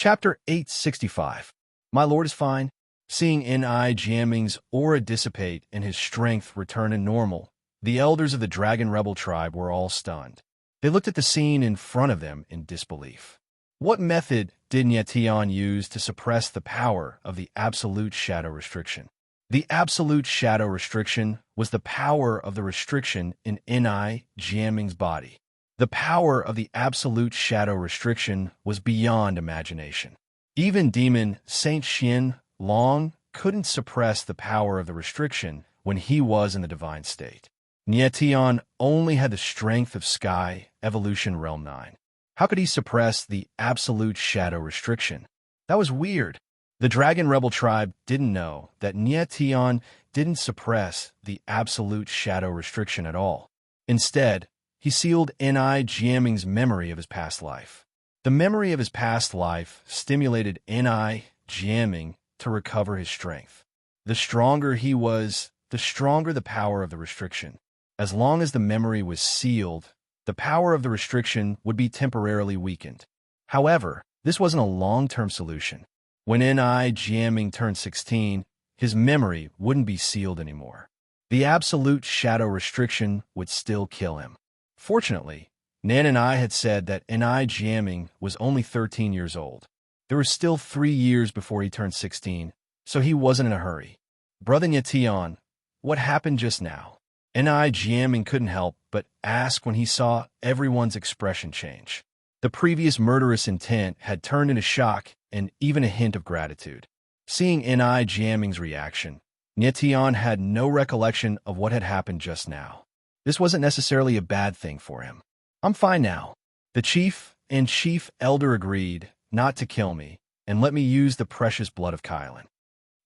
Chapter 865. My lord is fine. Seeing Ni Jiaming's aura dissipate and his strength return to normal, the elders of the Dragon Rebel tribe were all stunned. They looked at the scene in front of them in disbelief. What method did Nietian use to suppress the power of the Absolute Shadow Restriction? The Absolute Shadow Restriction was the power of the restriction in Ni Jiaming's body. The power of the Absolute Shadow Restriction was beyond imagination. Even demon Saint Xian Long couldn't suppress the power of the restriction when he was in the divine state. Nietian only had the strength of Sky Evolution Realm 9. How could he suppress the Absolute Shadow Restriction? That was weird. The Dragon Rebel tribe didn't know that Nietian didn't suppress the Absolute Shadow Restriction at all. Instead, he sealed Ni Jiaming's memory of his past life. The memory of his past life stimulated Ni Jiaming to recover his strength. The stronger he was, the stronger the power of the restriction. As long as the memory was sealed, the power of the restriction would be temporarily weakened. However, this wasn't a long-term solution. When Ni Jiaming turned 16, his memory wouldn't be sealed anymore. The Absolute Shadow Restriction would still kill him. Fortunately, Nan and I had said that Ni Jiaming was only 13 years old. There were still 3 years before he turned 16, so he wasn't in a hurry. Brother Nietian, what happened just now? Ni Jiaming couldn't help but ask when he saw everyone's expression change. The previous murderous intent had turned into shock and even a hint of gratitude. Seeing Ni Jiaming's reaction, Nietian had no recollection of what had happened just now. This wasn't necessarily a bad thing for him. I'm fine now. The chief and chief elder agreed not to kill me and let me use the precious blood of Kylan.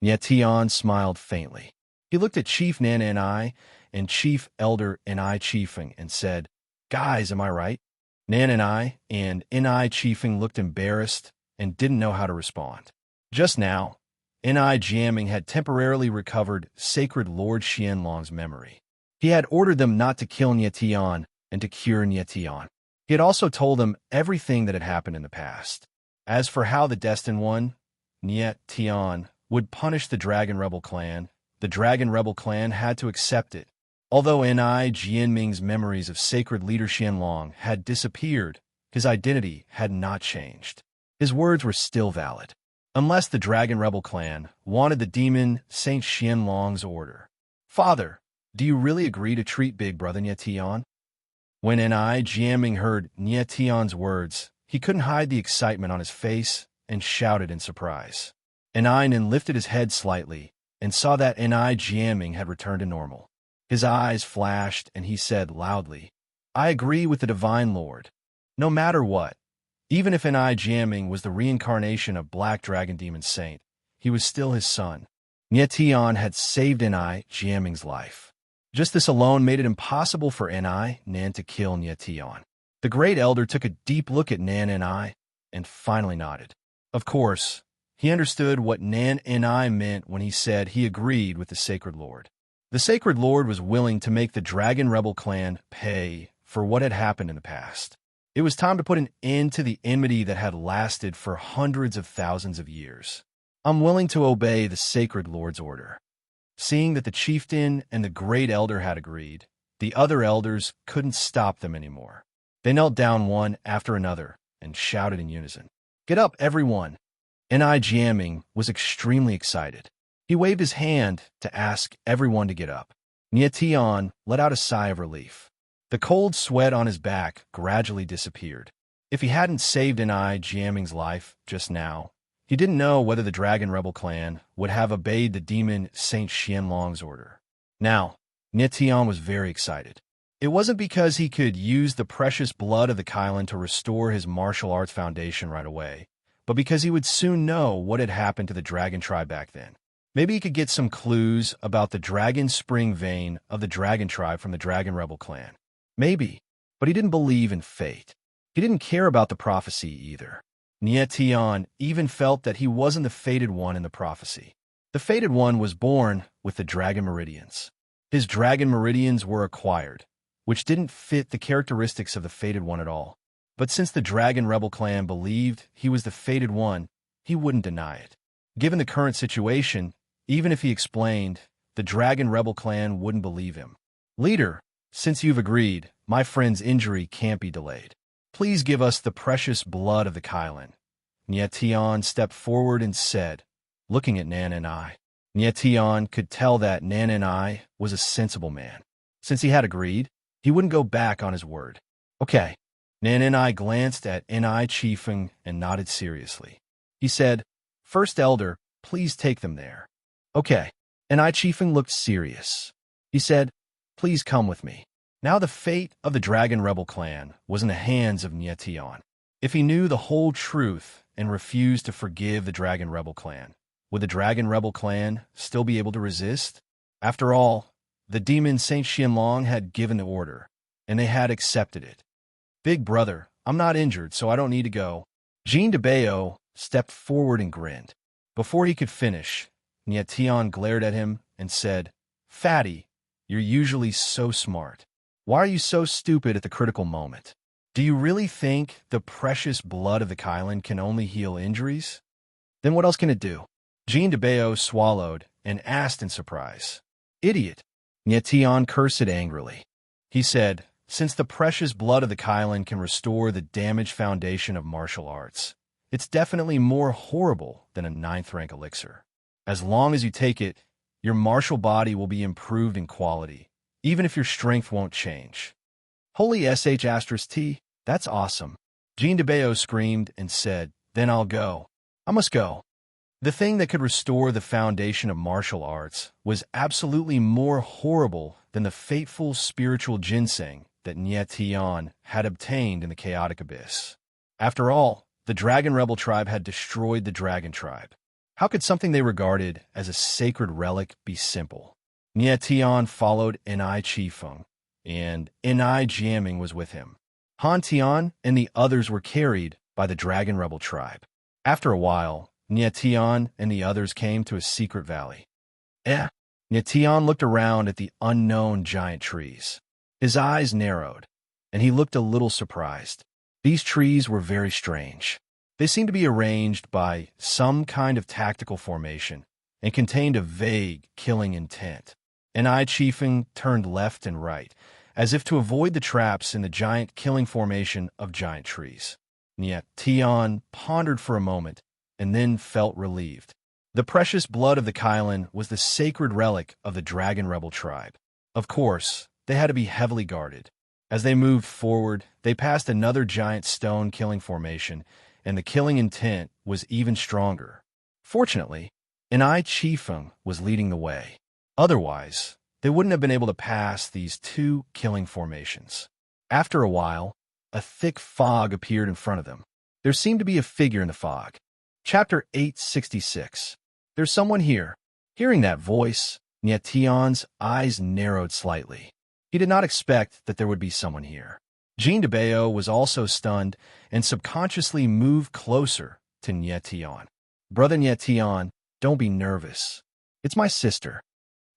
Nietian smiled faintly. He looked at Chief Nan and I and Chief Elder Ni Chiefing and said, "Guys, am I right?" Nan and I and Ni Chiefing looked embarrassed and didn't know how to respond. Just now, Ni Jiaming had temporarily recovered Sacred Lord Xianlong's memory. He had ordered them not to kill Nietian and to cure Nietian. He had also told them everything that had happened in the past. As for how the Destined One, Nietian, would punish the Dragon Rebel clan, the Dragon Rebel clan had to accept it. Although Ni Jianming's memories of Sacred Leader Xianlong had disappeared, his identity had not changed. His words were still valid. Unless the Dragon Rebel clan wanted the demon Saint Xianlong's order. Father, do you really agree to treat Big Brother Nietian? When Ni Jiaming heard Nietian's words, he couldn't hide the excitement on his face and shouted in surprise. Ninan lifted his head slightly and saw that Ni Jiaming had returned to normal. His eyes flashed and he said loudly, "I agree with the Divine Lord. No matter what, even if Ni Jiaming was the reincarnation of Black Dragon Demon Saint, he was still his son. Nietian had saved Ni Jiaming's life. Just this alone made it impossible for Nan to kill Nietian. The Great Elder took a deep look at Nan and I and finally nodded. Of course, he understood what Nan and I meant when he said he agreed with the Sacred Lord. The Sacred Lord was willing to make the Dragon Rebel clan pay for what had happened in the past. It was time to put an end to the enmity that had lasted for hundreds of thousands of years. I'm willing to obey the Sacred Lord's order. Seeing that the chieftain and the Great Elder had agreed, the other elders couldn't stop them anymore. They knelt down one after another and shouted in unison, "Get up, everyone!" Ni Jiaming was extremely excited. He waved his hand to ask everyone to get up. Nietian let out a sigh of relief. The cold sweat on his back gradually disappeared. If he hadn't saved Ni Jiaming's life just now, he didn't know whether the Dragon Rebel clan would have obeyed the demon Saint Xianlong's order. Now, Nietian was very excited. It wasn't because he could use the precious blood of the Kylan to restore his martial arts foundation right away, but because he would soon know what had happened to the Dragon tribe back then. Maybe he could get some clues about the Dragon Spring vein of the Dragon tribe from the Dragon Rebel clan. Maybe, but he didn't believe in fate. He didn't care about the prophecy either. Nietian even felt that he wasn't the fated one in the prophecy. The fated one was born with the Dragon Meridians. His Dragon Meridians were acquired, which didn't fit the characteristics of the fated one at all. But since the Dragon Rebel clan believed he was the fated one, he wouldn't deny it. Given the current situation, even if he explained, the Dragon Rebel clan wouldn't believe him. Leader, since you've agreed, my friend's injury can't be delayed. Please give us the precious blood of the Kylan. Nyetian stepped forward and said, looking at Nan and I. Nyetian could tell that Nan and I was a sensible man. Since he had agreed, he wouldn't go back on his word. Okay. Nan and I glanced at Ni Chiefeng and nodded seriously. He said, First Elder, please take them there. Okay. Ni Chiefeng looked serious. He said, Please come with me. Now the fate of the Dragon Rebel clan was in the hands of Nyetian. If he knew the whole truth and refused to forgive the Dragon Rebel clan, would the Dragon Rebel clan still be able to resist? After all, the demon Saint Xianlong had given the order, and they had accepted it. Big brother, I'm not injured, so I don't need to go. Jean de Bayo stepped forward and grinned. Before he could finish, Nyetian glared at him and said, Fatty, you're usually so smart. Why are you so stupid at the critical moment? Do you really think the precious blood of the Kylan can only heal injuries? Then what else can it do? Jean de Bayo swallowed and asked in surprise. Idiot. Nyetian cursed angrily. He said, Since the precious blood of the Kylan can restore the damaged foundation of martial arts, it's definitely more horrible than a 9th rank elixir. As long as you take it, your martial body will be improved in quality, even if your strength won't change. Holy sh*t, that's awesome. Jean de Bayo screamed and said, Then I'll go. I must go. The thing that could restore the foundation of martial arts was absolutely more horrible than the fateful spiritual ginseng that Nyetian had obtained in the chaotic abyss. After all, the Dragon Rebel tribe had destroyed the Dragon tribe. How could something they regarded as a sacred relic be simple? Nyetian followed Ni Chiefeng, and Ni Jiaming was with him. Han Tian and the others were carried by the Dragon Rebel tribe. After a while, Nyetian and the others came to a secret valley. Nyetian looked around at the unknown giant trees. His eyes narrowed, and he looked a little surprised. These trees were very strange. They seemed to be arranged by some kind of tactical formation and contained a vague, killing intent. Ni Chiefeng turned left and right, as if to avoid the traps in the giant killing formation of giant trees. Nyetian pondered for a moment and then felt relieved. The precious blood of the Kylan was the sacred relic of the Dragon Rebel tribe. Of course, they had to be heavily guarded. As they moved forward, they passed another giant stone killing formation, and the killing intent was even stronger. Fortunately, Ni Chiefeng was leading the way. Otherwise, they wouldn't have been able to pass these two killing formations. After a while, a thick fog appeared in front of them. There seemed to be a figure in the fog. Chapter 866. There's someone here. Hearing that voice, Nyetian's eyes narrowed slightly. He did not expect that there would be someone here. Jean de Bayo was also stunned and subconsciously moved closer to Nyetian. Brother Nyetian, don't be nervous. It's my sister.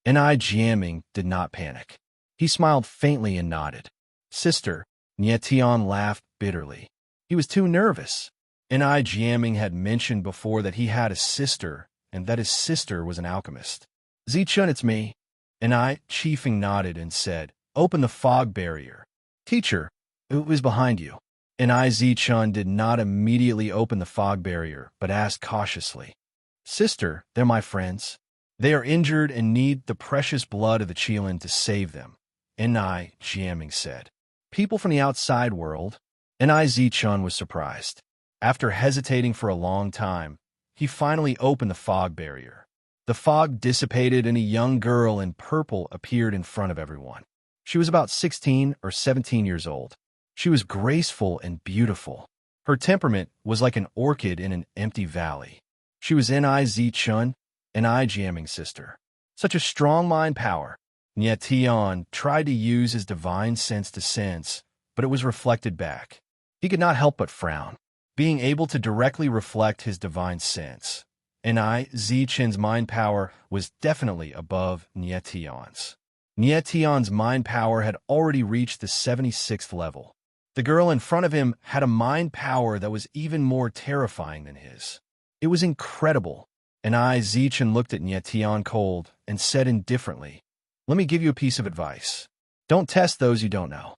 Ni Jiaming did not panic. He smiled faintly and nodded. Sister, Nyetian laughed bitterly. He was too nervous. Ni Jiaming had mentioned before that he had a sister and that his sister was an alchemist. Zichun, it's me. Ni Chiefeng nodded and said, Open the fog barrier. Teacher, who is behind you? Ni Zichun did not immediately open the fog barrier, but asked cautiously. Sister, they're my friends. They are injured and need the precious blood of the Qilin to save them, Ni Jiaming said. People from the outside world? Ni Zichun was surprised. After hesitating for a long time, he finally opened the fog barrier. The fog dissipated and a young girl in purple appeared in front of everyone. She was about 16 or 17 years old. She was graceful and beautiful. Her temperament was like an orchid in an empty valley. She was Ni Zichun, Ni Jiaming's sister. Such a strong mind power. Nyetian tried to use his divine sense to sense, but it was reflected back. He could not help but frown. Being able to directly reflect his divine sense, Ni Zichun's mind power was definitely above Nyetian's. Nyetian's mind power had already reached the 76th level. The girl in front of him had a mind power that was even more terrifying than his. It was incredible. And Zichen looked at Nyetian cold and said indifferently, "Let me give you a piece of advice. Don't test those you don't know."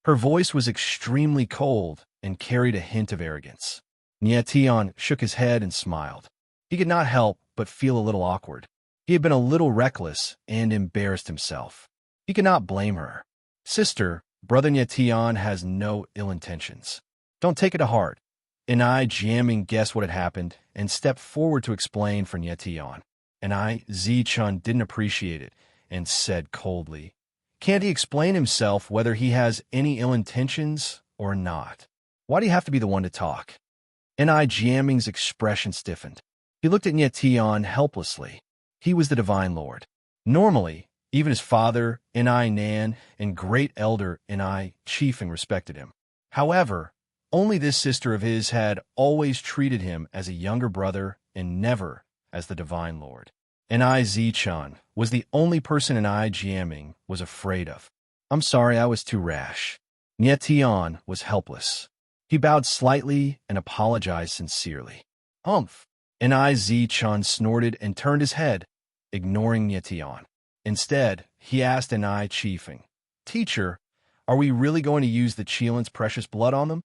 Her voice was extremely cold and carried a hint of arrogance. Nyetian shook his head and smiled. He could not help but feel a little awkward. He had been a little reckless and embarrassed himself. He could not blame her. "Sister, Brother Nyetian has no ill intentions. Don't take it to heart." And Jiaming guessed what had happened and stepped forward to explain for Nyetian. And Zichun didn't appreciate it and said coldly, "Can't he explain himself whether he has any ill intentions or not? Why do you have to be the one to talk?" And Jiaming's expression stiffened. He looked at Nyetian helplessly. He was the Divine Lord. Normally, even his father, Enai Nan, and great elder Enai Chiefing respected him. However, only this sister of his had always treated him as a younger brother and never as the Divine Lord. Enai Zichun was the only person Enai Jiaming was afraid of. "I'm sorry I was too rash." Nyetian was helpless. He bowed slightly and apologized sincerely. "Humph." Enai Zichun snorted and turned his head, ignoring Nyetian. Instead, he asked Enai Chiefing, "Teacher, are we really going to use the Chilan's precious blood on them?"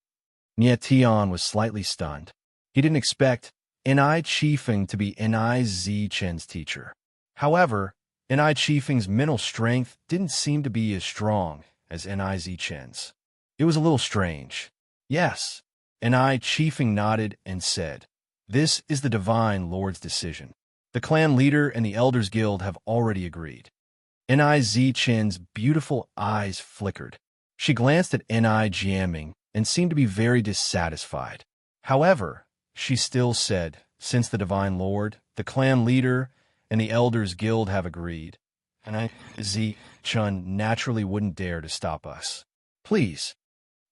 Nyetian was slightly stunned. He didn't expect Enai Chiefing to be Enai Zichen's teacher. However, Enai Chiefing's mental strength didn't seem to be as strong as Enai Zichen's. It was a little strange. "Yes." Enai Chiefing nodded and said, "This is the Divine Lord's decision. The clan leader and the Elders Guild have already agreed." Enai Zichen's beautiful eyes flickered. She glanced at Enai Jiaming and seemed to be very dissatisfied. However, she still said, "Since the Divine Lord, the clan leader, and the Elders Guild have agreed, Enai Zichun naturally wouldn't dare to stop us. Please."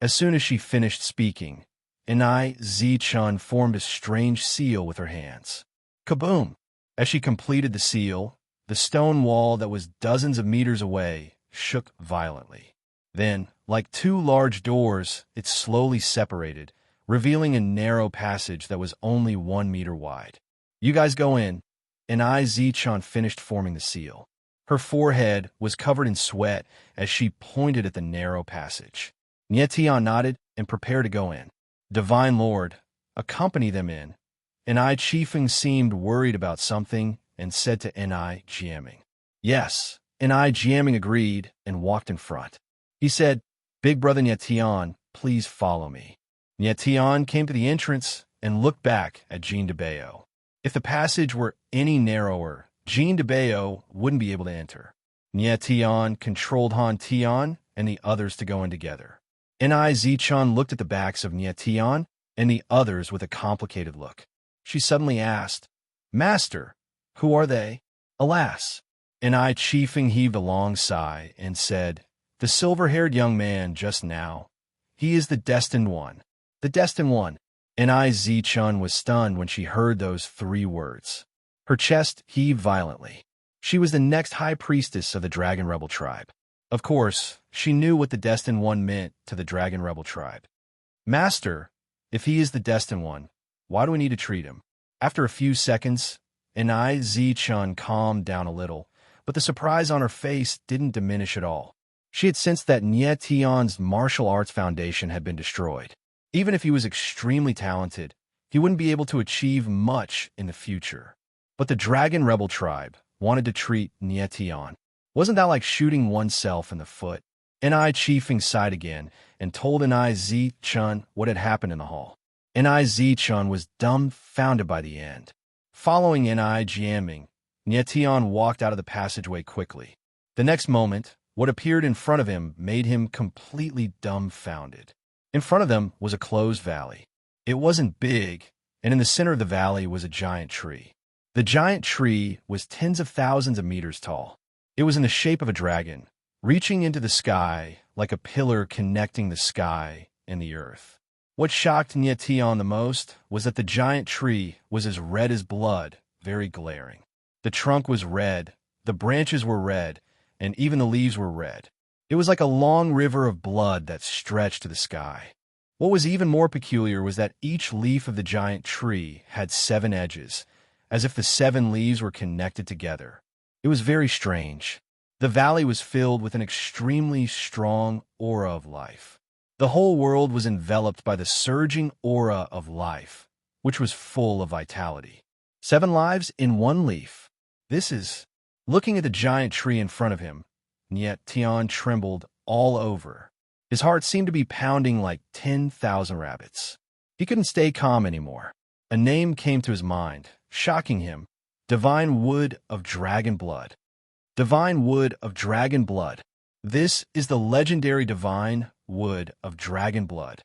As soon as she finished speaking, Enai Zichun formed a strange seal with her hands. Kaboom! As she completed the seal, the stone wall that was dozens of meters away shook violently. Then, like two large doors, it slowly separated, revealing a narrow passage that was only 1 meter wide. "You guys go in." Enai Zichun finished forming the seal. Her forehead was covered in sweat as she pointed at the narrow passage. Nyetian nodded and prepared to go in. "Divine Lord, accompany them in." Enai Chiefing seemed worried about something and said to Enai Jiaming, "Yes." Enai Jiaming agreed and walked in front. He said, "Big Brother Nyetian, please follow me." Nyetian came to the entrance and looked back at Jean de Bayo. If the passage were any narrower, Jean de Bayo wouldn't be able to enter. Nyetian controlled Han Tian and the others to go in together. Enai Zichun looked at the backs of Nyetian and the others with a complicated look. She suddenly asked, "Master, who are they?" "Alas." Enai Chiefing heaved a long sigh and said, "The silver-haired young man just now. He is the Destined One." The Destined One. Enai Zichun was stunned when she heard those 3 words. Her chest heaved violently. She was the next high priestess of the Dragon Rebel tribe. Of course, she knew what the Destined One meant to the Dragon Rebel tribe. "Master, if he is the Destined One, why do we need to treat him?" After a few seconds, Enai Zichun calmed down a little, but the surprise on her face didn't diminish at all. She had sensed that Nyetian's martial arts foundation had been destroyed. Even if he was extremely talented, he wouldn't be able to achieve much in the future. But the Dragon Rebel tribe wanted to treat Nyetian. Wasn't that like shooting oneself in the foot? Enai Chiefing sighed again and told Enai Zichun what had happened in the hall. Enai Zichun was dumbfounded by the end. Following Enai Jiaming, Nyetian walked out of the passageway quickly. The next moment, what appeared in front of him made him completely dumbfounded. In front of them was a closed valley. It wasn't big, and in the center of the valley was a giant tree. The giant tree was tens of thousands of meters tall. It was in the shape of a dragon, reaching into the sky like a pillar connecting the sky and the earth. What shocked Nyetian the most was that the giant tree was as red as blood, very glaring. The trunk was red, the branches were red, and even the leaves were red. It was like a long river of blood that stretched to the sky. What was even more peculiar was that each leaf of the giant tree had 7 edges, as if the 7 leaves were connected together. It was very strange. The valley was filled with an extremely strong aura of life. The whole world was enveloped by the surging aura of life, which was full of vitality. 7 lives in 1 leaf. This is... Looking at the giant tree in front of him, yet Tian trembled all over. His heart seemed to be pounding like 10,000 rabbits. He couldn't stay calm anymore. A name came to his mind, shocking him. Divine Wood of Dragon Blood. Divine Wood of Dragon Blood. This is the legendary Divine Wood of Dragon Blood.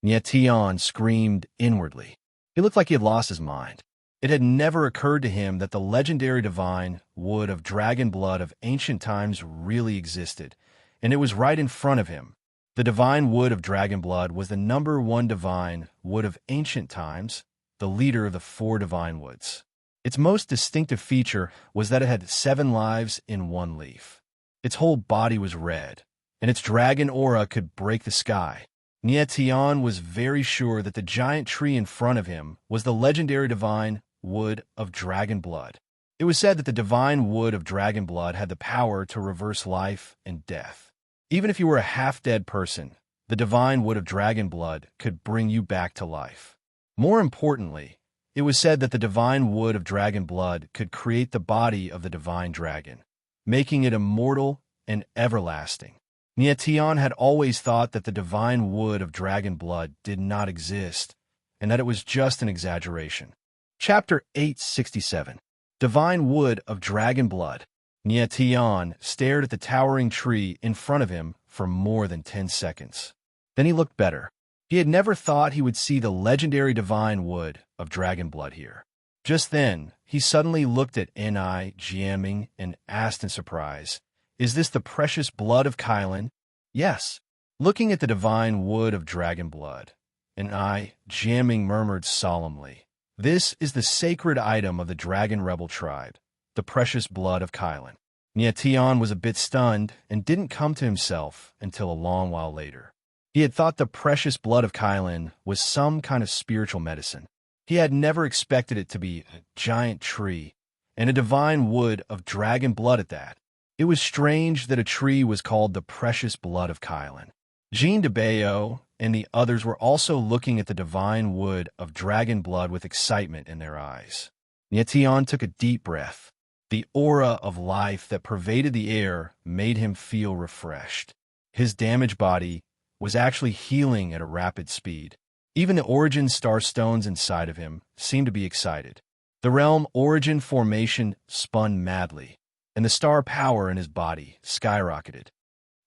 Yet Tian screamed inwardly. He looked like he had lost his mind. It had never occurred to him that the legendary Divine Wood of Dragon Blood of ancient times really existed, and it was right in front of him. The Divine Wood of Dragon Blood was the #1 Divine Wood of ancient times, the leader of the 4 Divine Woods. Its most distinctive feature was that it had 7 lives in 1 leaf. Its whole body was red, and its dragon aura could break the sky. Yet Tian was very sure that the giant tree in front of him was the legendary Divine Wood of Dragon Blood. It was said that the Divine Wood of Dragon Blood had the power to reverse life and death. Even if you were a half-dead person, the Divine Wood of Dragon Blood could bring you back to life. More importantly, it was said that the Divine Wood of Dragon Blood could create the body of the Divine Dragon, making it immortal and everlasting. Yet Tian had always thought that the Divine Wood of Dragon Blood did not exist, and that it was just an exaggeration. Chapter 867. Divine Wood of Dragon Blood. Yet Tian stared at the towering tree in front of him for more than 10 seconds. Then he looked better. He had never thought he would see the legendary Divine Wood of Dragon Blood here. Just then, he suddenly looked at Ni Jiaming and asked in surprise, "Is this the precious blood of Kylan?" "Yes." Looking at the Divine Wood of Dragon Blood, Ni Jiaming murmured solemnly, "This is the sacred item of the Dragon Rebel tribe, the precious blood of Kylan." Yet Tian was a bit stunned and didn't come to himself until a long while later. He had thought the precious blood of Kylan was some kind of spiritual medicine. He had never expected it to be a giant tree, and a divine wood of dragon blood at that. It was strange that a tree was called the precious blood of Kylan. Jean de Bayo and the others were also looking at the divine wood of dragon blood with excitement in their eyes. Tian took a deep breath. The aura of life that pervaded the air made him feel refreshed. His damaged body was actually healing at a rapid speed. Even the origin star stones inside of him seemed to be excited. The realm origin formation spun madly, and the star power in his body skyrocketed.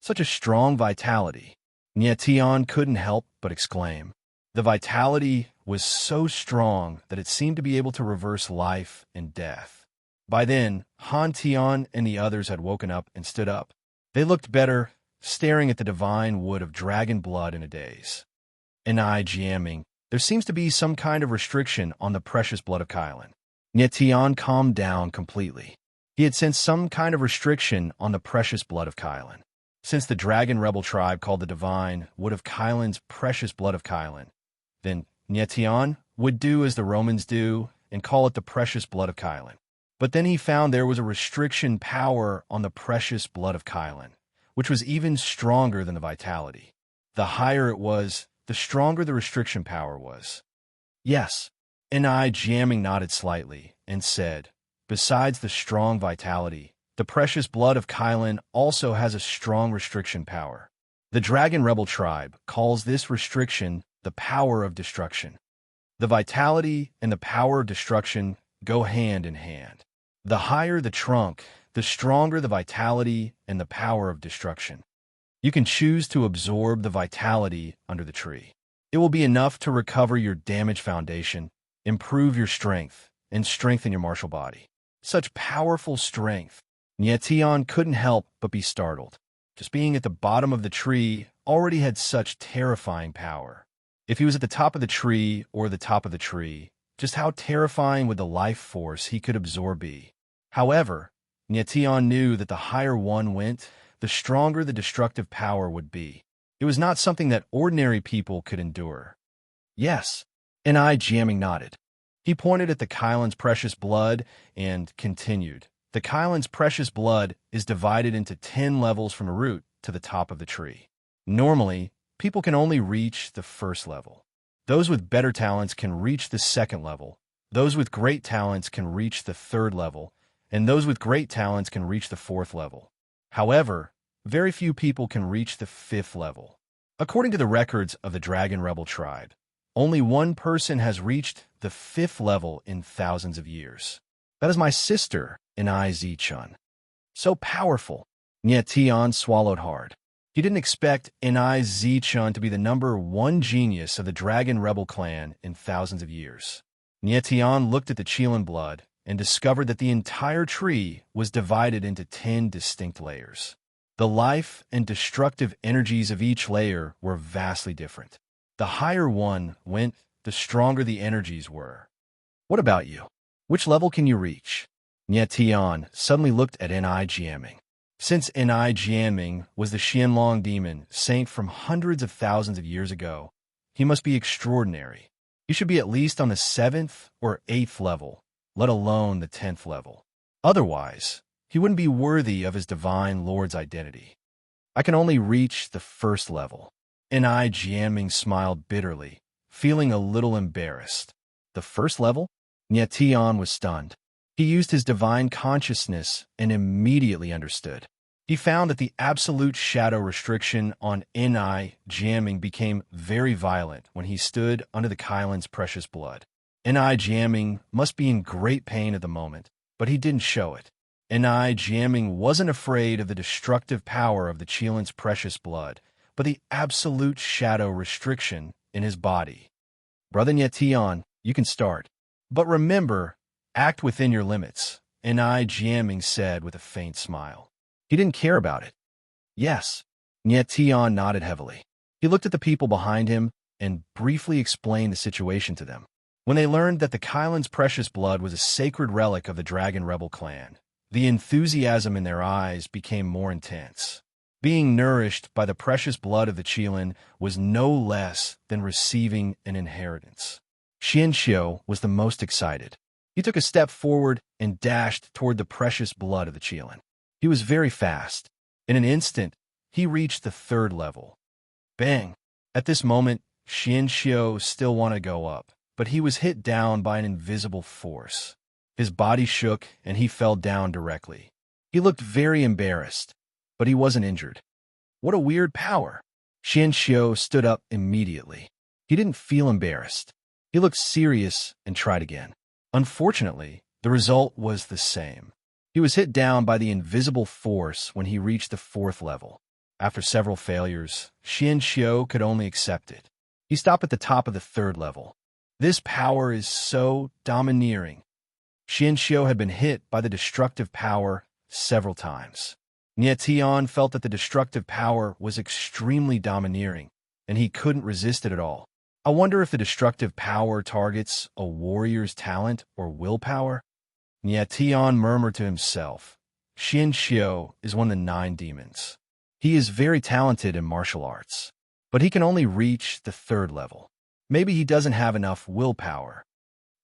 Such a strong vitality. And yet Tian couldn't help but exclaim. The vitality was so strong that it seemed to be able to reverse life and death. By then, Han Tian and the others had woken up and stood up. They looked better, staring at the divine wood of dragon blood in a daze. Ni Jiaming, there seems to be some kind of restriction on the precious blood of Kylan. Yet Tian calmed down completely. He had sensed some kind of restriction on the precious blood of Kylan. Since the dragon rebel tribe called the divine wood of Kylan's precious blood of Kylan, then Tian would do as the Romans do and call it the precious blood of Kylan. But then he found there was a restriction power on the precious blood of Kylan, which was even stronger than the vitality. The higher it was, the stronger the restriction power was. Yes, Ni Jiaming nodded slightly and said, besides the strong vitality, the precious blood of Kylan also has a strong restriction power. The Dragon Rebel tribe calls this restriction the power of destruction. The vitality and the power of destruction go hand in hand. The higher the trunk, the stronger the vitality and the power of destruction. You can choose to absorb the vitality under the tree. It will be enough to recover your damaged foundation, improve your strength, and strengthen your martial body. Such powerful strength. Yet Tian couldn't help but be startled. Just being at the bottom of the tree already had such terrifying power. If he was at the top of the tree or the top of the tree, just how terrifying would the life force he could absorb be? However, Tian knew that the higher one went, the stronger the destructive power would be. It was not something that ordinary people could endure. Yes, and Jiaming nodded. He pointed at the Kylan's precious blood and continued. The Kylan's precious blood is divided into 10 levels from the root to the top of the tree. Normally, people can only reach the first level. Those with better talents can reach the second level. Those with great talents can reach the third level, and those with great talents can reach the fourth level. However, very few people can reach the fifth level. According to the records of the Dragon Rebel tribe, only one person has reached the fifth level in thousands of years. That is my sister, Enai-Zi-chun. So powerful. Nye Tian swallowed hard. He didn't expect Enai-Zi-chun to be the #1 genius of the Dragon Rebel clan in thousands of years. Nye Tian looked at the Qilin blood and discovered that the entire tree was divided into 10 distinct layers. The life and destructive energies of each layer were vastly different. The higher one went, the stronger the energies were. What about you? Which level can you reach? Nye Tian suddenly looked at Enai Jiaming. Since Enai Jiaming was the Xianlong demon saint from hundreds of thousands of years ago, he must be extraordinary. He should be at least on the 7th or 8th level, let alone the 10th level. Otherwise, he wouldn't be worthy of his divine lord's identity. I can only reach the first level. Enai Jiaming smiled bitterly, feeling a little embarrassed. The first level? Nye Tian was stunned. He used his divine consciousness and immediately understood. He found that the absolute shadow restriction on Enai Jiaming became very violent when he stood under the Kylan's precious blood. Enai Jiaming must be in great pain at the moment, but he didn't show it. Enai Jiaming wasn't afraid of the destructive power of the Qilin's precious blood, but the absolute shadow restriction in his body. Brother Nye Tian, you can start. But remember, act within your limits, Enai Jiaming said with a faint smile. He didn't care about it. Yes, Nye Tian nodded heavily. He looked at the people behind him and briefly explained the situation to them. When they learned that the Kylan's precious blood was a sacred relic of the Dragon Rebel clan, the enthusiasm in their eyes became more intense. Being nourished by the precious blood of the Qilin was no less than receiving an inheritance. Xianxiu was the most excited. He took a step forward and dashed toward the precious blood of the Qilin. He was very fast. In an instant, he reached the 3rd level. Bang! At this moment, Xianxiu still wanted to go up, but he was hit down by an invisible force. His body shook and he fell down directly. He looked very embarrassed, but he wasn't injured. What a weird power! Xianxiu stood up immediately. He didn't feel embarrassed. He looked serious and tried again. Unfortunately, the result was the same. He was hit down by the invisible force when he reached the 4th level. After several failures, Xianxiu could only accept it. He stopped at the top of the 3rd level. This power is so domineering. Xianxiu had been hit by the destructive power several times. Nye Tian felt that the destructive power was extremely domineering, and he couldn't resist it at all. I wonder if the destructive power targets a warrior's talent or willpower? Nye Tian murmured to himself. Xianxiu is one of the 9 demons. He is very talented in martial arts, but he can only reach the 3rd level. Maybe he doesn't have enough willpower.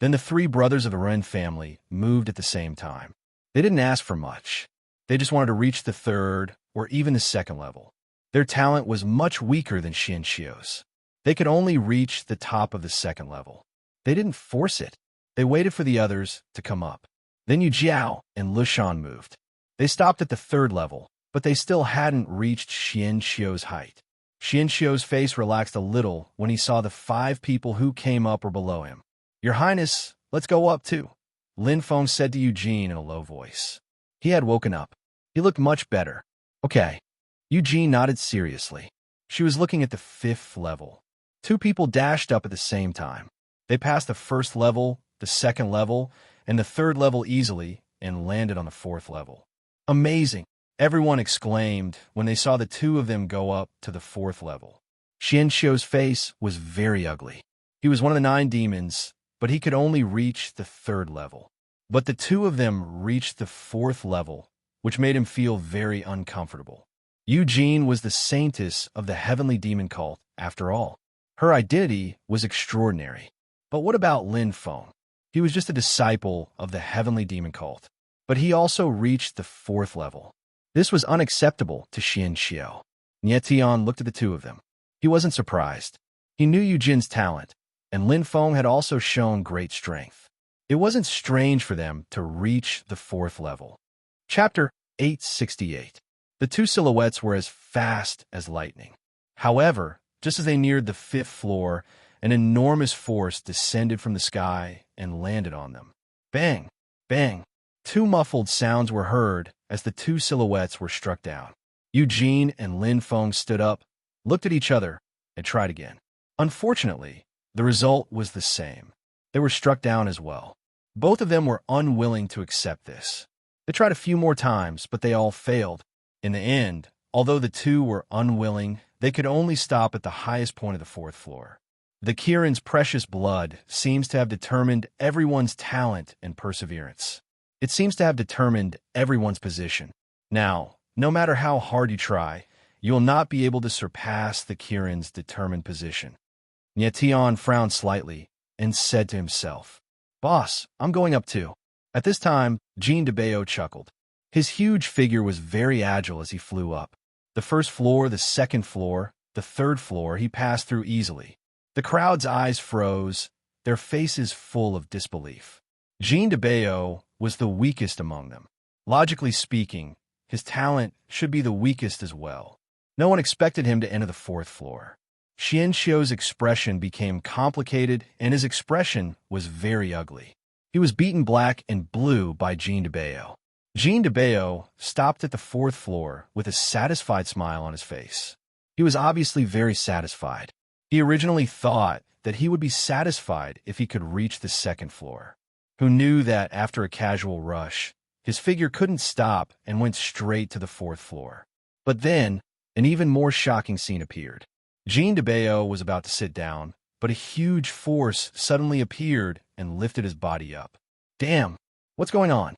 Then the 3 brothers of the Ren family moved at the same time. They didn't ask for much. They just wanted to reach the 3rd or even the 2nd level. Their talent was much weaker than Xianxiu's. They could only reach the top of the 2nd level. They didn't force it. They waited for the others to come up. Then Yu Jiao and Lushan moved. They stopped at the 3rd level, but they still hadn't reached Xianxiu's height. Xianxiu's face relaxed a little when he saw the 5 people who came up or below him. Your Highness, let's go up too, Lin Feng said to Eugene in a low voice. He had woken up. He looked much better. Okay. Eugene nodded seriously. She was looking at the 5th level. 2 people dashed up at the same time. They passed the 1st level, the 2nd level, and the 3rd level easily and landed on the 4th level. Amazing! Everyone exclaimed when they saw the 2 of them go up to the 4th level. Xianxiu's face was very ugly. He was one of the 9 demons, but he could only reach the 3rd level. But the 2 of them reached the 4th level, which made him feel very uncomfortable. Eugene was the saintess of the heavenly demon cult, after all. Her identity was extraordinary. But what about Lin Feng? He was just a disciple of the heavenly demon cult. But he also reached the 4th level. This was unacceptable to Xian Xiao. Nie Tian looked at the two of them. He wasn't surprised. He knew Eugene's talent, and Lin Feng had also shown great strength. It wasn't strange for them to reach the 4th level. Chapter 868. The two silhouettes were as fast as lightning. However, just as they neared the 5th floor, an enormous force descended from the sky and landed on them. Bang! Bang! Two muffled sounds were heard as the two silhouettes were struck down. Eugene and Lin Feng stood up, looked at each other, and tried again. Unfortunately, the result was the same. They were struck down as well. Both of them were unwilling to accept this. They tried a few more times, but they all failed. In the end, although the two were unwilling, they could only stop at the highest point of the 4th floor. The Kirin's precious blood seems to have determined everyone's talent and perseverance. It seems to have determined everyone's position. Now, no matter how hard you try, you will not be able to surpass the Kirin's determined position. Nie Tian frowned slightly and said to himself, "Boss, I'm going up too." At this time, Jean de Bayo chuckled. His huge figure was very agile as he flew up. The 1st floor, the 2nd floor, the 3rd floor he passed through easily. The crowd's eyes froze, their faces full of disbelief. Jean de Bayo was the weakest among them. Logically speaking, his talent should be the weakest as well. No one expected him to enter the 4th floor. Xian Xiu's expression became complicated, and his expression was very ugly. He was beaten black and blue by Jean de Bayo. Jean de Bayo stopped at the 4th floor with a satisfied smile on his face. He was obviously very satisfied. He originally thought that he would be satisfied if he could reach the 2nd floor. Who knew that after a casual rush, his figure couldn't stop and went straight to the 4th floor. But then, an even more shocking scene appeared. Jean de Bayo was about to sit down, but a huge force suddenly appeared and lifted his body up. Damn, what's going on?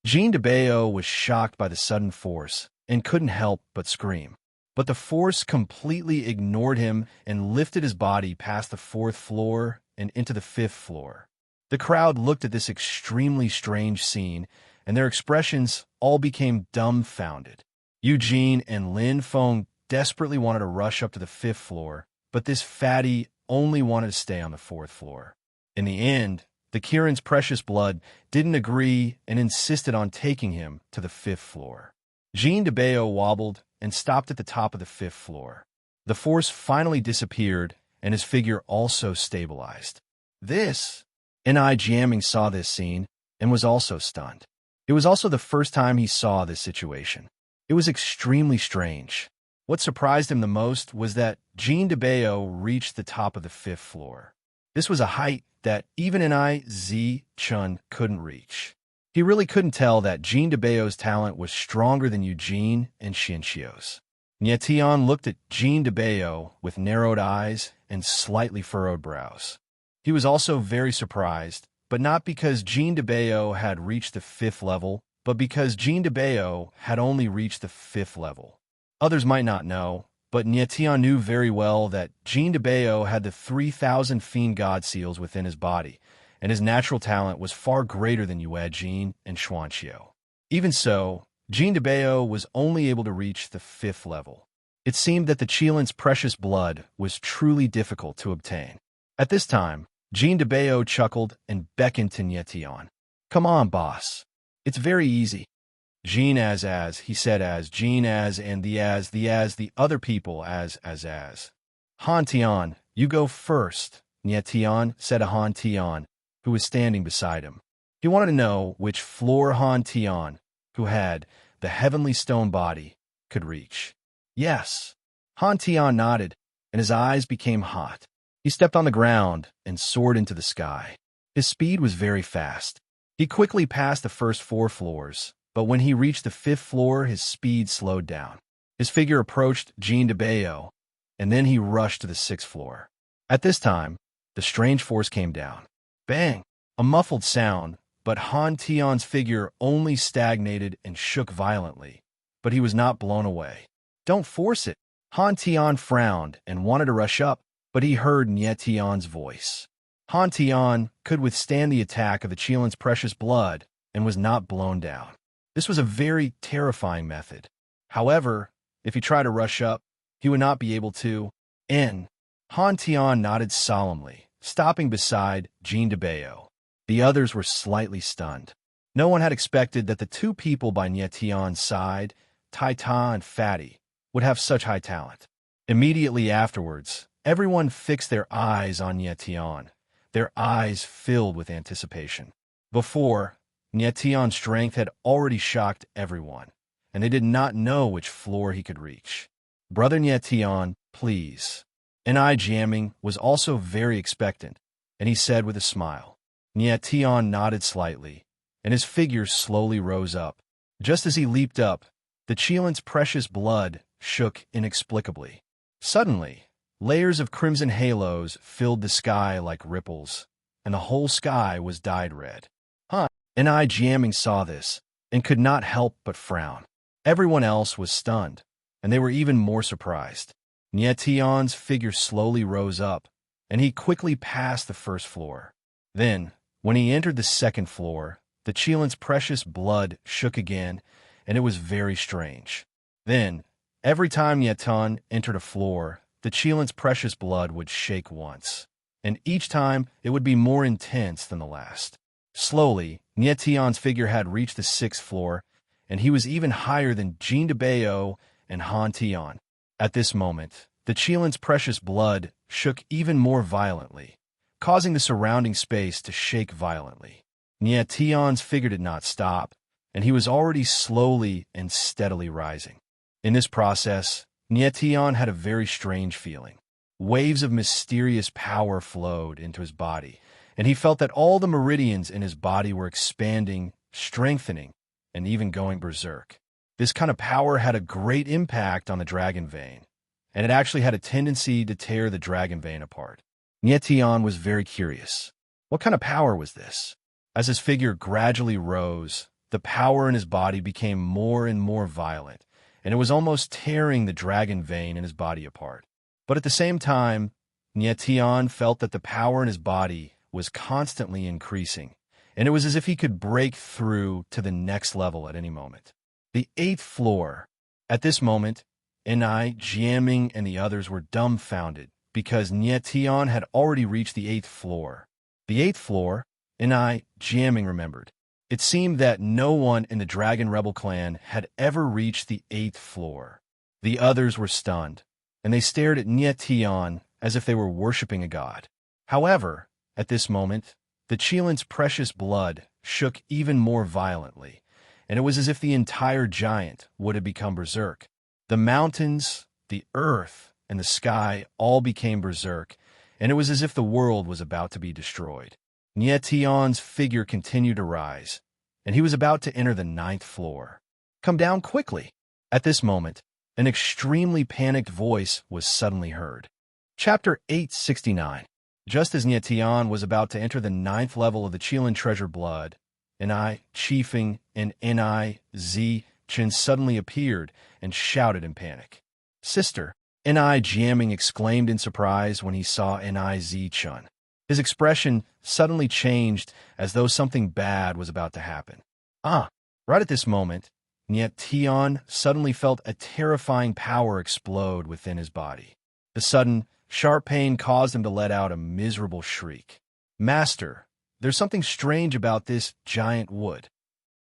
Jean de Bayo was shocked by the sudden force and couldn't help but scream. But the force completely ignored him and lifted his body past the 4th floor and into the 5th floor. The crowd looked at this extremely strange scene, and their expressions all became dumbfounded. Eugene and Lin Feng desperately wanted to rush up to the 5th floor, but this fatty only wanted to stay on the 4th floor. In the end, the Kirin's precious blood didn't agree and insisted on taking him to the 5th floor. Jean de Bayo wobbled and stopped at the top of the 5th floor. The force finally disappeared, and his figure also stabilized. N.I. Jiaming saw this scene and was also stunned. It was also the first time he saw this situation. It was extremely strange. What surprised him the most was that Jean de Bayo reached the top of the 5th floor. This was a height that even N.I. Chun couldn't reach. He really couldn't tell that Jean de Bayo's talent was stronger than Eugene and Xian Xiu's. Nie Tian looked at Jean de Bayo with narrowed eyes and slightly furrowed brows. He was also very surprised, but not because Jean de Bayo had reached the 5th level, but because Jean de Bayo had only reached the 5th level. Others might not know, but Nie Tian knew very well that Jean de Bayo had the 3,000 fiend god seals within his body, and his natural talent was far greater than Yue Jin and Xuan Xiu. Even so, Jean de Bayo was only able to reach the 5th level. It seemed that the Qilin's precious blood was truly difficult to obtain. At this time, Jean de Bayo chuckled and beckoned to Nie Tian. "Come on, boss. It's very easy." Jean as, he said as, Jean as, and the other people as. "Han Tian, you go first," Nie Tian said to Han Tian, who was standing beside him. He wanted to know which floor Han Tian, who had the heavenly stone body, could reach. Yes. Han Tian nodded, and his eyes became hot. He stepped on the ground and soared into the sky. His speed was very fast. He quickly passed the first 4 floors, but when he reached the 5th floor, his speed slowed down. His figure approached Jean de Bayo, and then he rushed to the 6th floor. At this time, the strange force came down. Bang! A muffled sound, but Han Tian's figure only stagnated and shook violently, but he was not blown away. Don't force it. Han Tian frowned and wanted to rush up, but he heard Nye Tian's voice. Han Tian could withstand the attack of the Qilin's precious blood and was not blown down. This was a very terrifying method. However, if he tried to rush up, he would not be able to. Han Tian nodded solemnly, stopping beside Jean de Bayo. The others were slightly stunned. No one had expected that the two people by Nye Tian's side, Tai Ta and Fatty, would have such high talent. Immediately afterwards, everyone fixed their eyes on Nye Tian, their eyes filled with anticipation. Before, Nye Tian's strength had already shocked everyone, and they did not know which floor he could reach. Brother Nye Tian, please. N.I. Jamming was also very expectant, and he said with a smile. Nye Tian nodded slightly, and his figure slowly rose up. Just as he leaped up, the Qilin's precious blood shook inexplicably. Suddenly, layers of crimson halos filled the sky like ripples, and the whole sky was dyed red. N.I. Jamming saw this, and could not help but frown. Everyone else was stunned, and they were even more surprised. Nye Tian's figure slowly rose up, and he quickly passed the first floor. Then, when he entered the second floor, the Qilin's precious blood shook again, and it was very strange. Then, every time Nye Tian entered a floor, the Qilin's precious blood would shake once, and each time it would be more intense than the last. Slowly, Nye Tian's figure had reached the sixth floor, and he was even higher than Jean de Bayo and Han Tian. At this moment, the Qilin's precious blood shook even more violently, causing the surrounding space to shake violently. Nye Tian's figure did not stop, and he was already slowly and steadily rising. In this process, Nye Tian had a very strange feeling. Waves of mysterious power flowed into his body, and he felt that all the meridians in his body were expanding, strengthening, and even going berserk. This kind of power had a great impact on the dragon vein, and it actually had a tendency to tear the dragon vein apart. Nye Tian was very curious. What kind of power was this? As his figure gradually rose, the power in his body became more and more violent, and it was almost tearing the dragon vein in his body apart. But at the same time, Nye Tian felt that the power in his body was constantly increasing, and it was as if he could break through to the next level at any moment. The eighth floor. At this moment, N.I. Jamming and the others were dumbfounded because Nye Tian had already reached the eighth floor. The eighth floor, N.I. Jamming remembered. It seemed that no one in the Dragon Rebel clan had ever reached the eighth floor. The others were stunned, and they stared at Nye Tian as if they were worshipping a god. However, at this moment, the Qilin's precious blood shook even more violently, and it was as if the entire giant would have become berserk. The mountains, the earth, and the sky all became berserk, and it was as if the world was about to be destroyed. Nye Tian's figure continued to rise, and he was about to enter the ninth floor. Come down quickly. At this moment, an extremely panicked voice was suddenly heard. Chapter 869. Just as Nye Tian was about to enter the ninth level of the Qilin treasure blood, N.I. Chiefing and N.I. Z Chen suddenly appeared and shouted in panic. Sister, N.I. Jamming exclaimed in surprise when he saw N.I. Z Chen. His expression suddenly changed as though something bad was about to happen. Right at this moment, Nye Tian suddenly felt a terrifying power explode within his body. The sudden, sharp pain caused him to let out a miserable shriek. Master, there's something strange about this giant wood.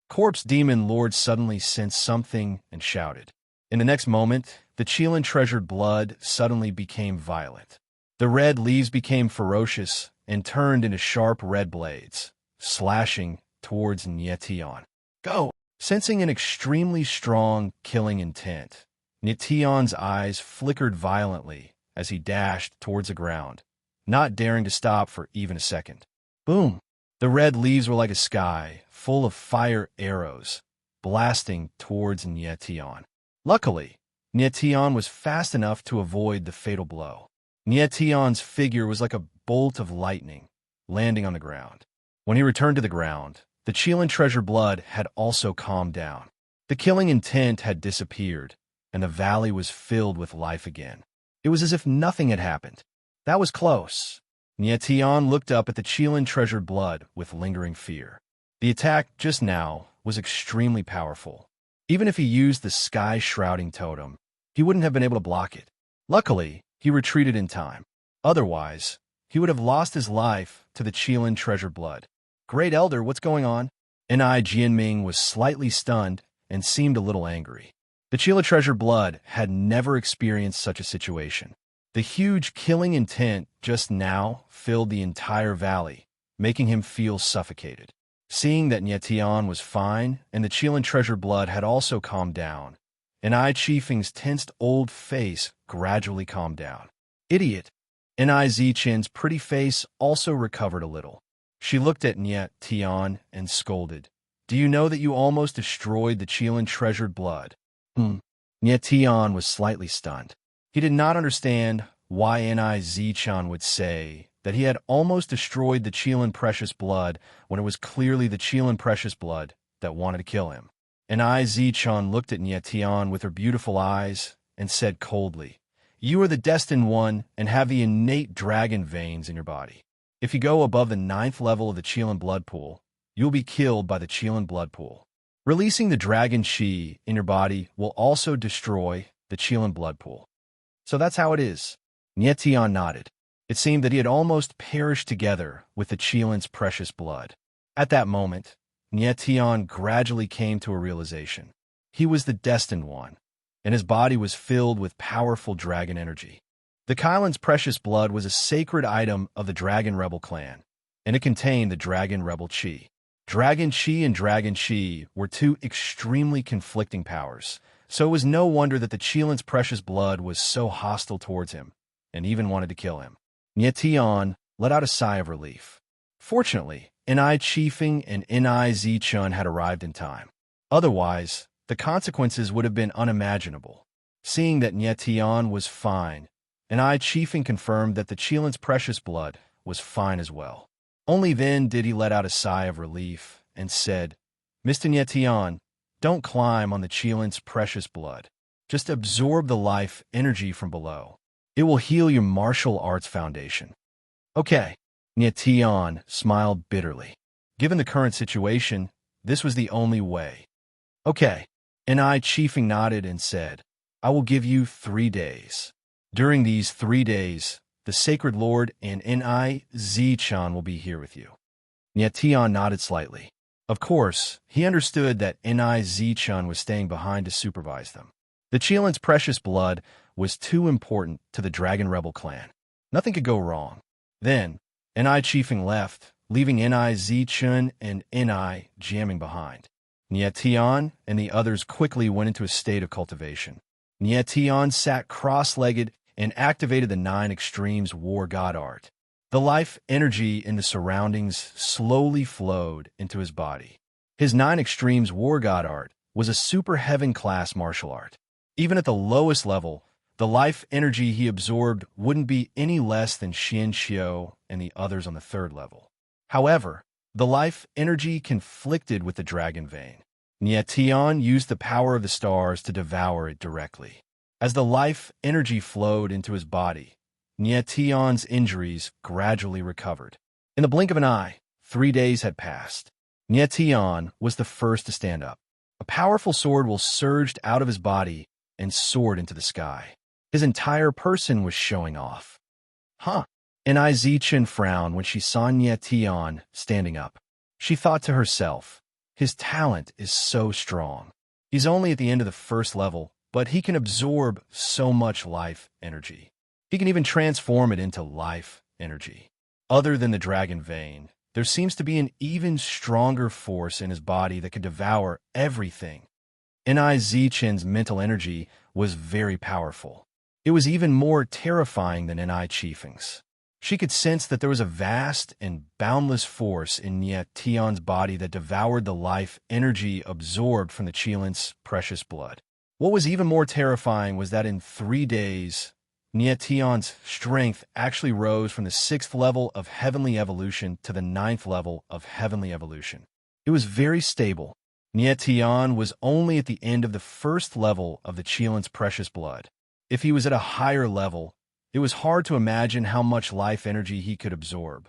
Corpse Demon Lord suddenly sensed something and shouted. In the next moment, the Qilin treasured blood suddenly became violent. The red leaves became ferocious and turned into sharp red blades, slashing towards Nye Tian. Go! Sensing an extremely strong killing intent, Nye Tian's eyes flickered violently as he dashed towards the ground, not daring to stop for even a second. Boom! The red leaves were like a sky full of fire arrows, blasting towards Nye Tian. Luckily, Nye Tian was fast enough to avoid the fatal blow. Nye Tian's figure was like a bolt of lightning, landing on the ground. When he returned to the ground, the Qilin treasure blood had also calmed down. The killing intent had disappeared, and the valley was filled with life again. It was as if nothing had happened. That was close. Nyetian looked up at the Qilin treasured blood with lingering fear. The attack just now was extremely powerful. Even if he used the sky-shrouding totem, he wouldn't have been able to block it. Luckily, he retreated in time. Otherwise, he would have lost his life to the Qilin treasured blood. Great Elder, what's going on? Ni Jianming was slightly stunned and seemed a little angry. The Qilin treasured blood had never experienced such a situation. The huge killing intent just now filled the entire valley, making him feel suffocated. Seeing that Nyetian was fine and the Qilin treasured blood had also calmed down, Ni Qifeng's tensed old face gradually calmed down. Idiot! Ni Zichen's pretty face also recovered a little. She looked at Nyetian and scolded. Do you know that you almost destroyed the Qilin treasured blood? Nyetian was slightly stunned. He did not understand why Ni Zichen would say that he had almost destroyed the Qilin precious blood when it was clearly the Qilin precious blood that wanted to kill him. Ni Zichen looked at Nyetian with her beautiful eyes and said coldly, You are the destined one and have the innate dragon veins in your body. If you go above the 9th level of the Qilin blood pool, you'll be killed by the Qilin blood pool. Releasing the dragon Qi in your body will also destroy the Qilin blood pool. So that's how it is. Nyetian nodded. It seemed that he had almost perished together with the Qilin's precious blood. At that moment, Nyetian gradually came to a realization. He was the destined one, and his body was filled with powerful dragon energy. The Qilin's precious blood was a sacred item of the Dragon Rebel clan, and it contained the Dragon Rebel Qi. Dragon Qi and Dragon Qi were two extremely conflicting powers, so it was no wonder that the Qilin's precious blood was so hostile towards him, and even wanted to kill him. Nyetian let out a sigh of relief. Fortunately, Ni Qifeng and Ni Zichen had arrived in time. Otherwise, the consequences would have been unimaginable. Seeing that Nyetian was fine, Ni Qifeng confirmed that the Qilin's precious blood was fine as well. Only then did he let out a sigh of relief and said, Mr. Nyetian, don't climb on the Qilin's precious blood. Just absorb the life energy from below. It will heal your martial arts foundation. Okay. Nyetian smiled bitterly. Given the current situation, this was the only way. Okay. Ni Qifeng nodded and said, I will give you 3 days. During these 3 days, the Sacred Lord and Ni Zichen will be here with you. Nyetian nodded slightly. Of course, he understood that Ni Zichen was staying behind to supervise them. The Qilin's precious blood was too important to the Dragon Rebel clan. Nothing could go wrong. Then, Ni Qifeng left, leaving Ni Zichen and Ni jamming behind. Nyetian and the others quickly went into a state of cultivation. Nyetian sat cross-legged and activated the 9 Extremes War God Art. The life energy in the surroundings slowly flowed into his body. His 9 Extremes War God Art was a super heaven-class martial art. Even at the lowest level, the life energy he absorbed wouldn't be any less than Xian Xiao and the others on the 3rd level. However, the life energy conflicted with the dragon vein. Nyetian used the power of the stars to devour it directly. As the life energy flowed into his body, Nyetian's injuries gradually recovered. In the blink of an eye, 3 days had passed. Nyetian was the first to stand up. A powerful sword will surged out of his body and soared into the sky. His entire person was showing off. Huh. Ni Zichen frowned when she saw Nyetian standing up. She thought to herself, his talent is so strong. He's only at the end of the 1st level, but he can absorb so much life energy. He can even transform it into life energy. Other than the dragon vein, there seems to be an even stronger force in his body that could devour everything. Ni Zichen's mental energy was very powerful. It was even more terrifying than Ni Qifeng's. She could sense that there was a vast and boundless force in Nyetian's body that devoured the life energy absorbed from the Qilin's precious blood. What was even more terrifying was that in 3 days, Nyetian's strength actually rose from the 6th level of heavenly evolution to the 9th level of heavenly evolution. It was very stable. Nietian was only at the end of the first level of the Chelan's precious blood. If he was at a higher level, it was hard to imagine how much life energy he could absorb.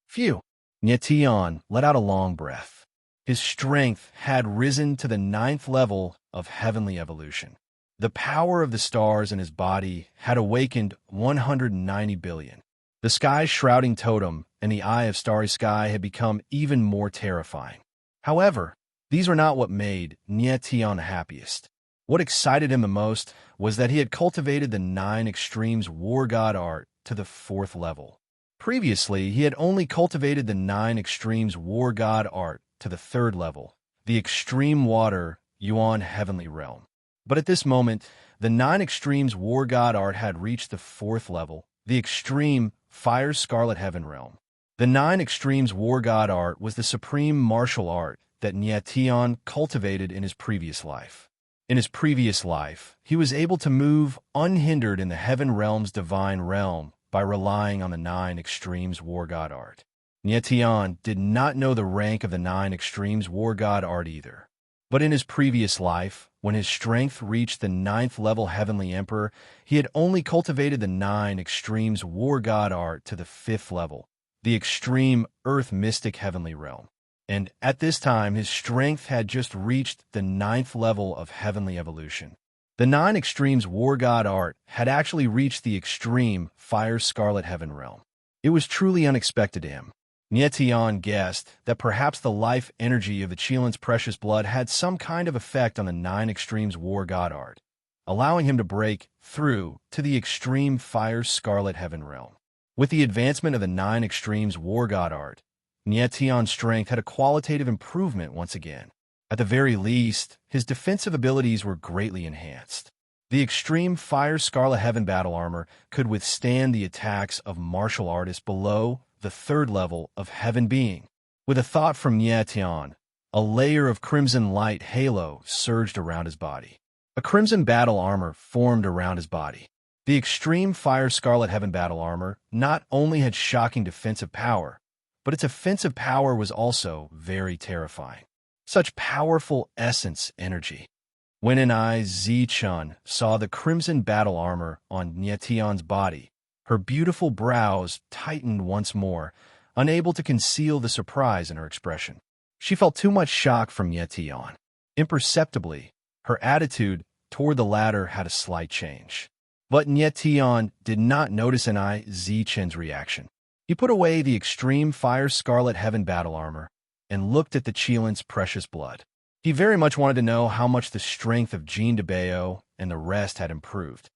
Phew! Nietian let out a long breath. His strength had risen to the 9th level of heavenly evolution. The power of the stars in his body had awakened 190 billion. The sky's shrouding totem and the eye of starry sky had become even more terrifying. However, these were not what made Nietian happiest. What excited him the most was that he had cultivated the 9 extremes war god art to the 4th level. Previously, he had only cultivated the 9 extremes war god art to the 3rd level, the extreme water yuan heavenly realm. But at this moment, the 9 extremes war god art had reached the 4th level, the extreme fire scarlet heaven realm. The 9 extremes war god art was the supreme martial art that Nietian cultivated in his previous life. In his previous life, he was able to move unhindered in the heaven realm's divine realm by relying on the 9 extremes war god art. Nietian did not know the rank of the 9 extremes war god art either. But in his previous life, when his strength reached the 9th level heavenly emperor, he had only cultivated the 9 extremes war god art to the 5th level, the extreme earth mystic heavenly realm. And at this time, his strength had just reached the 9th level of heavenly evolution. The 9 extremes war god art had actually reached the extreme fire scarlet heaven realm. It was truly unexpected to him. Nietian guessed that perhaps the life energy of the Chelan's precious blood had some kind of effect on the 9 extremes war god art, allowing him to break through to the extreme fire scarlet heaven realm. With the advancement of the 9 extremes war god art, Nietian's strength had a qualitative improvement once again. At the very least, his defensive abilities were greatly enhanced. The extreme fire scarlet heaven battle armor could withstand the attacks of martial artists below the 3rd level of heaven being. With a thought from Nietian, a layer of crimson light halo surged around his body. A crimson battle armor formed around his body. The extreme fire scarlet heaven battle armor not only had shocking defensive power, but its offensive power was also very terrifying. Such powerful essence energy. When an eye Zi-chun saw the crimson battle armor on Nietian's body, her beautiful brows tightened once more, unable to conceal the surprise in her expression. She felt too much shock from Nietian. Imperceptibly, her attitude toward the latter had a slight change. But Nietian did not notice an eye Zi-chun's reaction. He put away the extreme fire scarlet heaven battle armor and looked at the Chelan's precious blood. He very much wanted to know how much the strength of Jean de Bayo and the rest had improved.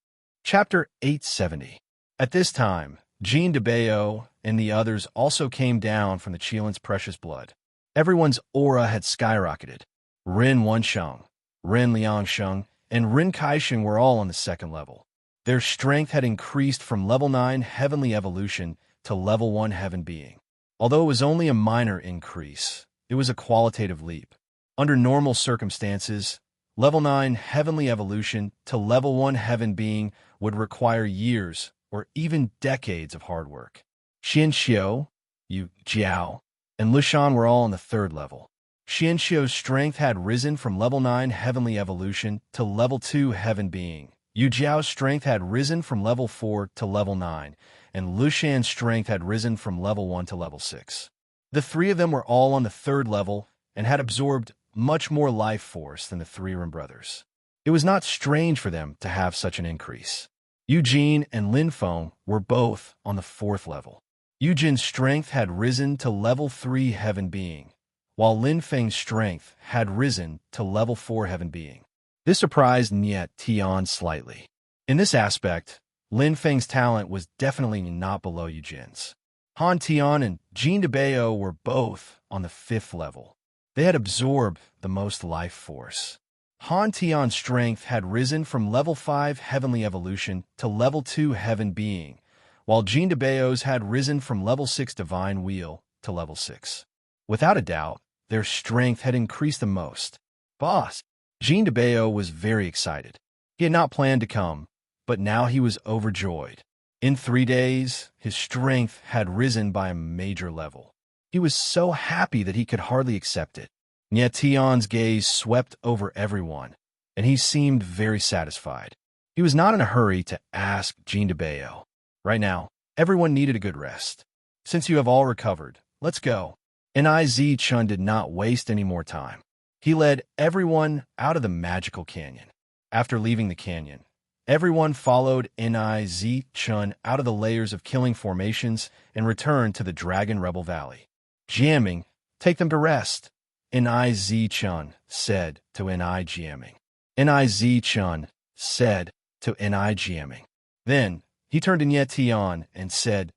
Chapter 870. At this time, Jean de Bayo and the others also came down from the Chelan's precious blood. Everyone's aura had skyrocketed. Ren Wensheng, Ren Liangsheng, and Ren Kaisheng were all on the 2nd level. Their strength had increased from level 9 heavenly evolution to level 1 heaven being. Although it was only a minor increase, it was a qualitative leap. Under normal circumstances, level 9 heavenly evolution to level 1 heaven being would require years or even decades of hard work. Xianxiu, Yu Jiao, and Lushan were all on the 3rd level. Xianxiu's strength had risen from level 9 heavenly evolution to level 2 heaven being. Yu Jiao's strength had risen from level 4 to level 9, and Lushan's strength had risen from level 1 to level 6. The 3 of them were all on the 3rd level and had absorbed much more life force than the 3 Ren brothers. It was not strange for them to have such an increase. Eugene and Lin Feng were both on the 4th level. Eugene's strength had risen to level 3 heaven being, while Lin Feng's strength had risen to level 4 heaven being. This surprised Nietian slightly. In this aspect, Lin Feng's talent was definitely not below Eugene's. Han Tian and Jean de Bayo were both on the 5th level. They had absorbed the most life force. Han Tian's strength had risen from level 5 heavenly evolution to level 2 heaven being, while Jean de Bayo's had risen from level 6 divine wheel to level 6. Without a doubt, their strength had increased the most. Boss! Jean de Bayo was very excited. He had not planned to come, but now he was overjoyed. In 3 days, his strength had risen by a major level. He was so happy that he could hardly accept it. Nyetion's gaze swept over everyone, and he seemed very satisfied. He was not in a hurry to ask Jean de Bayo. Right now, everyone needed a good rest. Since you have all recovered, let's go. Niz Chun did not waste any more time. He led everyone out of the magical canyon. After leaving the canyon, everyone followed Niz Chun out of the layers of killing formations and returned to the Dragon Rebel Valley. Jamming, take them to rest, Niz Chun said to Ni Jamming. Niz Chun said to Ni Jamming. Then, he turned to Nyetion and said,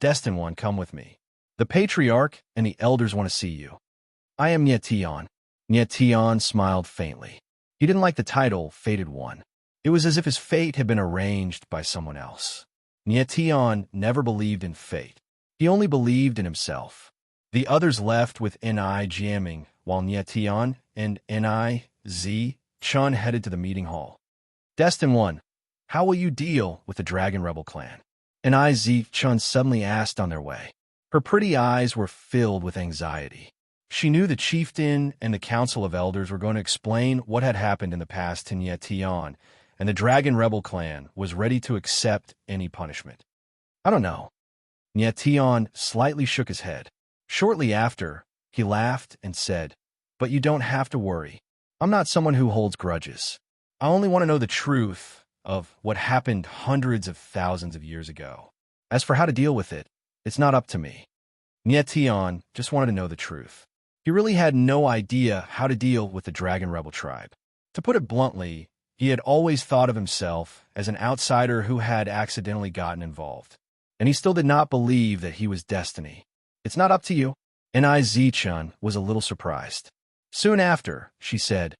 Destined One, come with me. The Patriarch and the Elders want to see you. I am Nyetion. Nyetion smiled faintly. He didn't like the title, Fated One. It was as if his fate had been arranged by someone else. Nyetion never believed in fate. He only believed in himself. The others left with Ni Jamming, while Nyetion and Niz Chun headed to the meeting hall. Destined One, how will you deal with the Dragon Rebel clan? Niz Chun suddenly asked on their way. Her pretty eyes were filled with anxiety. She knew the chieftain and the council of elders were going to explain what had happened in the past to Nyetion, and the Dragon Rebel clan was ready to accept any punishment. I don't know. Nyetion slightly shook his head. Shortly after, he laughed and said, But you don't have to worry. I'm not someone who holds grudges. I only want to know the truth of what happened hundreds of thousands of years ago. As for how to deal with it, it's not up to me. Nyetion just wanted to know the truth. He really had no idea how to deal with the Dragon Rebel tribe. To put it bluntly, he had always thought of himself as an outsider who had accidentally gotten involved. And he still did not believe that he was destiny. It's not up to you. Niz Chun was a little surprised. Soon after, she said,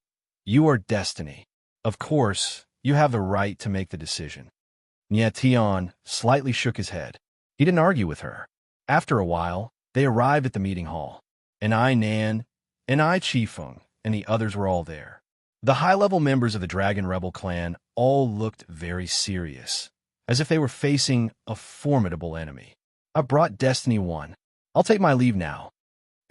You are destiny. Of course, you have the right to make the decision. Nyetion slightly shook his head. He didn't argue with her. After a while, they arrived at the meeting hall. Ni Nan, Ni Chifeng, and the others were all there. The high-level members of the Dragon Rebel clan all looked very serious, as if they were facing a formidable enemy. I brought Destiny One. I'll take my leave now.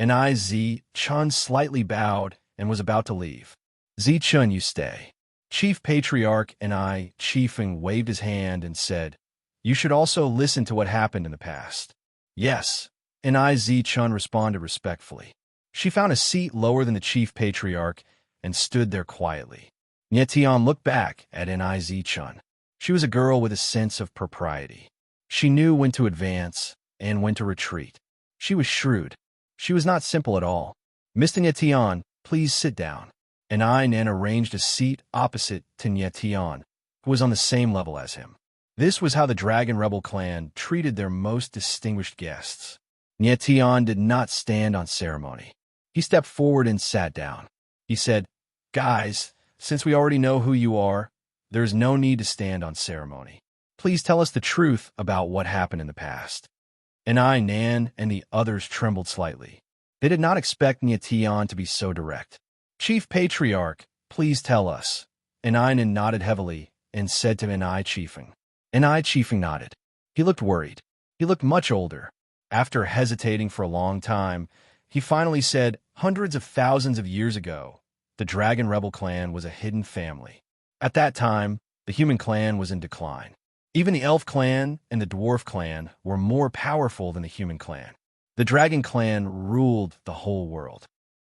Niz Chun slightly bowed and was about to leave. Chun, you stay. Chief Patriarch Ni Chifeng waved his hand and said, You should also listen to what happened in the past. Yes. Niz Chun responded respectfully. She found a seat lower than the Chief Patriarch and stood there quietly. Nyetion looked back at Niz Chun. She was a girl with a sense of propriety. She knew when to advance and when to retreat. She was shrewd. She was not simple at all. Mr. Nyetion, please sit down. Nan arranged a seat opposite to Nyetion, who was on the same level as him. This was how the Dragon Rebel clan treated their most distinguished guests. Nyetion did not stand on ceremony. He stepped forward and sat down. He said, Guys, since we already know who you are, there is no need to stand on ceremony. Please tell us the truth about what happened in the past. Nan and the others trembled slightly. They did not expect Nyetion to be so direct. Chief Patriarch, please tell us. Nan nodded heavily and said to Ni Chifeng. Ni Chifeng nodded. He looked worried. He looked much older. After hesitating for a long time, he finally said, Hundreds of thousands of years ago, the Dragon Rebel clan was a hidden family. At that time, the human clan was in decline. Even the elf clan and the dwarf clan were more powerful than the human clan. The dragon clan ruled the whole world.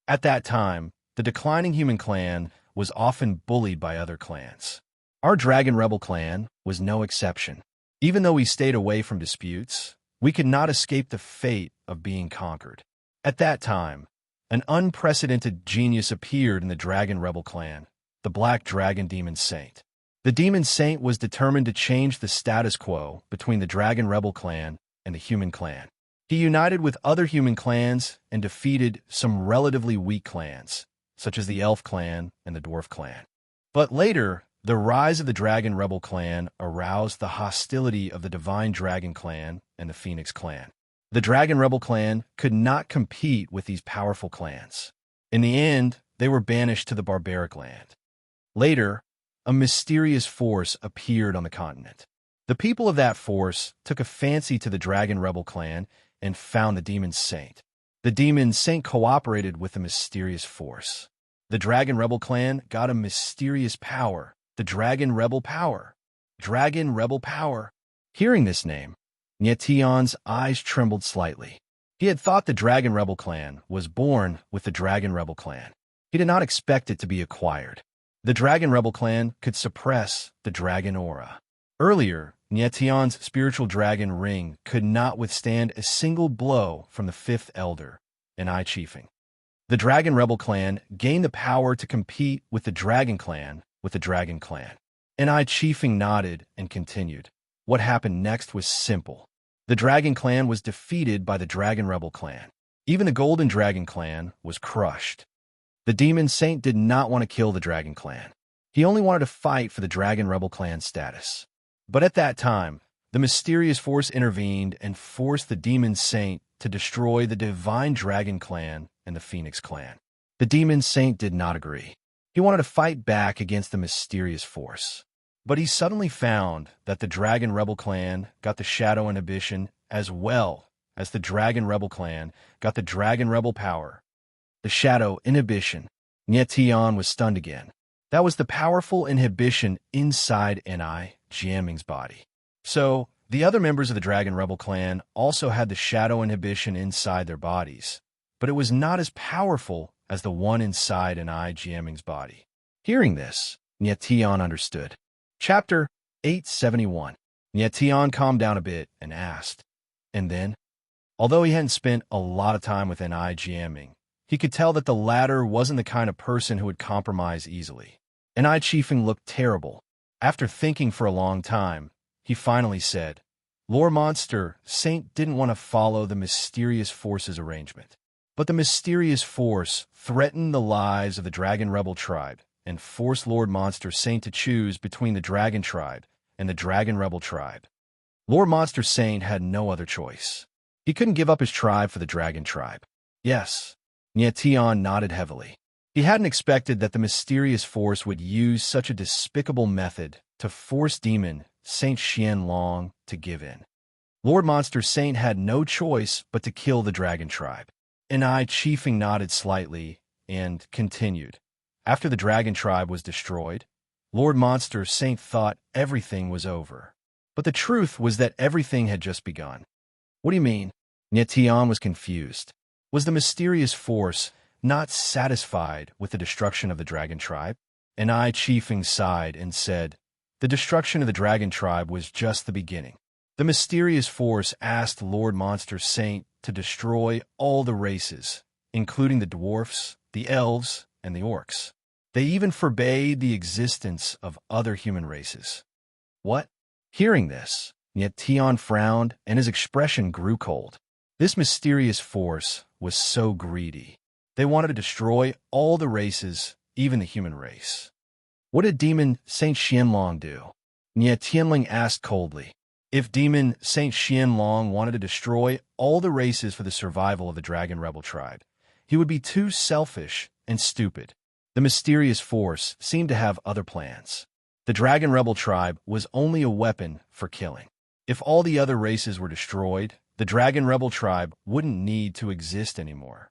At that time, the declining human clan was often bullied by other clans. Our Dragon Rebel clan was no exception. Even though we stayed away from disputes, we could not escape the fate of being conquered. At that time, an unprecedented genius appeared in the Dragon Rebel clan, the Black Dragon Demon Saint. The Demon Saint was determined to change the status quo between the Dragon Rebel clan and the human clan. He united with other human clans and defeated some relatively weak clans, such as the Elf clan and the Dwarf clan. But later, the rise of the Dragon Rebel clan aroused the hostility of the Divine Dragon clan and the Phoenix clan. The Dragon Rebel clan could not compete with these powerful clans. In the end, they were banished to the barbaric land. Later, a mysterious force appeared on the continent. The people of that force took a fancy to the Dragon Rebel clan and found the Demon Saint. The demon Saint cooperated with the mysterious force. The Dragon Rebel clan got a mysterious power. The Dragon Rebel power. Dragon Rebel power. Hearing this name, Nyetion's eyes trembled slightly. He had thought the Dragon Rebel clan was born with the Dragon Rebel clan. He did not expect it to be acquired. The Dragon Rebel clan could suppress the dragon aura. Earlier, Nyetion's spiritual dragon ring could not withstand a single blow from the fifth elder, Enai Chiefing. The Dragon Rebel clan gained the power to compete with the Dragon clan Enai Chiefing nodded and continued. What happened next was simple. The Dragon clan was defeated by the Dragon Rebel clan. Even the Golden Dragon clan was crushed. The Demon Saint did not want to kill the Dragon clan. He only wanted to fight for the Dragon Rebel clan status. But at that time, the mysterious force intervened and forced the Demon Saint to destroy the Divine Dragon clan and the Phoenix clan. The Demon Saint did not agree. He wanted to fight back against the mysterious force. But he suddenly found that the Dragon Rebel clan got the Shadow Inhibition as well as the Dragon Rebel clan got the Dragon Rebel power. The Shadow Inhibition. Nyetion was stunned again. That was the powerful inhibition inside Enai Jiaming's body. So, the other members of the Dragon Rebel clan also had the Shadow Inhibition inside their bodies, but it was not as powerful as the one inside Enai Jiaming's body. Hearing this, Nyetion understood. Chapter 871. Nyetion calmed down a bit and asked, and then? Although he hadn't spent a lot of time with Enai Jiaming, he could tell that the latter wasn't the kind of person who would compromise easily. Enai Chiefing looked terrible. After thinking for a long time, he finally said, Lore Monster Saint didn't want to follow the mysterious force's arrangement. But the mysterious force threatened the lives of the Dragon Rebel tribe and forced Lord Monster Saint to choose between the Dragon tribe and the Dragon Rebel tribe. Lord Monster Saint had no other choice. He couldn't give up his tribe for the Dragon tribe. Yes. Nyetion nodded heavily. He hadn't expected that the mysterious force would use such a despicable method to force Demon Saint Xianlong to give in. Lord Monster Saint had no choice but to kill the Dragon tribe. Enai Chiefing nodded slightly and continued. After the Dragon tribe was destroyed, Lord Monster Saint thought everything was over. But the truth was that everything had just begun. What do you mean? Nyetion was confused. Was the mysterious force not satisfied with the destruction of the Dragon tribe? Enai Chiefing sighed and said, the destruction of the Dragon tribe was just the beginning. The mysterious force asked Lord Monster Saint to destroy all the races, including the dwarfs, the elves, and the orcs. They even forbade the existence of other human races. What? Hearing this, Nyetion frowned and his expression grew cold. This mysterious force was so greedy. They wanted to destroy all the races, even the human race. What did Demon Saint Xianlong do? Nyetion asked coldly. If Demon Saint Xianlong wanted to destroy all the races for the survival of the Dragon Rebel tribe, he would be too selfish and stupid. The mysterious force seemed to have other plans. The Dragon Rebel tribe was only a weapon for killing. If all the other races were destroyed, the Dragon Rebel tribe wouldn't need to exist anymore.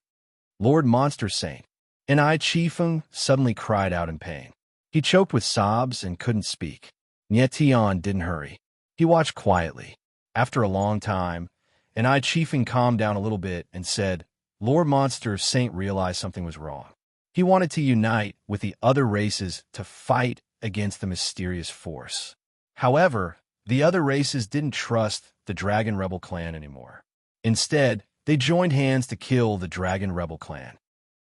Lord Monster Saint. Enai Chiefing suddenly cried out in pain. He choked with sobs and couldn't speak. Nyetion didn't hurry. He watched quietly. After a long time, Enai Chiefing calmed down a little bit and said, Lord Monster Saint realized something was wrong. He wanted to unite with the other races to fight against the mysterious force. However, the other races didn't trust the Dragon Rebel clan anymore. Instead, they joined hands to kill the Dragon Rebel clan.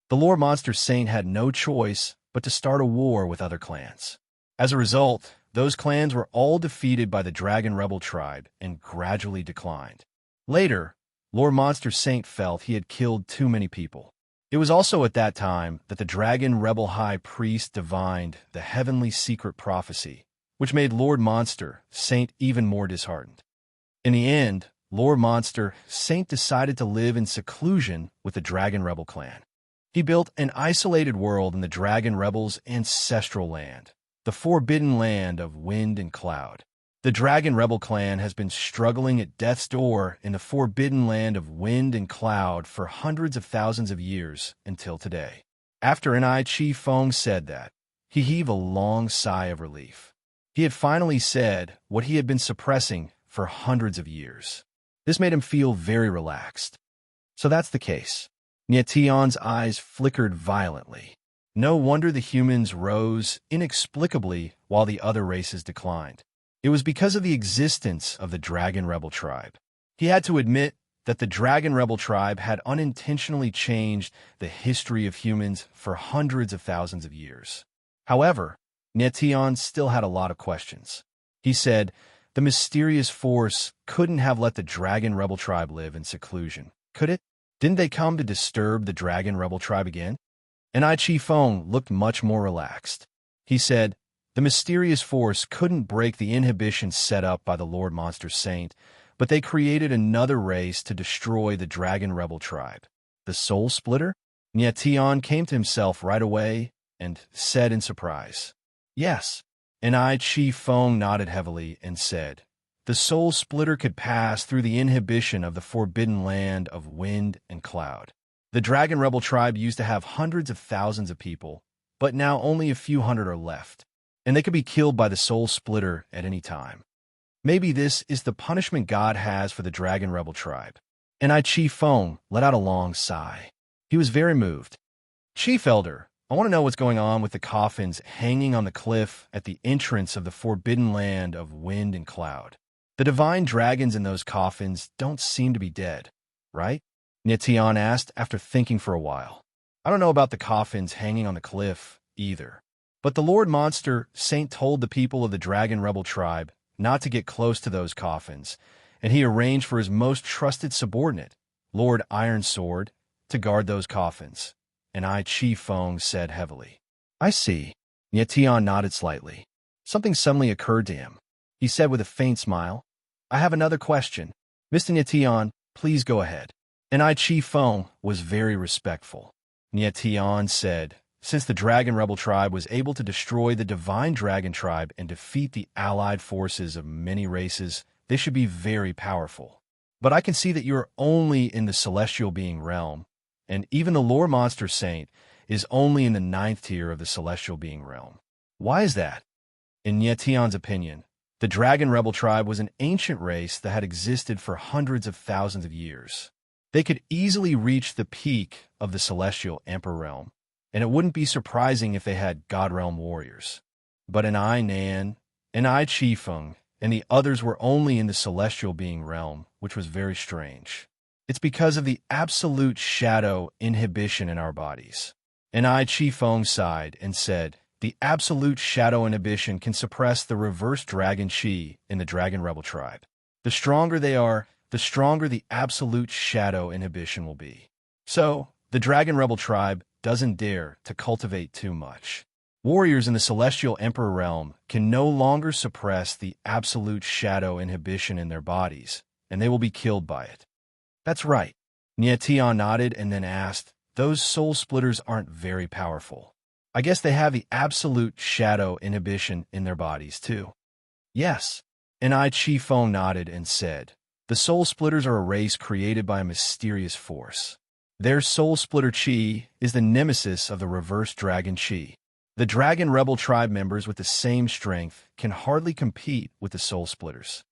The Lord Monster Saint had no choice but to start a war with other clans. As a result, those clans were all defeated by the Dragon Rebel tribe and gradually declined. Later, Lord Monster Saint felt he had killed too many people. It was also at that time that the Dragon Rebel High Priest divined the heavenly secret prophecy, which made Lord Monster Saint even more disheartened. In the end, Lord Monster Saint decided to live in seclusion with the Dragon Rebel clan. He built an isolated world in the Dragon Rebels' ancestral land, the forbidden land of wind and cloud. The Dragon Rebel clan has been struggling at death's door in the forbidden land of wind and cloud for hundreds of thousands of years until today. After Ni Chi Fong said that, he heaved a long sigh of relief. He had finally said what he had been suppressing for hundreds of years. This made him feel very relaxed. So that's the case. Nye Tian's eyes flickered violently. No wonder the humans rose inexplicably while the other races declined. It was because of the existence of the Dragon Rebel tribe. He had to admit that the Dragon Rebel tribe had unintentionally changed the history of humans for hundreds of thousands of years. However, Nye Tian still had a lot of questions. He said, the mysterious force couldn't have let the Dragon Rebel tribe live in seclusion, could it? Didn't they come to disturb the Dragon Rebel tribe again? And Ai Chi Feng looked much more relaxed. He said, the mysterious force couldn't break the inhibition set up by the Lord Monster Saint, but they created another race to destroy the Dragon Rebel tribe. The Soul Splitter? Nye Tian came to himself right away and said in surprise, yes. And Ai Chi Feng nodded heavily and said, the Soul Splitter could pass through the inhibition of the forbidden land of wind and cloud. The Dragon Rebel tribe used to have hundreds of thousands of people, but now only a few hundred are left, and they could be killed by the Soul Splitter at any time. Maybe this is the punishment God has for the Dragon Rebel tribe. And Ai Chi Feng let out a long sigh. He was very moved. Chief Elder, I want to know what's going on with the coffins hanging on the cliff at the entrance of the forbidden land of wind and cloud. The divine dragons in those coffins don't seem to be dead, right? Nye Tian asked after thinking for a while. I don't know about the coffins hanging on the cliff either. But the Lord Monster Saint told the people of the Dragon Rebel tribe not to get close to those coffins, and he arranged for his most trusted subordinate, Lord Iron Sword, to guard those coffins. And Ai Chi Feng said heavily, I see. Nye Tian nodded slightly. Something suddenly occurred to him. He said with a faint smile, I have another question. Mr. Nye Tian, please go ahead. And Ai Chi Feng was very respectful. Nye Tian said, since the Dragon Rebel tribe was able to destroy the Divine Dragon tribe and defeat the allied forces of many races, they should be very powerful. But I can see that you are only in the celestial being realm, and even the Lore Monster Saint is only in the 9th tier of the celestial being realm. Why is that? In Nye Tian's opinion, the Dragon Rebel tribe was an ancient race that had existed for hundreds of thousands of years. They could easily reach the peak of the celestial Emperor realm, and it wouldn't be surprising if they had God Realm warriors. But an Ai Nan, an Ai Chi Feng, and the others were only in the celestial being realm, which was very strange. It's because of the absolute shadow inhibition in our bodies. And Ai Chi Feng sighed and said, the absolute shadow inhibition can suppress the reverse dragon chi in the Dragon Rebel tribe. The stronger they are, the stronger the absolute shadow inhibition will be. So, the Dragon Rebel tribe doesn't dare to cultivate too much. Warriors in the Celestial Emperor realm can no longer suppress the absolute shadow inhibition in their bodies, and they will be killed by it. That's right. Nye Tian nodded and then asked, those soul splitters aren't very powerful. I guess they have the absolute shadow inhibition in their bodies too. Yes. And Ai Chi Feng nodded and said, the soul splitters are a race created by a mysterious force. Their soul splitter chi is the nemesis of the reverse dragon chi. The Dragon Rebel tribe members with the same strength can hardly compete with the soul splitters.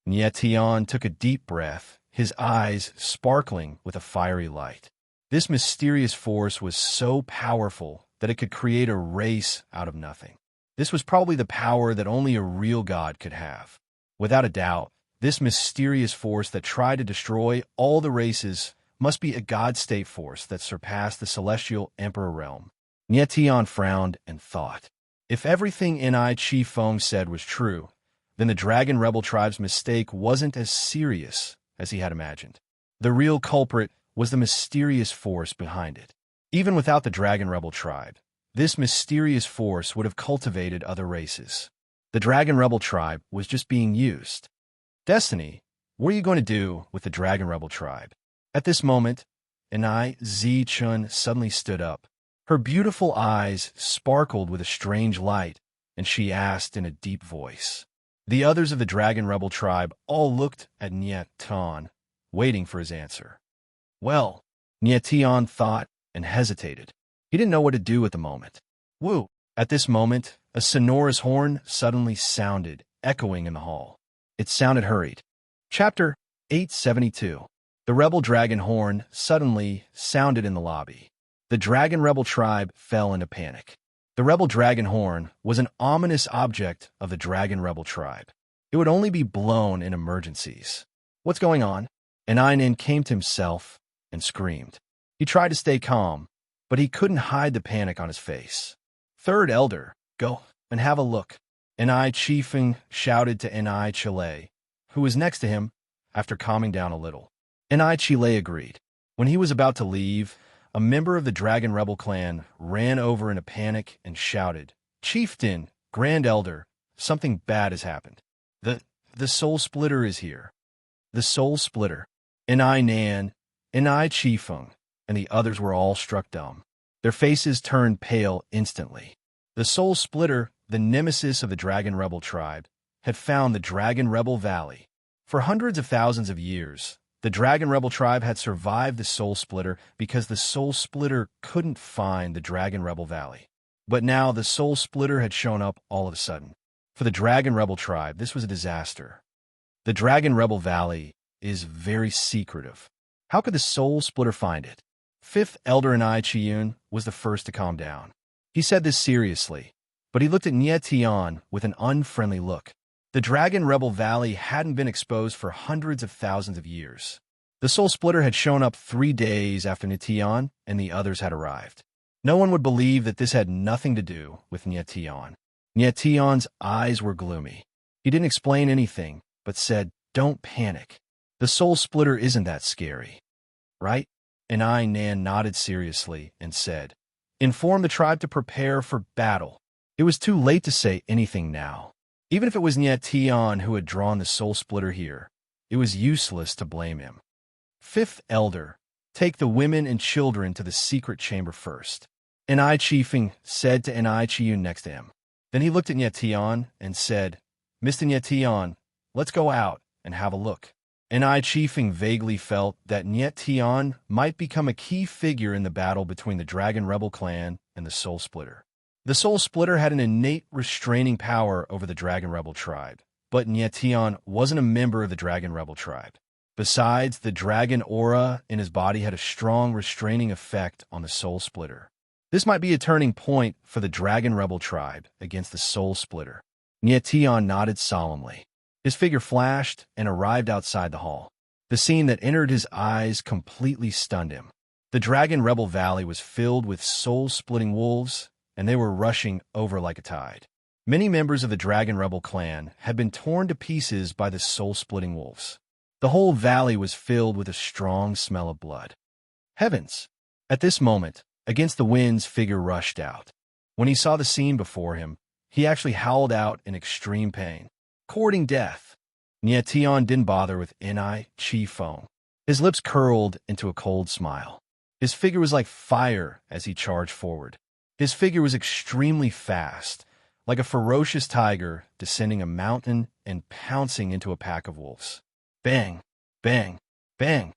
Nye Tian took a deep breath, his eyes sparkling with a fiery light. This mysterious force was so powerful that it could create a race out of nothing. This was probably the power that only a real god could have. Without a doubt, this mysterious force that tried to destroy all the races must be a god-state force that surpassed the celestial emperor realm. Nye Tian frowned and thought, if everything Ai Chi Feng said was true, then the Dragon Rebel tribe's mistake wasn't as serious as he had imagined. The real culprit was the mysterious force behind it. Even without the Dragon Rebel tribe, this mysterious force would have cultivated other races. The Dragon Rebel tribe was just being used. Destiny, what are you going to do with the Dragon Rebel tribe? At this moment, Anai Zi Chun suddenly stood up. Her beautiful eyes sparkled with a strange light, and she asked in a deep voice, The others of the Dragon Rebel tribe all looked at Nyetion, waiting for his answer. Well, Nyetion thought and hesitated. He didn't know what to do at the moment. Woo! At this moment, a sonorous horn suddenly sounded, echoing in the hall. It sounded hurried. Chapter 872. The Rebel Dragon horn suddenly sounded in the lobby. The Dragon Rebel tribe fell into panic. The Rebel Dragon horn was an ominous object of the Dragon Rebel tribe. It would only be blown in emergencies. What's going on? Einin came to himself and screamed. He tried to stay calm, but he couldn't hide the panic on his face. Third Elder, go and have a look. Enai Chiefing shouted to Enai Chile, who was next to him, after calming down a little. Enai Chile agreed. When he was about to leave, a member of the Dragon Rebel clan ran over in a panic and shouted, Chieftain, Grand Elder, something bad has happened. The Soul Splitter is here. The Soul Splitter. Enai Nan, Enai Chifeng, and the others were all struck dumb. Their faces turned pale instantly. The Soul Splitter, the nemesis of the Dragon Rebel tribe, had found the Dragon Rebel Valley. For hundreds of thousands of years, the Dragon Rebel tribe had survived the Soul Splitter because the Soul Splitter couldn't find the Dragon Rebel Valley. But now the Soul Splitter had shown up all of a sudden. For the Dragon Rebel tribe, this was a disaster. The Dragon Rebel Valley is very secretive. How could the Soul Splitter find it? Fifth Elder Enai Chiyun was the first to calm down. He said this seriously, but he looked at Nyetion with an unfriendly look. The Dragon Rebel Valley hadn't been exposed for hundreds of thousands of years. The Soul Splitter had shown up 3 days after Nyetion and the others had arrived. No one would believe that this had nothing to do with Nyetion. Nyetion's eyes were gloomy. He didn't explain anything, but said, don't panic. The Soul Splitter isn't that scary, right? Enai Nan nodded seriously and said, inform the tribe to prepare for battle. It was too late to say anything now. Even if it was Nyetion who had drawn the Soul Splitter here, it was useless to blame him. Fifth Elder, take the women and children to the secret chamber first. Enai Chiefing said to Enai Chiyun next to him. Then he looked at Nyetion and said, Mr. Nyetion, let's go out and have a look. Enai Chiefing vaguely felt that Nyetion might become a key figure in the battle between the Dragon Rebel clan and the Soul Splitter. The Soul Splitter had an innate restraining power over the Dragon Rebel tribe, but Nyetion wasn't a member of the Dragon Rebel tribe. Besides, the dragon aura in his body had a strong restraining effect on the Soul Splitter. This might be a turning point for the Dragon Rebel tribe against the Soul Splitter. Nyetion nodded solemnly. His figure flashed and arrived outside the hall. The scene that entered his eyes completely stunned him. The Dragon Rebel Valley was filled with soul-splitting wolves, and they were rushing over like a tide. Many members of the Dragon Rebel clan had been torn to pieces by the soul-splitting wolves. The whole valley was filled with a strong smell of blood. Heavens! At this moment, Against the Wind's figure rushed out. When he saw the scene before him, he actually howled out in extreme pain, courting death. Nyetion didn't bother with Enai Chifeng. His lips curled into a cold smile. His figure was like fire as he charged forward. His figure was extremely fast, like a ferocious tiger descending a mountain and pouncing into a pack of wolves. Bang! Bang! Bang!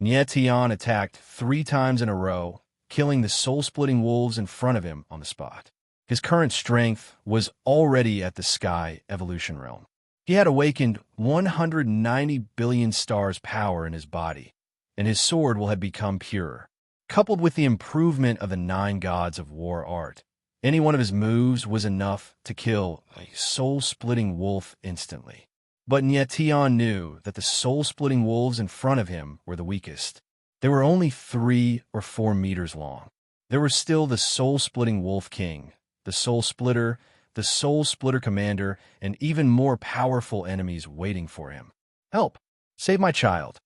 Nyetion attacked 3 times in a row, killing the soul-splitting wolves in front of him on the spot. His current strength was already at the sky evolution realm. He had awakened 190 billion stars' power in his body, and his sword will have become purer. Coupled with the improvement of the 9 gods of war art, any one of his moves was enough to kill a soul-splitting wolf instantly. But Nyetion knew that the soul-splitting wolves in front of him were the weakest. They were only 3 or 4 meters long. There was still the soul-splitting wolf king, the soul splitter, the soul splitter commander, and even more powerful enemies waiting for him. Help! Save my child!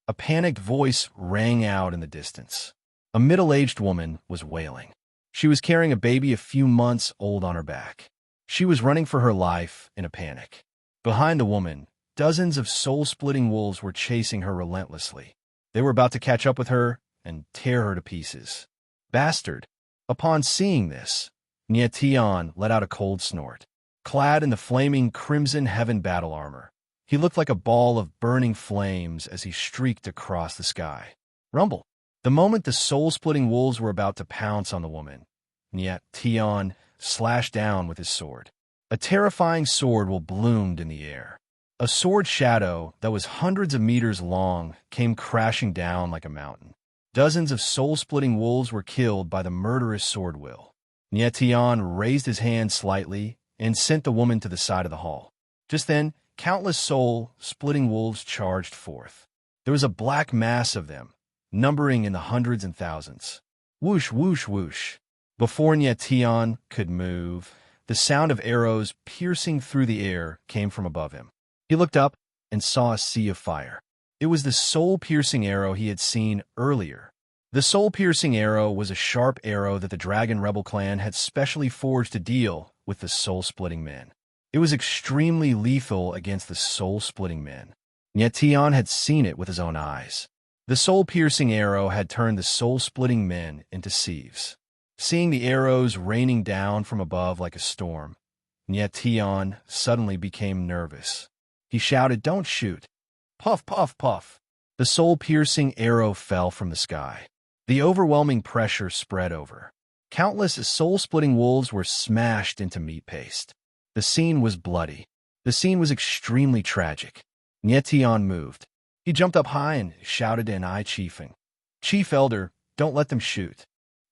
A panicked voice rang out in the distance. A middle-aged woman was wailing. She was carrying a baby a few months old on her back. She was running for her life in a panic. Behind the woman, dozens of soul-splitting wolves were chasing her relentlessly. They were about to catch up with her and tear her to pieces. Bastard! Upon seeing this, Nyetion let out a cold snort. clad in the flaming crimson heaven battle armor. He looked like a ball of burning flames as he streaked across the sky. Rumble. The moment the soul-splitting wolves were about to pounce on the woman, Nyet Tion slashed down with his sword. A terrifying sword will bloomed in the air. A sword shadow that was hundreds of meters long came crashing down like a mountain. Dozens of soul-splitting wolves were killed by the murderous sword will. Nyet Tion raised his hand slightly and sent the woman to the side of the hall. Just then, countless soul-splitting wolves charged forth. There was a black mass of them, numbering in the hundreds and thousands. Whoosh, whoosh, whoosh. Before Nyet Tion could move, the sound of arrows piercing through the air came from above him. He looked up and saw a sea of fire. It was the soul-piercing arrow he had seen earlier. The soul-piercing arrow was a sharp arrow that the Dragon Rebel clan had specially forged to deal with the soul-splitting men. It was extremely lethal against the soul-splitting men. Nyet Tion had seen it with his own eyes. The soul-piercing arrow had turned the soul-splitting men into sieves. Seeing the arrows raining down from above like a storm, Nyet Tion suddenly became nervous. He shouted, "Don't shoot!" Puff, puff, puff. The soul-piercing arrow fell from the sky. The overwhelming pressure spread over. Countless soul-splitting wolves were smashed into meat paste. The scene was bloody. The scene was extremely tragic. Nyet Tion moved. He jumped up high and shouted to Enai Chiefeng, "Chief Elder, don't let them shoot."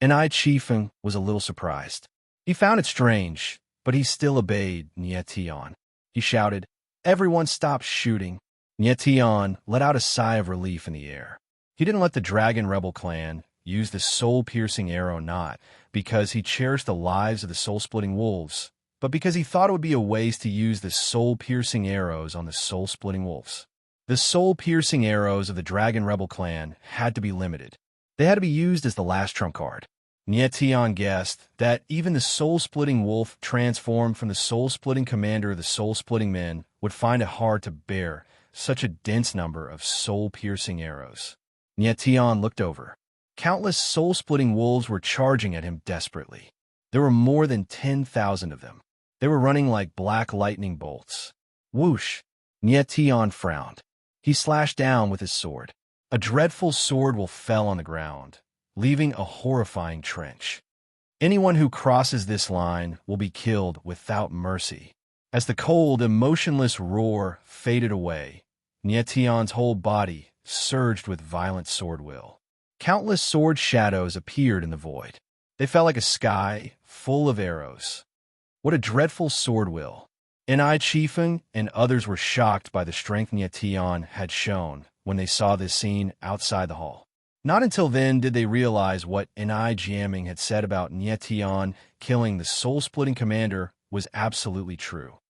Enai Chiefeng was a little surprised. He found it strange, but he still obeyed Nyet Tion. He shouted, "Everyone stop shooting." Nyet Tion let out a sigh of relief in the air. He didn't let the Dragon Rebel clan use the soul-piercing arrow not because he cherished the lives of the soul-splitting wolves, but because he thought it would be a waste to use the soul-piercing arrows on the soul-splitting wolves. The soul-piercing arrows of the Dragon Rebel clan had to be limited. They had to be used as the last trump card. Nyet Tion guessed that even the soul-splitting wolf transformed from the soul-splitting commander of the soul-splitting men would find it hard to bear such a dense number of soul-piercing arrows. Nyet Tion looked over. Countless soul-splitting wolves were charging at him desperately. There were more than 10,000 of them. They were running like black lightning bolts. Whoosh! Nyet Tion frowned. He slashed down with his sword. A dreadful sword will fell on the ground, leaving a horrifying trench. Anyone who crosses this line will be killed without mercy. As the cold, emotionless roar faded away, Nyet Tion's whole body surged with violent sword will. Countless sword shadows appeared in the void. They fell like a sky full of arrows. What a dreadful sword will! Enai Chiefeng and others were shocked by the strength Nyet Tion had shown when they saw this scene outside the hall. Not until then did they realize what Enai Jiaming had said about Nyet Tion killing the soul-splitting commander was absolutely true.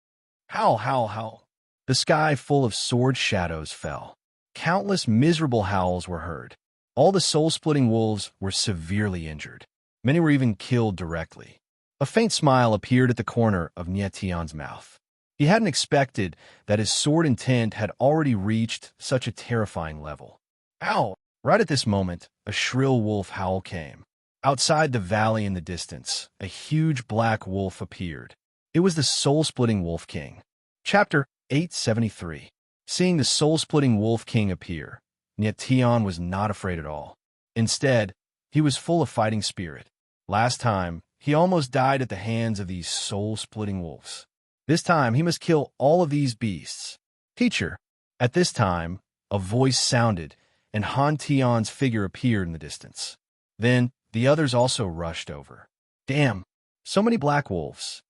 Howl, howl, howl. The sky full of sword shadows fell. Countless miserable howls were heard. All the soul-splitting wolves were severely injured. Many were even killed directly. A faint smile appeared at the corner of Nyet Tion's mouth. He hadn't expected that his sword intent had already reached such a terrifying level. Ow! Right at this moment, a shrill wolf howl came. Outside the valley in the distance, a huge black wolf appeared. It was the soul-splitting Wolf King. Chapter 873. Seeing the soul-splitting Wolf King appear, Nyet Tion was not afraid at all. Instead, he was full of fighting spirit. Last time, he almost died at the hands of these soul-splitting wolves. This time, he must kill all of these beasts. Teacher. At this time, a voice sounded, and Han Tion's figure appeared in the distance. Then, the others also rushed over. Damn, so many black wolves.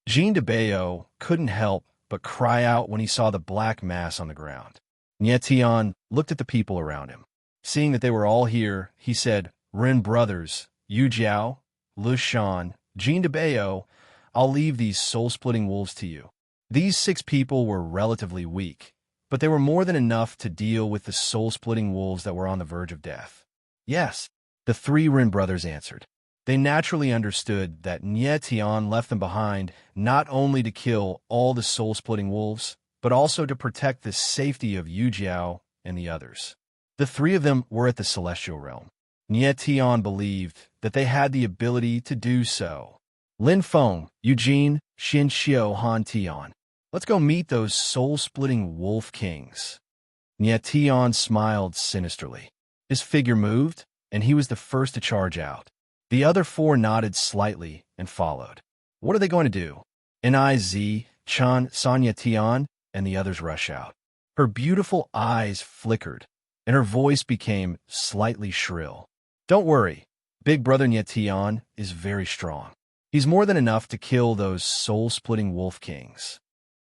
Jean de Bayo couldn't help but cry out when he saw the black mass on the ground. Nyet Tion looked at the people around him. Seeing that they were all here, he said, "Ren brothers, Yu Jiao, Lu Shan, Jean de Bayo, I'll leave these soul-splitting wolves to you." These 6 people were relatively weak, but they were more than enough to deal with the soul-splitting wolves that were on the verge of death. Yes, the 3 Ren brothers answered. They naturally understood that Nyet Tion left them behind not only to kill all the soul-splitting wolves, but also to protect the safety of Yu Jiao and the others. The 3 of them were at the Celestial Realm. Nyet Tion believed that they had the ability to do so. Lin Feng, Eugene, Xin Xiu Han Tian. Let's go meet those soul-splitting wolf kings. Nye Tian smiled sinisterly. His figure moved, and he was the first to charge out. The other four nodded slightly and followed. What are they going to do? Niz, Chan, Sanya Tian, and the others rush out. Her beautiful eyes flickered, and her voice became slightly shrill. Don't worry, Big Brother Nye Tian is very strong. He's more than enough to kill those soul-splitting wolf kings.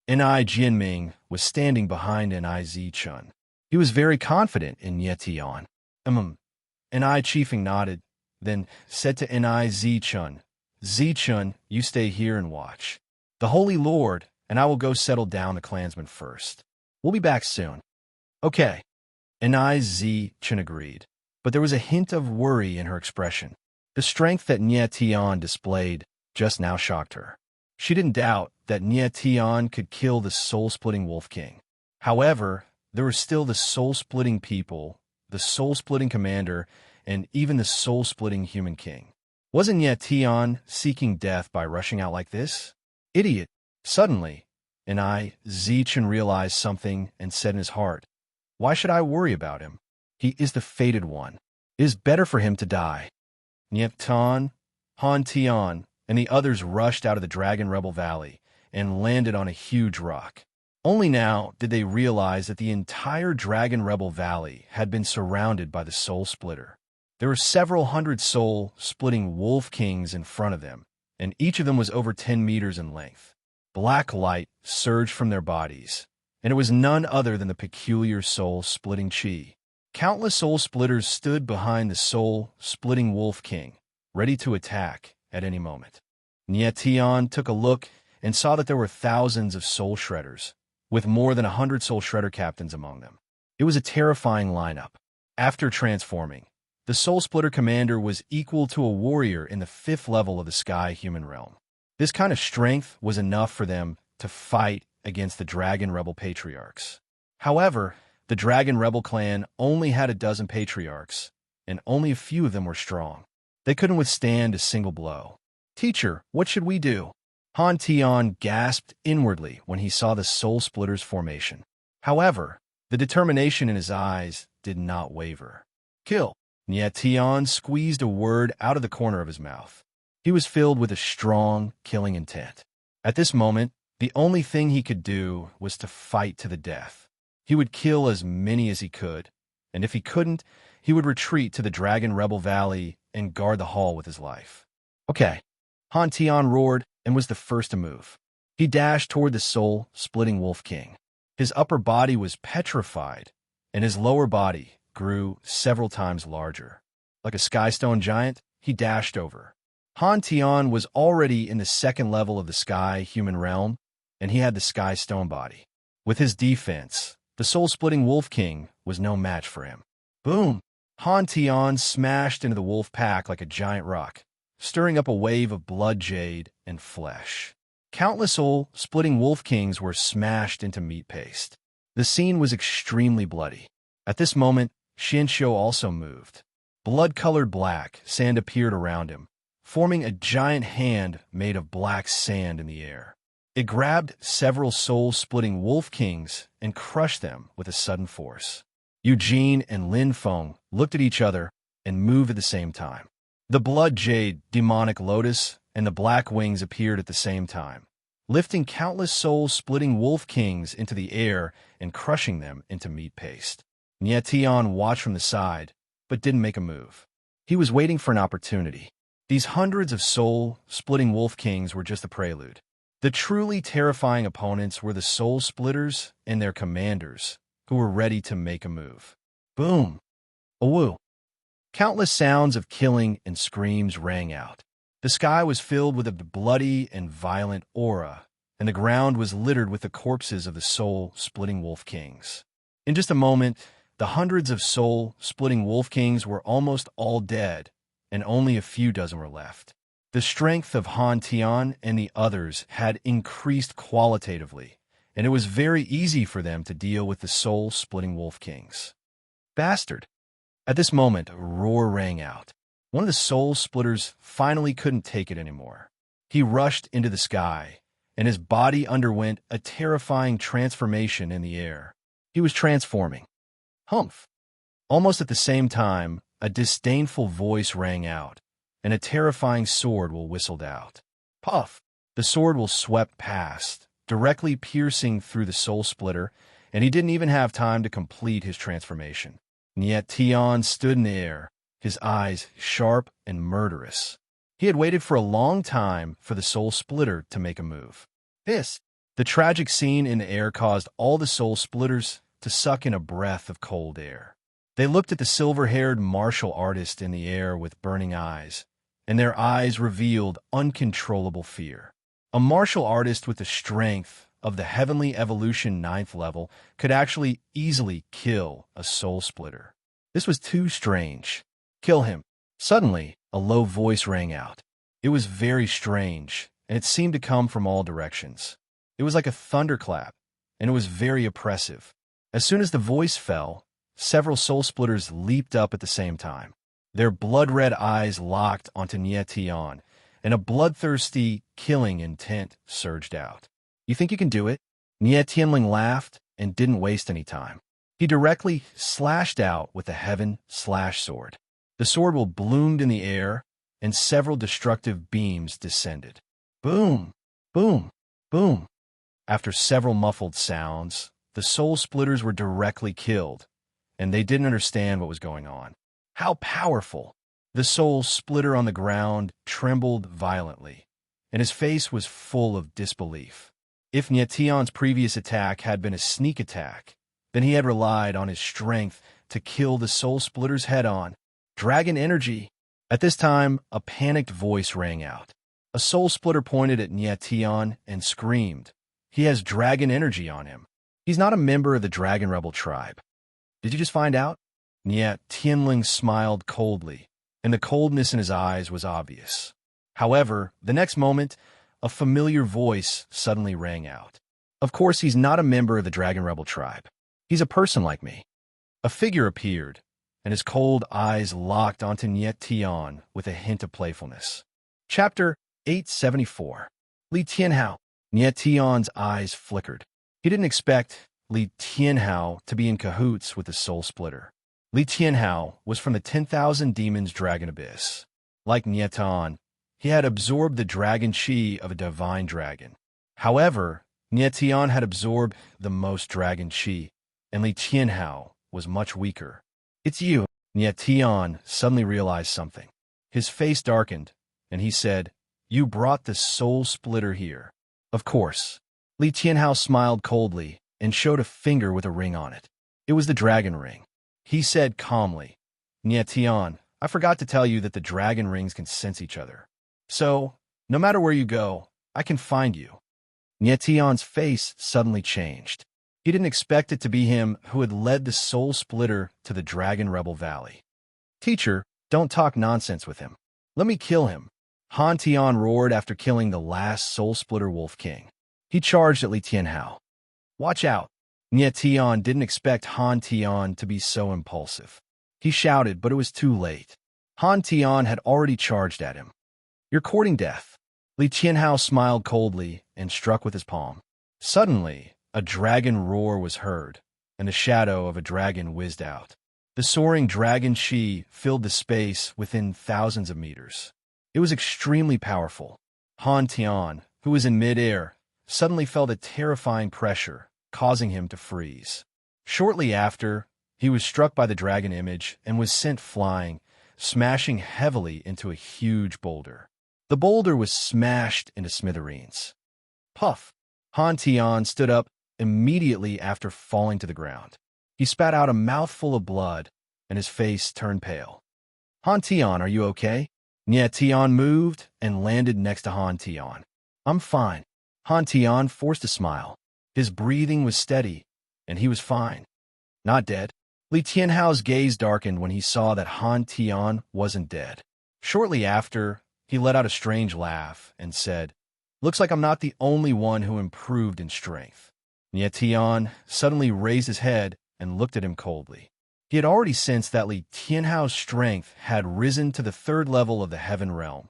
Ni Jianming was standing behind Niz Chun. He was very confident in Nye Tian. Ni Chiefing nodded, then said to Niz Chun, Zichun, you stay here and watch. The Holy Lord and I will go settle down the clansmen first. We'll be back soon. Okay. Niz Chun agreed, but there was a hint of worry in her expression. The strength that Nye Tian displayed just now shocked her. She didn't doubt that Nye Tian could kill the soul-splitting Wolf King. However, there were still the soul-splitting people, the soul-splitting commander, and even the soul-splitting human king. Wasn't Nye Tian seeking death by rushing out like this? Idiot! Suddenly, Niz Chun realized something and said in his heart, why should I worry about him? He is the fated one. It is better for him to die. Nye Tian, Han Tian, and the others rushed out of the Dragon Rebel Valley and landed on a huge rock. Only now did they realize that the entire Dragon Rebel Valley had been surrounded by the Soul Splitter. There were several hundred soul-splitting wolf kings in front of them, and each of them was over 10 meters in length. Black light surged from their bodies, and it was none other than the peculiar soul-splitting chi. Countless soul splitters stood behind the soul-splitting wolf king, ready to attack at any moment. Nye Tian took a look and saw that there were thousands of soul shredders, with more than 100 soul shredder captains among them. It was a terrifying lineup. After transforming, the Soul Splitter commander was equal to a warrior in the 5th level of the Sky Human Realm. This kind of strength was enough for them to fight against the Dragon Rebel Patriarchs. However, the Dragon Rebel clan only had a dozen patriarchs, and only a few of them were strong. They couldn't withstand a single blow. Teacher, what should we do? Han Tian gasped inwardly when he saw the Soul Splitter's formation. However, the determination in his eyes did not waver. Kill! Nye Tian squeezed a word out of the corner of his mouth. He was filled with a strong, killing intent. At this moment, the only thing he could do was to fight to the death. He would kill as many as he could, and if he couldn't, he would retreat to the Dragon Rebel Valley and guard the hall with his life. Okay, Han Tian roared and was the first to move. He dashed toward the soul-splitting Wolf King. His upper body was petrified, and his lower body grew several times larger. Like a skystone giant, he dashed over. Han Tian was already in the 2nd level of the Sky Human Realm, and he had the Sky Stone body. With his defense, the soul-splitting Wolf King was no match for him. Boom! Han Tian smashed into the wolf pack like a giant rock, stirring up a wave of blood jade and flesh. Countless soul-splitting wolf kings were smashed into meat paste. The scene was extremely bloody. At this moment, Xianxiu also moved. Blood-colored black sand appeared around him, forming a giant hand made of black sand in the air. It grabbed several soul-splitting wolf kings and crushed them with a sudden force. Eugene and Lin Feng looked at each other and moved at the same time. The blood jade, demonic lotus, and the black wings appeared at the same time, lifting countless soul-splitting wolf kings into the air and crushing them into meat paste. Nye Tian watched from the side, but didn't make a move. He was waiting for an opportunity. These hundreds of soul-splitting wolf kings were just a prelude. The truly terrifying opponents were the soul splitters and their commanders, who were ready to make a move. Boom! Awoo! Countless sounds of killing and screams rang out. The sky was filled with a bloody and violent aura, and the ground was littered with the corpses of the soul-splitting wolf kings. In just a moment, the hundreds of soul-splitting wolf kings were almost all dead, and only a few dozen were left. The strength of Han Tian and the others had increased qualitatively, and it was very easy for them to deal with the soul-splitting wolf kings. Bastard! At this moment, a roar rang out. One of the soul splitters finally couldn't take it anymore. He rushed into the sky and his body underwent a terrifying transformation in the air. He was transforming. Humph! Almost at the same time, a disdainful voice rang out, and a terrifying sword will whistled out. Puff! The sword will swept past, directly piercing through the soul splitter, and he didn't even have time to complete his transformation. And yet Tian stood in the air, his eyes sharp and murderous. He had waited for a long time for the soul splitter to make a move. The tragic scene in the air caused all the soul splitters to suck in a breath of cold air. They looked at the silver-haired martial artist in the air with burning eyes, and their eyes revealed uncontrollable fear. A martial artist with the strength of the Heavenly Evolution 9th level could actually easily kill a soul splitter. This was too strange. Kill him. Suddenly, a low voice rang out. It was very strange, and it seemed to come from all directions. It was like a thunderclap, and it was very oppressive. As soon as the voice fell, several soul splitters leaped up at the same time. Their blood-red eyes locked onto Tian, and a bloodthirsty, killing intent surged out. You think you can do it? Tianling laughed and didn't waste any time. He directly slashed out with a heaven/sword. The sword will bloomed in the air, and several destructive beams descended. Boom! Boom! Boom! After several muffled sounds, the soul splitters were directly killed, and they didn't understand what was going on. How powerful! The soul splitter on the ground trembled violently, and his face was full of disbelief. If Tian's previous attack had been a sneak attack, then he had relied on his strength to kill the soul splitter's head-on. Dragon energy! At this time, a panicked voice rang out. A soul splitter pointed at Tian and screamed, "He has dragon energy on him. He's not a member of the Dragon Rebel tribe." Did you just find out? Tianling smiled coldly, and the coldness in his eyes was obvious. However, the next moment, a familiar voice suddenly rang out. Of course, he's not a member of the Dragon Rebel tribe. He's a person like me. A figure appeared, and his cold eyes locked onto Tian with a hint of playfulness. Chapter 874. Li Tianhao. Tian's eyes flickered. He didn't expect Li Tianhao to be in cahoots with the soul splitter. Li Tianhao was from the 10,000 Demons Dragon Abyss. Like Tian, he had absorbed the dragon chi of a divine dragon. However, Tian had absorbed the most dragon chi, and Li Tianhao was much weaker. "It's you." Tian suddenly realized something. His face darkened, and he said, "You brought the soul splitter here." Of course. Li Tianhao smiled coldly and showed a finger with a ring on it. It was the dragon ring. He said calmly, "Tian, I forgot to tell you that the dragon rings can sense each other. So, no matter where you go, I can find you." Tian's face suddenly changed. He didn't expect it to be him who had led the soul splitter to the Dragon Rebel Valley. "Teacher, don't talk nonsense with him. Let me kill him." Tian roared after killing the last soul splitter wolf king. He charged at Li Tianhao. "Watch out." Tian didn't expect Tian to be so impulsive. He shouted, but it was too late. Tian had already charged at him. "You're courting death." Li Tianhao smiled coldly and struck with his palm. Suddenly, a dragon roar was heard, and the shadow of a dragon whizzed out. The soaring dragon chi filled the space within thousands of meters. It was extremely powerful. Tian, who was in midair, suddenly felt a terrifying pressure, causing him to freeze. Shortly after, he was struck by the dragon image and was sent flying, smashing heavily into a huge boulder. The boulder was smashed into smithereens. Puff! Tian stood up immediately after falling to the ground. He spat out a mouthful of blood, and his face turned pale. "Tian, are you okay?" Tian moved and landed next to Tian. "I'm fine." Tian forced a smile. His breathing was steady, and he was fine. Not dead. Li Tianhao's gaze darkened when he saw that Tian wasn't dead. Shortly after, he let out a strange laugh and said, "Looks like I'm not the only one who improved in strength." Tian suddenly raised his head and looked at him coldly. He had already sensed that Li Tianhao's strength had risen to the 3rd level of the Heaven Realm,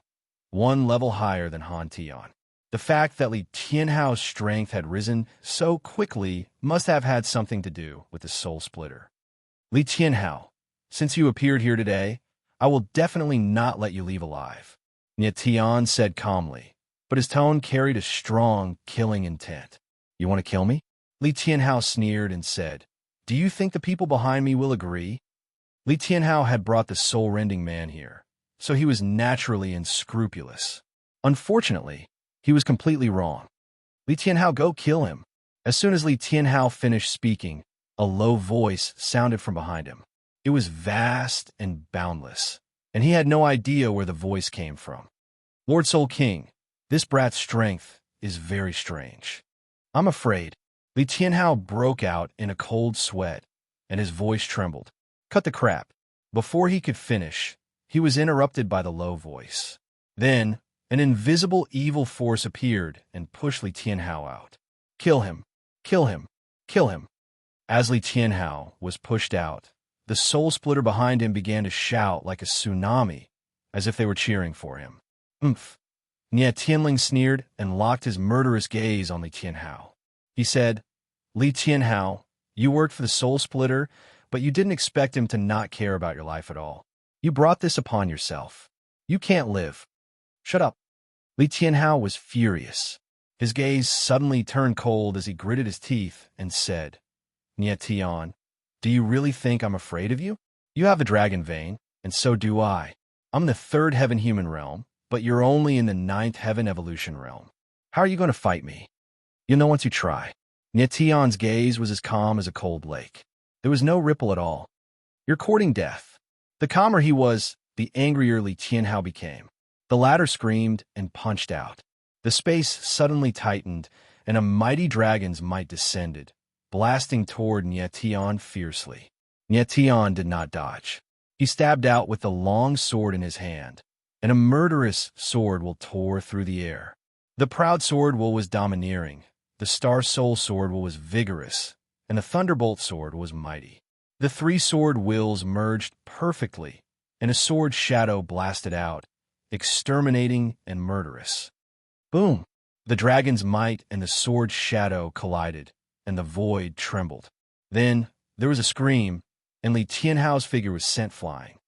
one level higher than Tian. The fact that Li Tianhao's strength had risen so quickly must have had something to do with the soul splitter. Li Tianhao, since you appeared here today, I will definitely not let you leave alive, Nie Tian said calmly, but his tone carried a strong, killing intent. You want to kill me? Li Tianhao sneered and said, Do you think the people behind me will agree? Li Tianhao had brought the soul-rending man here, so he was naturally unscrupulous. Unfortunately, he was completely wrong. Li Tianhao, go kill him. As soon as Li Tianhao finished speaking, a low voice sounded from behind him. It was vast and boundless, and he had no idea where the voice came from. Lord Soul King, this brat's strength is very strange. I'm afraid. Li Tianhao broke out in a cold sweat, and his voice trembled. Cut the crap. Before he could finish, he was interrupted by the low voice. Then, an invisible evil force appeared and pushed Li Tianhao out. Kill him! Kill him! Kill him! As Li Tianhao was pushed out, the soul splitter behind him began to shout like a tsunami, as if they were cheering for him. Umph! Nie Tianling sneered and locked his murderous gaze on Li Tianhao. He said, Li Tianhao, you worked for the soul splitter, but you didn't expect him to not care about your life at all. You brought this upon yourself. You can't live. Shut up. Li Tianhao was furious. His gaze suddenly turned cold as he gritted his teeth and said, Nie Tian, do you really think I'm afraid of you? You have a dragon vein, and so do I. I'm in the 3rd heaven human realm, but you're only in the 9th heaven evolution realm. How are you going to fight me? You'll know once you try. Nie Tian's gaze was as calm as a cold lake. There was no ripple at all. You're courting death. The calmer he was, the angrier Li Tianhao became. The latter screamed and punched out. The space suddenly tightened, and a mighty dragon's might descended, blasting toward Nie Tian fiercely. Nie Tian did not dodge. He stabbed out with the long sword in his hand, and a murderous sword will tore through the air. The proud sword will was domineering, the star soul sword will was vigorous, and the thunderbolt sword was mighty. The 3 sword wills merged perfectly, and a sword shadow blasted out, exterminating and murderous. Boom! The dragon's might and the sword's shadow collided, and the void trembled. Then there was a scream, and Li Tianhao's figure was sent flying.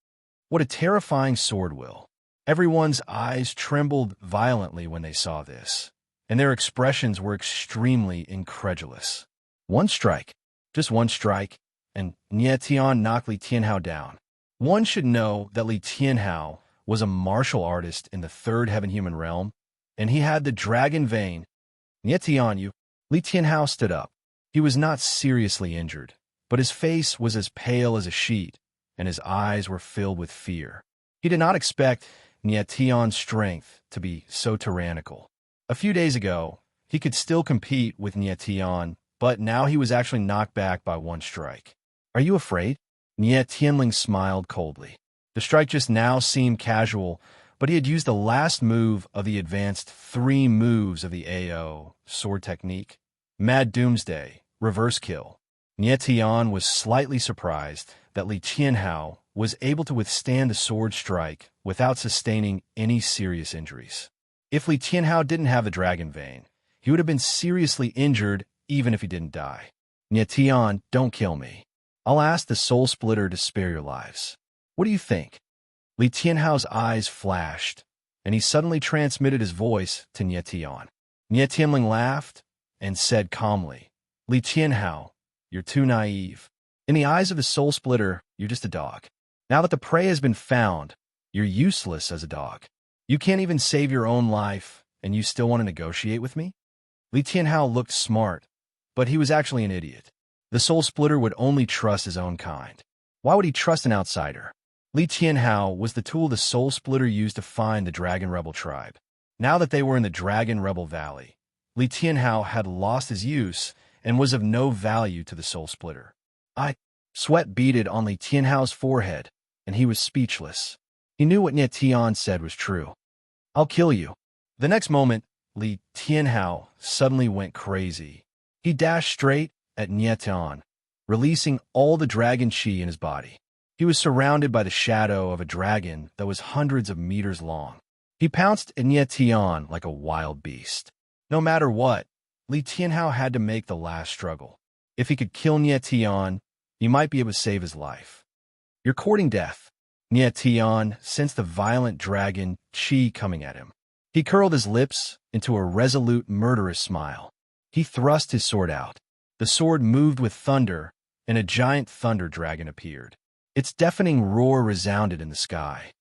What a terrifying sword will! Everyone's eyes trembled violently when they saw this, and their expressions were extremely incredulous. One strike, just one strike, and Nie Tian knocked Li Tianhao down. One should know that Li Tianhao was a martial artist in the 3rd heaven human realm, and he had the dragon vein. Nie Tian, you. Li Tianhao stood up. He was not seriously injured, but his face was as pale as a sheet, and his eyes were filled with fear. He did not expect Nie Tian's strength to be so tyrannical. A few days ago, he could still compete with Nie Tian, but now he was actually knocked back by one strike. Are you afraid? Nie Tianling smiled coldly. The strike just now seemed casual, but he had used the last move of the advanced 3 moves of the AO sword technique. Mad Doomsday, reverse kill. Nie Tian was slightly surprised that Li Tianhao was able to withstand the sword strike without sustaining any serious injuries. If Li Tianhao didn't have the dragon vein, he would have been seriously injured even if he didn't die. Nie Tian, don't kill me. I'll ask the soul splitter to spare your lives. What do you think? Li Tianhao's eyes flashed, and he suddenly transmitted his voice to Nie Tian. Nie Tianling laughed and said calmly, Li Tianhao, you're too naive. In the eyes of the soul splitter, you're just a dog. Now that the prey has been found, you're useless as a dog. You can't even save your own life, and you still want to negotiate with me? Li Tianhao looked smart, but he was actually an idiot. The soul splitter would only trust his own kind. Why would he trust an outsider? Li Tianhao was the tool the soul splitter used to find the Dragon Rebel tribe. Now that they were in the Dragon Rebel Valley, Li Tianhao had lost his use and was of no value to the soul splitter. Sweat beaded on Li Tianhao's forehead, and he was speechless. He knew what Nie Tian said was true. I'll kill you. The next moment, Li Tianhao suddenly went crazy. He dashed straight at Nie Tian, releasing all the dragon qi in his body. He was surrounded by the shadow of a dragon that was hundreds of meters long. He pounced at Nie Tian like a wild beast. No matter what, Li Tianhao had to make the last struggle. If he could kill Nie Tian, he might be able to save his life. You're courting death. Nie Tian sensed the violent dragon Qi coming at him. He curled his lips into a resolute, murderous smile. He thrust his sword out. The sword moved with thunder, and a giant thunder dragon appeared. Its deafening roar resounded in the sky.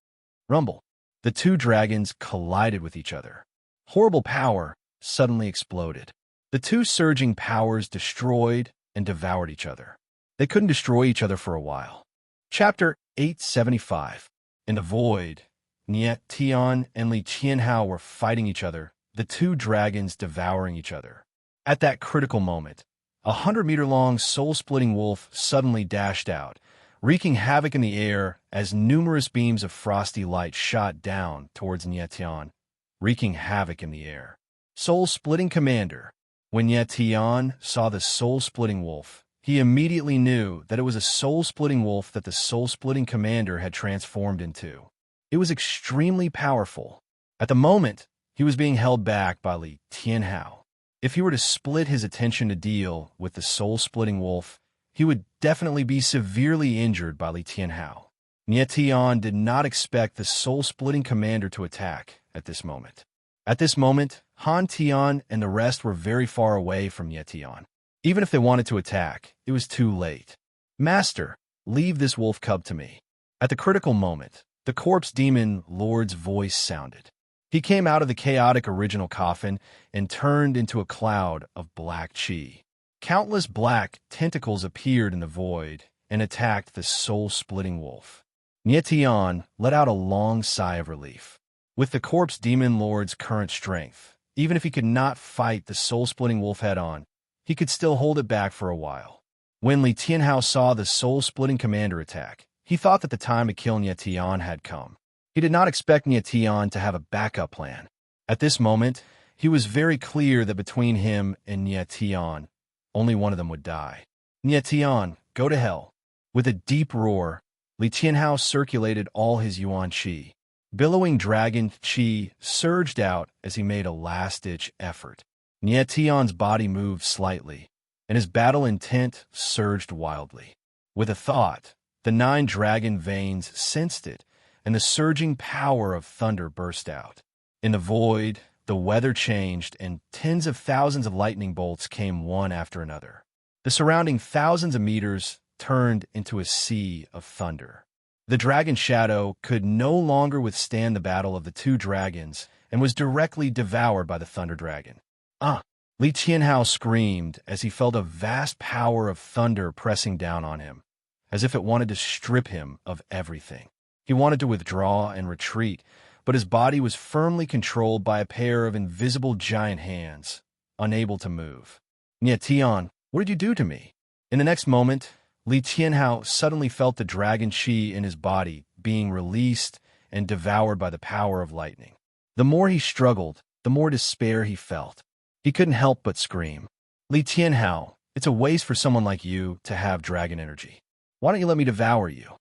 Rumble. The two dragons collided with each other. Horrible power suddenly exploded. The two surging powers destroyed and devoured each other. They couldn't destroy each other for a while. Chapter 875. In the void, Nie Tian and Li Tianhao were fighting each other, the two dragons devouring each other. At that critical moment, a 100-meter-long soul-splitting wolf suddenly dashed out, wreaking havoc in the air as numerous beams of frosty light shot down towards Nie Tian, wreaking havoc in the air. Soul-splitting commander. When Nie Tian saw the soul-splitting wolf, he immediately knew that it was a soul-splitting wolf that the soul-splitting commander had transformed into. It was extremely powerful. At the moment, he was being held back by Li Tianhao. If he were to split his attention to deal with the soul-splitting wolf, he would definitely be severely injured by Li Tianhao. Nie Tian did not expect the soul-splitting commander to attack at this moment. At this moment, Han Tian and the rest were very far away from Nie Tian. Even if they wanted to attack, it was too late. Master, leave this wolf cub to me. At the critical moment, the corpse demon lord's voice sounded. He came out of the chaotic original coffin and turned into a cloud of black qi. Countless black tentacles appeared in the void and attacked the soul-splitting wolf. Nie Tian let out a long sigh of relief. With the corpse demon lord's current strength, even if he could not fight the soul-splitting wolf head-on, he could still hold it back for a while. When Li Tianhao saw the soul-splitting commander attack, he thought that the time to kill Nie Tian had come. He did not expect Nie Tian to have a backup plan. At this moment, he was very clear that between him and Nie Tian, only one of them would die. Nie Tian, go to hell. With a deep roar, Li Tianhao circulated all his yuan qi. Billowing dragon qi surged out as he made a last-ditch effort. Nie Tian's body moved slightly, and his battle intent surged wildly. With a thought, the 9 dragon veins sensed it, and the surging power of thunder burst out. In the void, the weather changed, and tens of thousands of lightning bolts came one after another. The surrounding thousands of meters turned into a sea of thunder. The dragon shadow could no longer withstand the battle of the 2 dragons and was directly devoured by the thunder dragon. Li Tianhao screamed as he felt a vast power of thunder pressing down on him, as if it wanted to strip him of everything. He wanted to withdraw and retreat, but his body was firmly controlled by a pair of invisible giant hands, unable to move. Nie Tian, what did you do to me? In the next moment, Li Tianhao suddenly felt the dragon qi in his body being released and devoured by the power of lightning. The more he struggled, the more despair he felt. He couldn't help but scream. Li Tianhao, it's a waste for someone like you to have dragon energy. Why don't you let me devour you?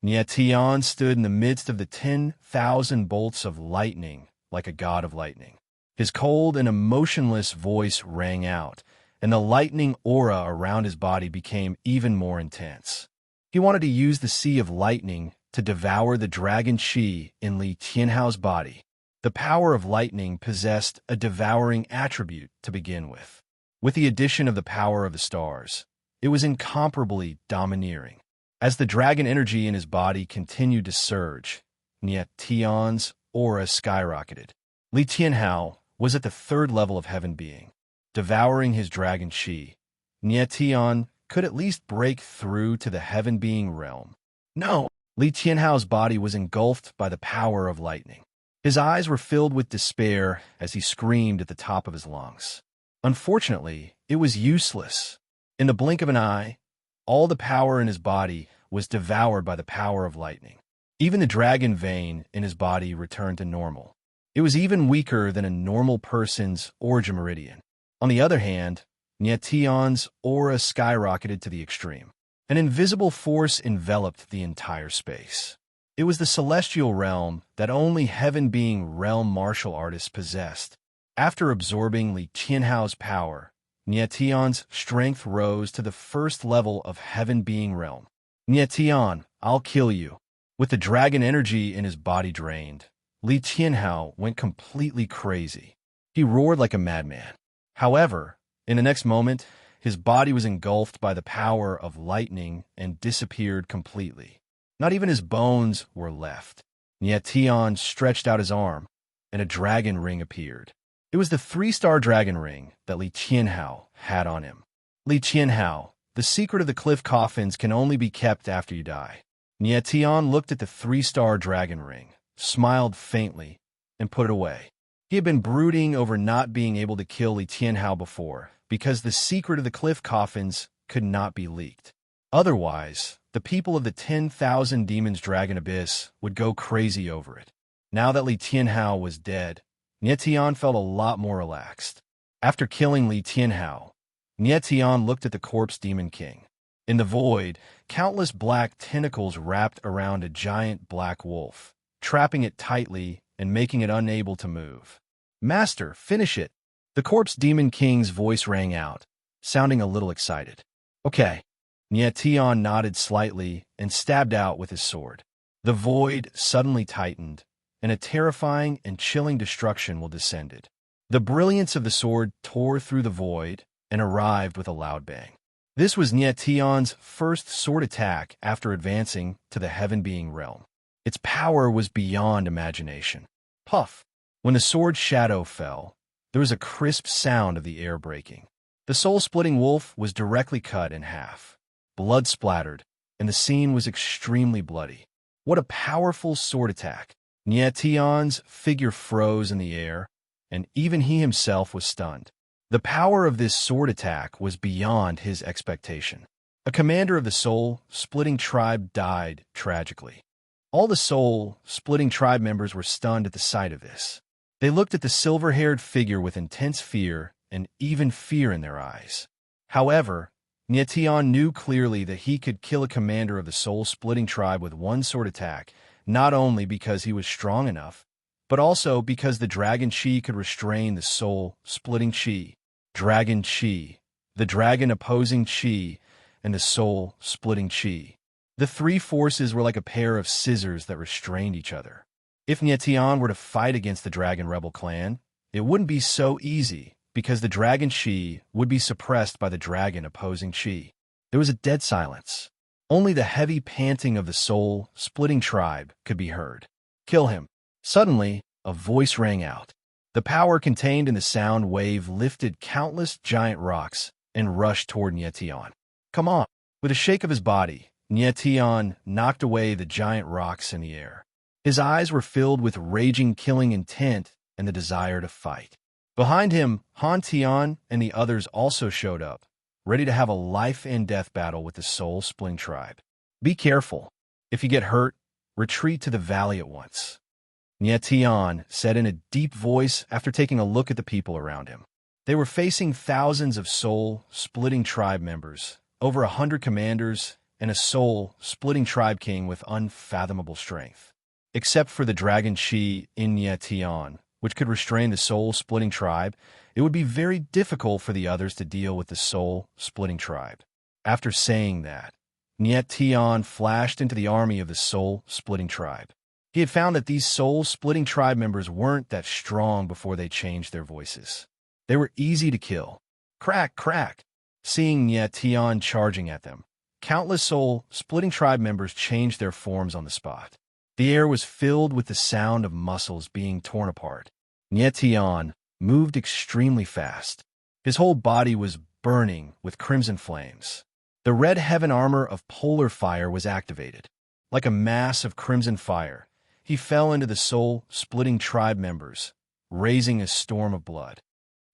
Nie Tian stood in the midst of the 10,000 bolts of lightning like a god of lightning. His cold and emotionless voice rang out, and the lightning aura around his body became even more intense. He wanted to use the sea of lightning to devour the dragon qi in Li Tianhao's body. The power of lightning possessed a devouring attribute to begin with. With the addition of the power of the stars, it was incomparably domineering. As the dragon energy in his body continued to surge, Nie Tian's aura skyrocketed. Li Tianhao was at the 3rd level of heaven being. Devouring his dragon qi, Nie Tian could at least break through to the heaven being realm. No! Li Tianhao's body was engulfed by the power of lightning. His eyes were filled with despair as he screamed at the top of his lungs. Unfortunately, it was useless. In the blink of an eye, all the power in his body was devoured by the power of lightning. Even the dragon vein in his body returned to normal. It was even weaker than a normal person's origin meridian. On the other hand, Nie Tian's aura skyrocketed to the extreme. An invisible force enveloped the entire space. It was the celestial realm that only heaven-being realm martial artists possessed. After absorbing Li Tianhao's power, Nietian's strength rose to the first level of Heaven Being Realm. Nietian, I'll kill you. With the dragon energy in his body drained, Li Tianhao went completely crazy. He roared like a madman. However, in the next moment, his body was engulfed by the power of lightning and disappeared completely. Not even his bones were left. Nietian stretched out his arm, and a dragon ring appeared. It was the 3-star dragon ring that Li Tianhao had on him. Li Tianhao, the secret of the cliff coffins can only be kept after you die. Nietian looked at the 3-star dragon ring, smiled faintly, and put it away. He had been brooding over not being able to kill Li Tianhao before, because the secret of the cliff coffins could not be leaked. Otherwise, the people of the 10,000 Demons Dragon Abyss would go crazy over it. Now that Li Tianhao was dead, Nietian felt a lot more relaxed. After killing Li Tianhao, Nietian looked at the corpse Demon King. In the void, countless black tentacles wrapped around a giant black wolf, trapping it tightly and making it unable to move. "Master, finish it!" The corpse Demon King's voice rang out, sounding a little excited. "Okay." Nietian nodded slightly and stabbed out with his sword. The void suddenly tightened, and a terrifying and chilling destruction will descended. The brilliance of the sword tore through the void and arrived with a loud bang. This was Nietian's first sword attack after advancing to the Heaven Being Realm. Its power was beyond imagination. Puff! When the sword's shadow fell, there was a crisp sound of the air breaking. The soul-splitting wolf was directly cut in half. Blood splattered, and the scene was extremely bloody. What a powerful sword attack! Nietian's figure froze in the air, and even he himself was stunned. The power of this sword attack was beyond his expectation. A commander of the soul-splitting tribe died tragically. All the soul-splitting tribe members were stunned at the sight of this. They looked at the silver-haired figure with intense fear and even fear in their eyes. However, Nietian knew clearly that he could kill a commander of the soul-splitting tribe with one sword attack, not only because he was strong enough, but also because the dragon chi could restrain the soul-splitting chi. Dragon chi, the dragon opposing chi, and the soul-splitting chi. The three forces were like a pair of scissors that restrained each other. If Nietian were to fight against the Dragon Rebel clan, it wouldn't be so easy, because the dragon chi would be suppressed by the dragon opposing chi. There was a dead silence. Only the heavy panting of the soul-splitting tribe could be heard. "Kill him." Suddenly, a voice rang out. The power contained in the sound wave lifted countless giant rocks and rushed toward Nietian. "Come on." With a shake of his body, Nietian knocked away the giant rocks in the air. His eyes were filled with raging killing intent and the desire to fight. Behind him, Han Tian and the others also showed up, ready to have a life-and-death battle with the soul-splitting tribe. "Be careful. If you get hurt, retreat to the valley at once," Nietian said in a deep voice after taking a look at the people around him. They were facing thousands of soul-splitting tribe members, over 100 commanders, and a soul-splitting tribe king with unfathomable strength. Except for the dragon chi in Nietian, which could restrain the soul-splitting tribe, it would be very difficult for the others to deal with the soul-splitting tribe. After saying that, Nietian flashed into the army of the soul-splitting tribe. He had found that these soul-splitting tribe members weren't that strong before they changed their voices. They were easy to kill. Crack, crack! Seeing Nietian charging at them, countless soul-splitting tribe members changed their forms on the spot. The air was filled with the sound of muscles being torn apart. Nietian moved extremely fast. His whole body was burning with crimson flames. The red heaven armor of polar fire was activated. Like a mass of crimson fire, he fell into the soul-splitting tribe members, raising a storm of blood.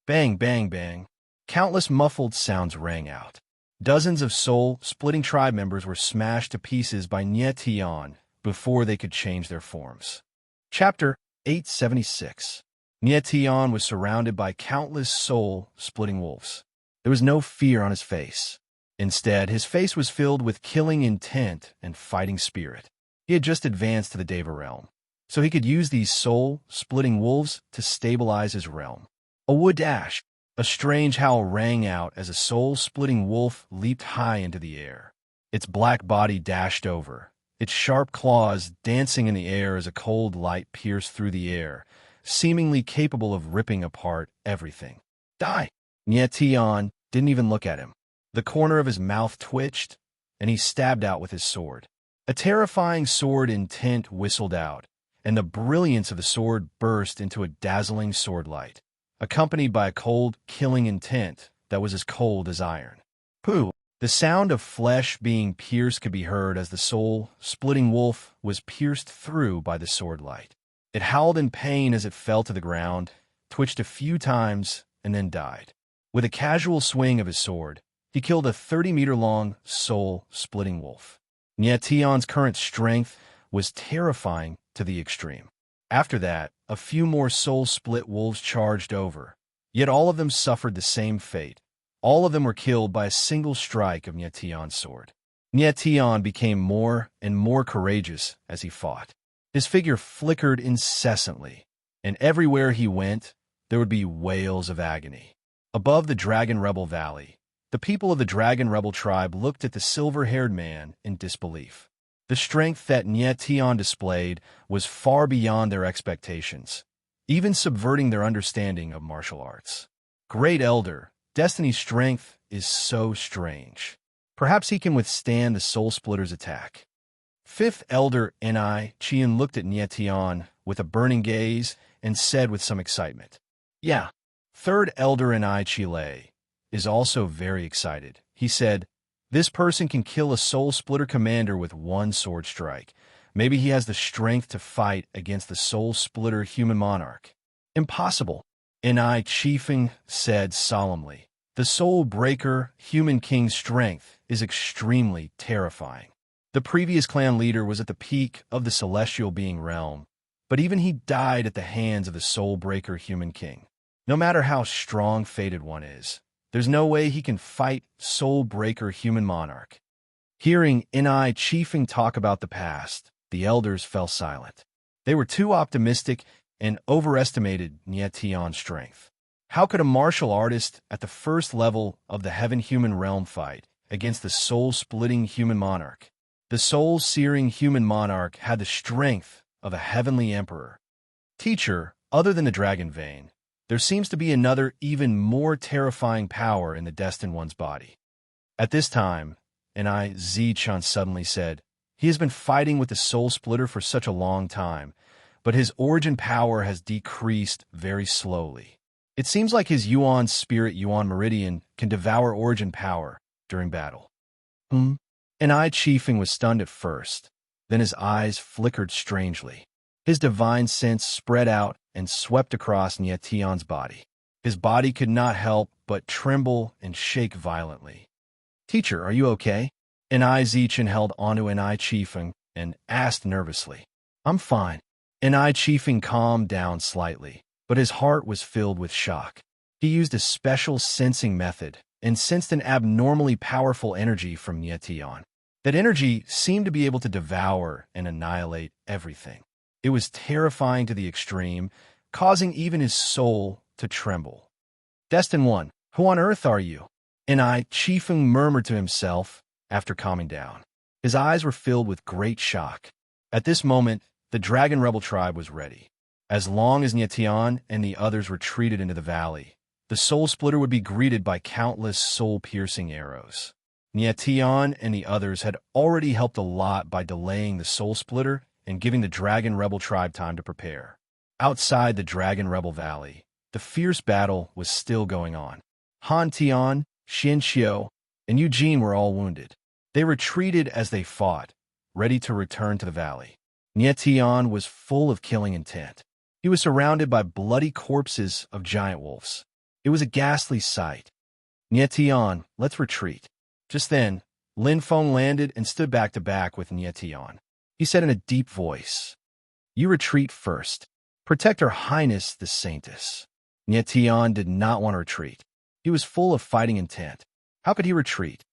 Bang, bang, bang. Countless muffled sounds rang out. Dozens of soul-splitting tribe members were smashed to pieces by Nietian before they could change their forms. Chapter 876. Nietian was surrounded by countless soul-splitting wolves. There was no fear on his face. Instead, his face was filled with killing intent and fighting spirit. He had just advanced to the Deva realm, so he could use these soul-splitting wolves to stabilize his realm. A wood dash. A strange howl rang out as a soul-splitting wolf leaped high into the air. Its black body dashed over, its sharp claws dancing in the air as a cold light pierced through the air, seemingly capable of ripping apart everything. Die! Nietion didn't even look at him. The corner of his mouth twitched, and he stabbed out with his sword. A terrifying sword intent whistled out, and the brilliance of the sword burst into a dazzling sword light, accompanied by a cold, killing intent that was as cold as iron. Pooh! The sound of flesh being pierced could be heard as the soul-splitting wolf was pierced through by the sword light. It howled in pain as it fell to the ground, twitched a few times, and then died. With a casual swing of his sword, he killed a 30-meter-long, soul-splitting wolf. Nietion's current strength was terrifying to the extreme. After that, a few more soul-split wolves charged over, yet all of them suffered the same fate. All of them were killed by a single strike of Nietion's sword. Nietion became more and more courageous as he fought. His figure flickered incessantly, and everywhere he went, there would be wails of agony. Above the Dragon Rebel Valley, the people of the Dragon Rebel tribe looked at the silver-haired man in disbelief. The strength that Nietion displayed was far beyond their expectations, even subverting their understanding of martial arts. Great Elder, Destiny's strength is so strange. Perhaps he can withstand the Soul Splitter's attack. Fifth Elder Ni-Chien looked at Nietion with a burning gaze and said with some excitement, "Yeah." Third Elder Ni-Chile is also very excited. He said, "This person can kill a Soul Splitter commander with one sword strike. Maybe he has the strength to fight against the Soul Splitter human monarch." "Impossible," Ni-Chiefing said solemnly. "The Soul Breaker human king's strength is extremely terrifying." The previous clan leader was at the peak of the celestial being realm, but even he died at the hands of the Soul Breaker human king. No matter how strong Fated One is, there's no way he can fight Soul Breaker human monarch. Hearing Ni-Chiefing talk about the past, the elders fell silent. They were too optimistic and overestimated Nietion's strength. How could a martial artist at the first level of the heaven-human realm fight against the soul-splitting human monarch? The soul-searing human monarch had the strength of a heavenly emperor. Teacher, other than the dragon vein, there seems to be another, even more terrifying power in the Destined One's body. At this time, Ni-Chien suddenly said, "He has been fighting with the Soul Splitter for such a long time, but his origin power has decreased very slowly. It seems like his Yuan spirit Yuan Meridian can devour origin power during battle." Ni-Chiefing was stunned at first, then his eyes flickered strangely. His divine sense spread out and swept across Nietion's body. His body could not help but tremble and shake violently. "Teacher, are you okay?" Ni-Chien held onto Ni-Chiefing and asked nervously. "I'm fine." Ni-Chiefing calmed down slightly, but his heart was filled with shock. He used a special sensing method and sensed an abnormally powerful energy from Nietion. That energy seemed to be able to devour and annihilate everything. It was terrifying to the extreme, causing even his soul to tremble. "Destined One, who on earth are you?" Ni-Chiefing murmured to himself after calming down. His eyes were filled with great shock. At this moment, the Dragon Rebel tribe was ready. As long as Nietion and the others retreated into the valley, the Soul Splitter would be greeted by countless soul-piercing arrows. Nietion and the others had already helped a lot by delaying the Soul Splitter and giving the Dragon Rebel tribe time to prepare. Outside the Dragon Rebel Valley, the fierce battle was still going on. Han Tian, Xian Xiu, and Eugene were all wounded. They retreated as they fought, ready to return to the valley. Nietion was full of killing intent. He was surrounded by bloody corpses of giant wolves. It was a ghastly sight. "Nietion, let's retreat." Just then, Lin Feng landed and stood back to back with Nietion. He said in a deep voice, "You retreat first. Protect Her Highness the Saintess." Nietion did not want to retreat. He was full of fighting intent. How could he retreat?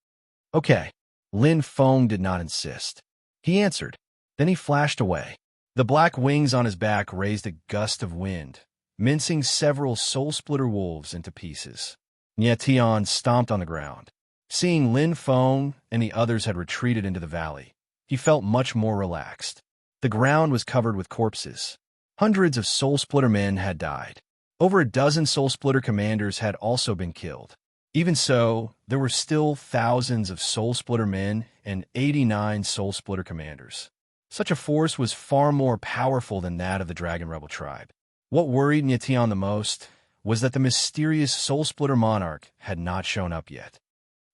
"Okay." Lin Feng did not insist. He answered. Then he flashed away. The black wings on his back raised a gust of wind, mincing several soul-splitter wolves into pieces. Nyetian stomped on the ground. Seeing Lin Feng and the others had retreated into the valley, he felt much more relaxed. The ground was covered with corpses. Hundreds of soul-splitter men had died. Over a dozen soul-splitter commanders had also been killed. Even so, there were still thousands of soul-splitter men and 89 soul-splitter commanders. Such a force was far more powerful than that of the Dragon Rebel tribe. What worried Nyetian the most was that the mysterious soul-splitter Monarch had not shown up yet.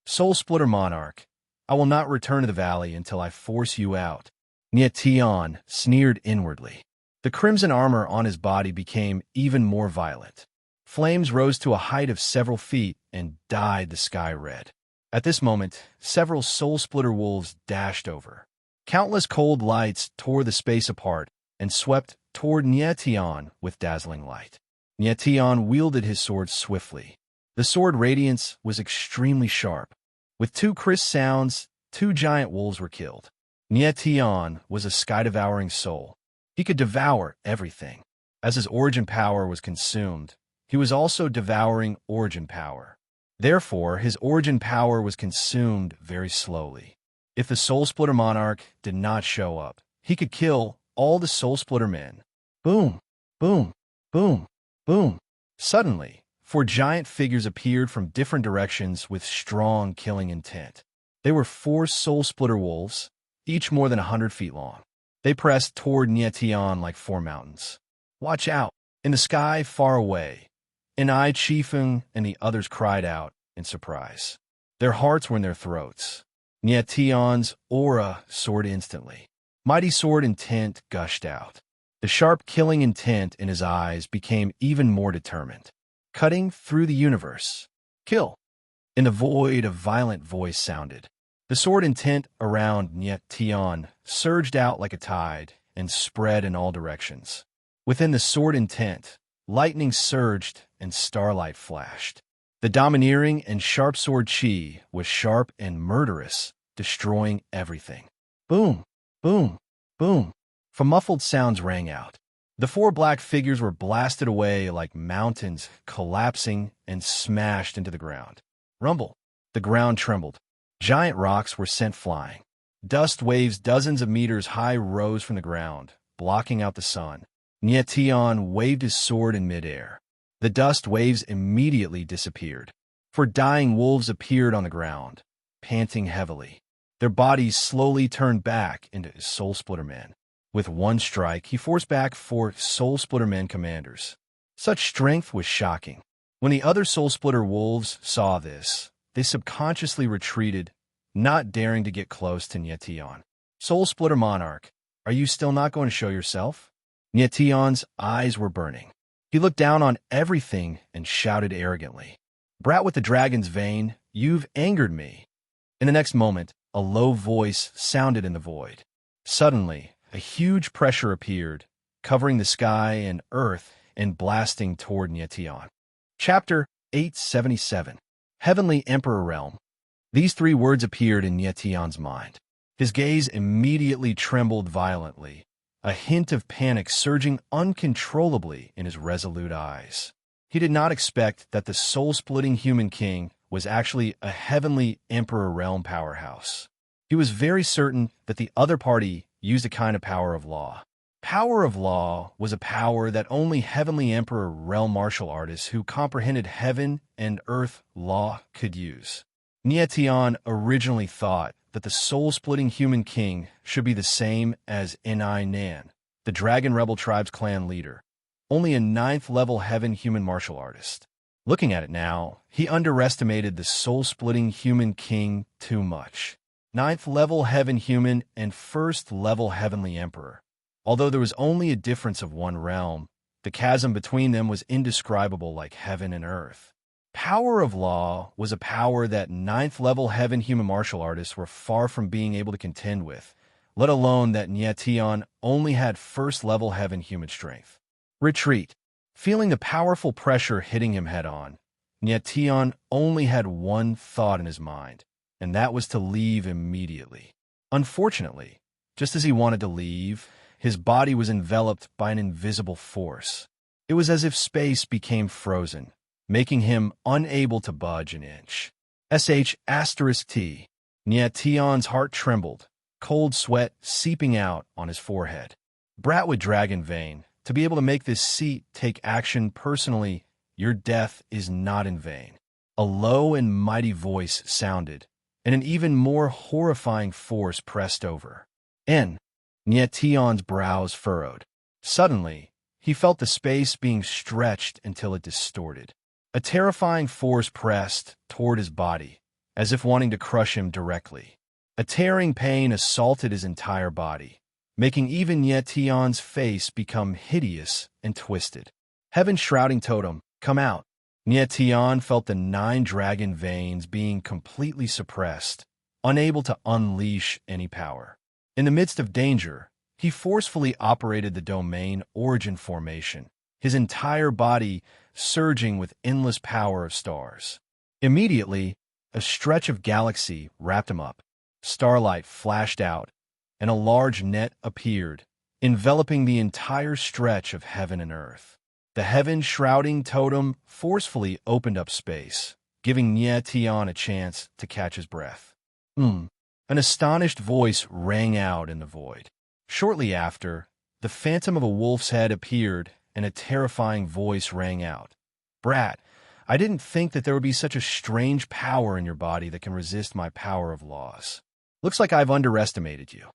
Soul-splitter Monarch, I will not return to the valley until I force you out. Nyetian sneered inwardly. The crimson armor on his body became even more violent. Flames rose to a height of several feet and dyed the sky red. At this moment, several soul-splitter wolves dashed over. Countless cold lights tore the space apart and swept toward Nyetian with dazzling light. Nyetian wielded his sword swiftly. The sword radiance was extremely sharp. With two crisp sounds, 2 giant wolves were killed. Nyetian was a sky-devouring soul. He could devour everything. As his origin power was consumed, he was also devouring origin power. Therefore, his origin power was consumed very slowly. If the Soul-Splitter Monarch did not show up, he could kill all the Soul-Splitter men. Boom, boom, boom, boom. Suddenly, 4 giant figures appeared from different directions with strong killing intent. They were 4 Soul-Splitter wolves, each more than 100 feet long. They pressed toward Nyetian like 4 mountains. Watch out! In the sky far away, Enai Chifeng and the others cried out in surprise. Their hearts were in their throats. Nyetian's aura soared instantly. Mighty sword intent gushed out. The sharp killing intent in his eyes became even more determined. Cutting through the universe. Kill! In the void, a violent voice sounded. The sword intent around Nyetian surged out like a tide and spread in all directions. Within the sword intent, lightning surged and starlight flashed. The domineering and sharp sword chi was sharp and murderous, destroying everything. Boom, boom, boom. Muffled sounds rang out. The 4 black figures were blasted away like mountains, collapsing and smashed into the ground. Rumble. The ground trembled. Giant rocks were sent flying. Dust waves dozens of meters high rose from the ground, blocking out the sun. Nyetian waved his sword in midair. The dust waves immediately disappeared. 4 dying wolves appeared on the ground, panting heavily. Their bodies slowly turned back into soul-splitter men. With one strike, he forced back 4 soul-splitter men commanders. Such strength was shocking. When the other soul-splitter wolves saw this, they subconsciously retreated, not daring to get close to Nyetian. Soul-splitter Monarch, are you still not going to show yourself? Nyetian's eyes were burning. He looked down on everything and shouted arrogantly, "Brat with the dragon's vein, you've angered me." In the next moment, a low voice sounded in the void. Suddenly, a huge pressure appeared, covering the sky and earth and blasting toward Nyetian. Chapter 877. Heavenly Emperor Realm. These 3 words appeared in Nyetian's mind. His gaze immediately trembled violently, a hint of panic surging uncontrollably in his resolute eyes. He did not expect that the soul-splitting human king was actually a heavenly Emperor Realm powerhouse. He was very certain that the other party used a kind of power of law. Power of law was a power that only heavenly Emperor Realm martial artists who comprehended heaven and earth law could use. Nyetian originally thought that the soul-splitting human king should be the same as Enai Nan, the Dragon Rebel tribe's clan leader, only a 9th-level heaven human martial artist. Looking at it now, he underestimated the soul-splitting human king too much. 9th-level heaven human and 1st-level heavenly emperor. Although there was only a difference of 1 realm, the chasm between them was indescribable like heaven and earth. Power of law was a power that 9th-level heaven human martial artists were far from being able to contend with, let alone that Nyetian only had 1st-level heaven human strength. Retreat. Feeling the powerful pressure hitting him head-on, Nyetian only had one thought in his mind, and that was to leave immediately. Unfortunately, just as he wanted to leave, his body was enveloped by an invisible force. It was as if space became frozen, making him unable to budge an inch. *T. Nyetion's heart trembled, cold sweat seeping out on his forehead. Brat with dragon vein, to be able to make this seat take action personally, your death is not in vain. A low and mighty voice sounded, and an even more horrifying force pressed over. Nyetion's brows furrowed. Suddenly, he felt the space being stretched until it distorted. A terrifying force pressed toward his body, as if wanting to crush him directly. A tearing pain assaulted his entire body, making even Nyetion's face become hideous and twisted. Heaven's shrouding totem, come out. Nyetion felt the 9 dragon veins being completely suppressed, unable to unleash any power. In the midst of danger, he forcefully operated the domain origin formation, his entire body surging with endless power of stars. Immediately, a stretch of galaxy wrapped him up. Starlight flashed out, and a large net appeared, enveloping the entire stretch of heaven and earth. The heaven-shrouding totem forcefully opened up space, giving Nyetion a chance to catch his breath. An astonished voice rang out in the void. Shortly after, the phantom of a wolf's head appeared, and a terrifying voice rang out. Brat, I didn't think that there would be such a strange power in your body that can resist my power of laws. Looks like I've underestimated you.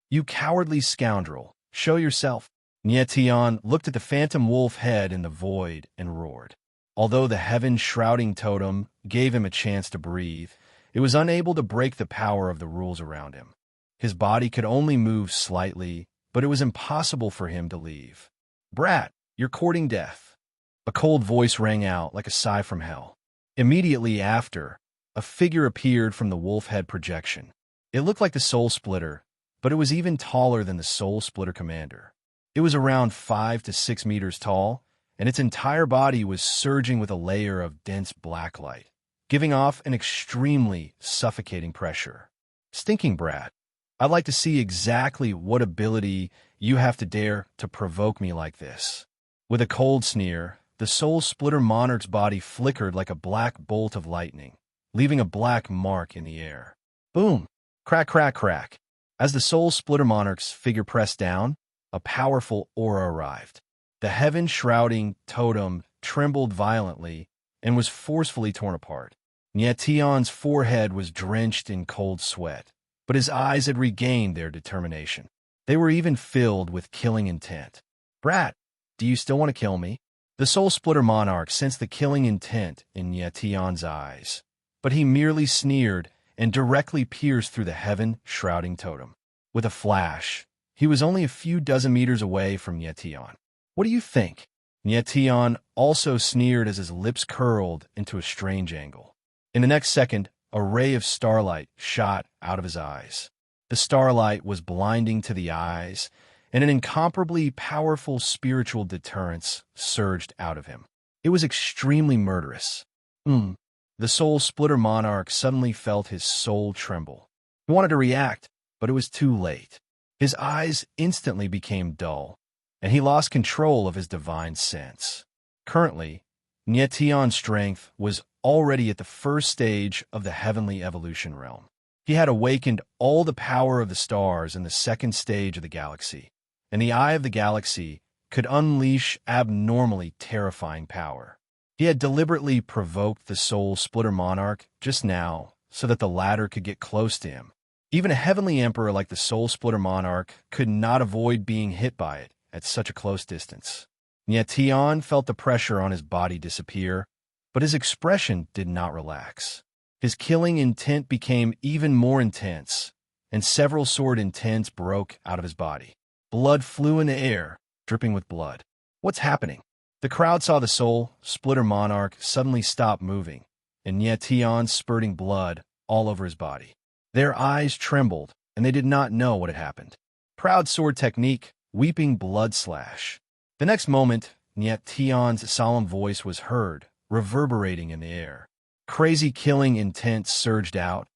You cowardly scoundrel, show yourself. Nyetion looked at the phantom wolf head in the void and roared. Although the heaven-shrouding totem gave him a chance to breathe, it was unable to break the power of the rules around him. His body could only move slightly, but it was impossible for him to leave. Brat, you're courting death. A cold voice rang out like a sigh from hell. Immediately after, a figure appeared from the wolf head projection. It looked like the Soul Splitter, but it was even taller than the Soul Splitter commander. It was around 5 to 6 meters tall, and its entire body was surging with a layer of dense black light, giving off an extremely suffocating pressure. Stinking brat, I'd like to see exactly what ability you have to dare to provoke me like this. With a cold sneer, the Soul Splitter Monarch's body flickered like a black bolt of lightning, leaving a black mark in the air. Boom! Crack, crack, crack. As the Soul Splitter Monarch's figure pressed down, a powerful aura arrived. The heaven-shrouding totem trembled violently and was forcefully torn apart. Nyetion's forehead was drenched in cold sweat, but his eyes had regained their determination. They were even filled with killing intent. Brat, do you still want to kill me? The Soul Splitter Monarch sensed the killing intent in Nyetion's eyes, but he merely sneered and directly pierced through the heaven-shrouding totem. With a flash, he was only a few dozen meters away from Nyetion. What do you think? Nyetion also sneered as his lips curled into a strange angle. In the next second, a ray of starlight shot out of his eyes. The starlight was blinding to the eyes, and an incomparably powerful spiritual deterrence surged out of him. It was extremely murderous. The Soul Splitter Monarch suddenly felt his soul tremble. He wanted to react, but it was too late. His eyes instantly became dull, and he lost control of his divine sense. Currently, Nyetion's strength was already at the first stage of the heavenly evolution realm. He had awakened all the power of the stars in the second stage of the galaxy, and the eye of the galaxy could unleash abnormally terrifying power. He had deliberately provoked the Soul Splitter Monarch just now so that the latter could get close to him. Even a heavenly emperor like the Soul Splitter Monarch could not avoid being hit by it at such a close distance. Nyetion felt the pressure on his body disappear, but his expression did not relax. His killing intent became even more intense, and several sword intents broke out of his body. Blood flew in the air, dripping with blood. What's happening? The crowd saw the Soul Splitter Monarch suddenly stop moving, and Nyetion spurting blood all over his body. Their eyes trembled, and they did not know what had happened. Proud sword technique, weeping blood slash. The next moment, Nyetion's solemn voice was heard, reverberating in the air. Crazy killing intent surged out,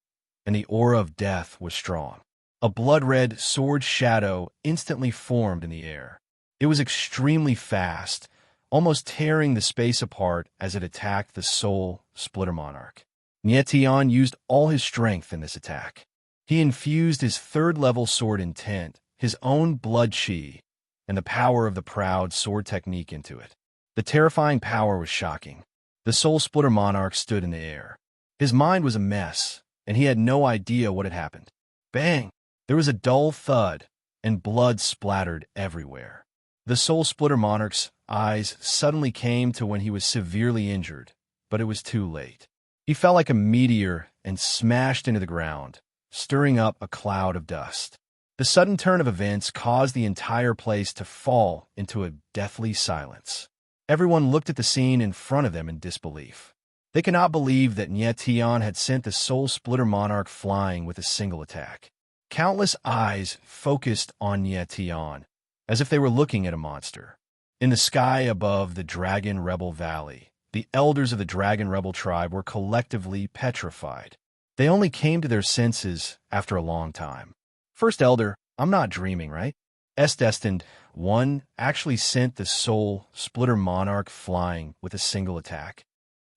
and the aura of death was strong. A blood-red sword shadow instantly formed in the air. It was extremely fast, almost tearing the space apart as it attacked the soul splitter monarch. Nietion used all his strength in this attack. He infused his third-level sword intent, his own blood chi, and the power of the proud sword technique into it. The terrifying power was shocking. The soul splitter monarch stood in the air. His mind was a mess, and he had no idea what had happened. Bang! There was a dull thud, and blood splattered everywhere. The soul splitter monarch's eyes suddenly came to when he was severely injured, but it was too late. He fell like a meteor and smashed into the ground, stirring up a cloud of dust. The sudden turn of events caused the entire place to fall into a deathly silence. Everyone looked at the scene in front of them in disbelief. They could not believe that Nietion had sent the soul splitter monarch flying with a single attack. Countless eyes focused on Nietion, as if they were looking at a monster. In the sky above the Dragon Rebel Valley, the elders of the Dragon Rebel tribe were collectively petrified. They only came to their senses after a long time. First Elder, I'm not dreaming, right? Destined one actually sent the soul splitter monarch flying with a single attack.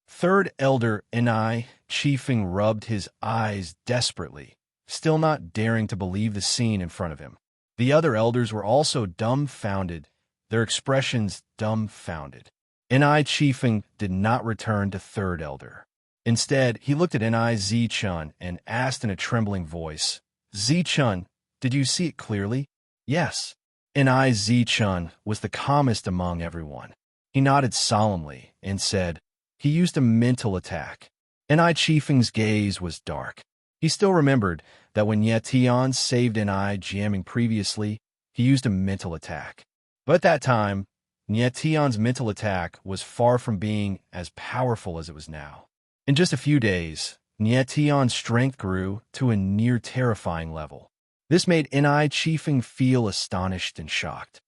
Third Elder Ni Chiefing rubbed his eyes desperately, still not daring to believe the scene in front of him. The other elders were also dumbfounded, their expressions dumbfounded. Ni Chiefing did not return to Third Elder. Instead, he looked at Ni Zichun and asked in a trembling voice, Zichun, did you see it clearly? Yes. Ni Zichun was the calmest among everyone. He nodded solemnly and said, he used a mental attack. Ni Chiefing's gaze was dark. He still remembered that when Nietion saved Ni jamming previously, he used a mental attack. But at that time, Nietion's mental attack was far from being as powerful as it was now. In just a few days, Nietion's strength grew to a near-terrifying level. This made Ni Chiefing feel astonished and shocked.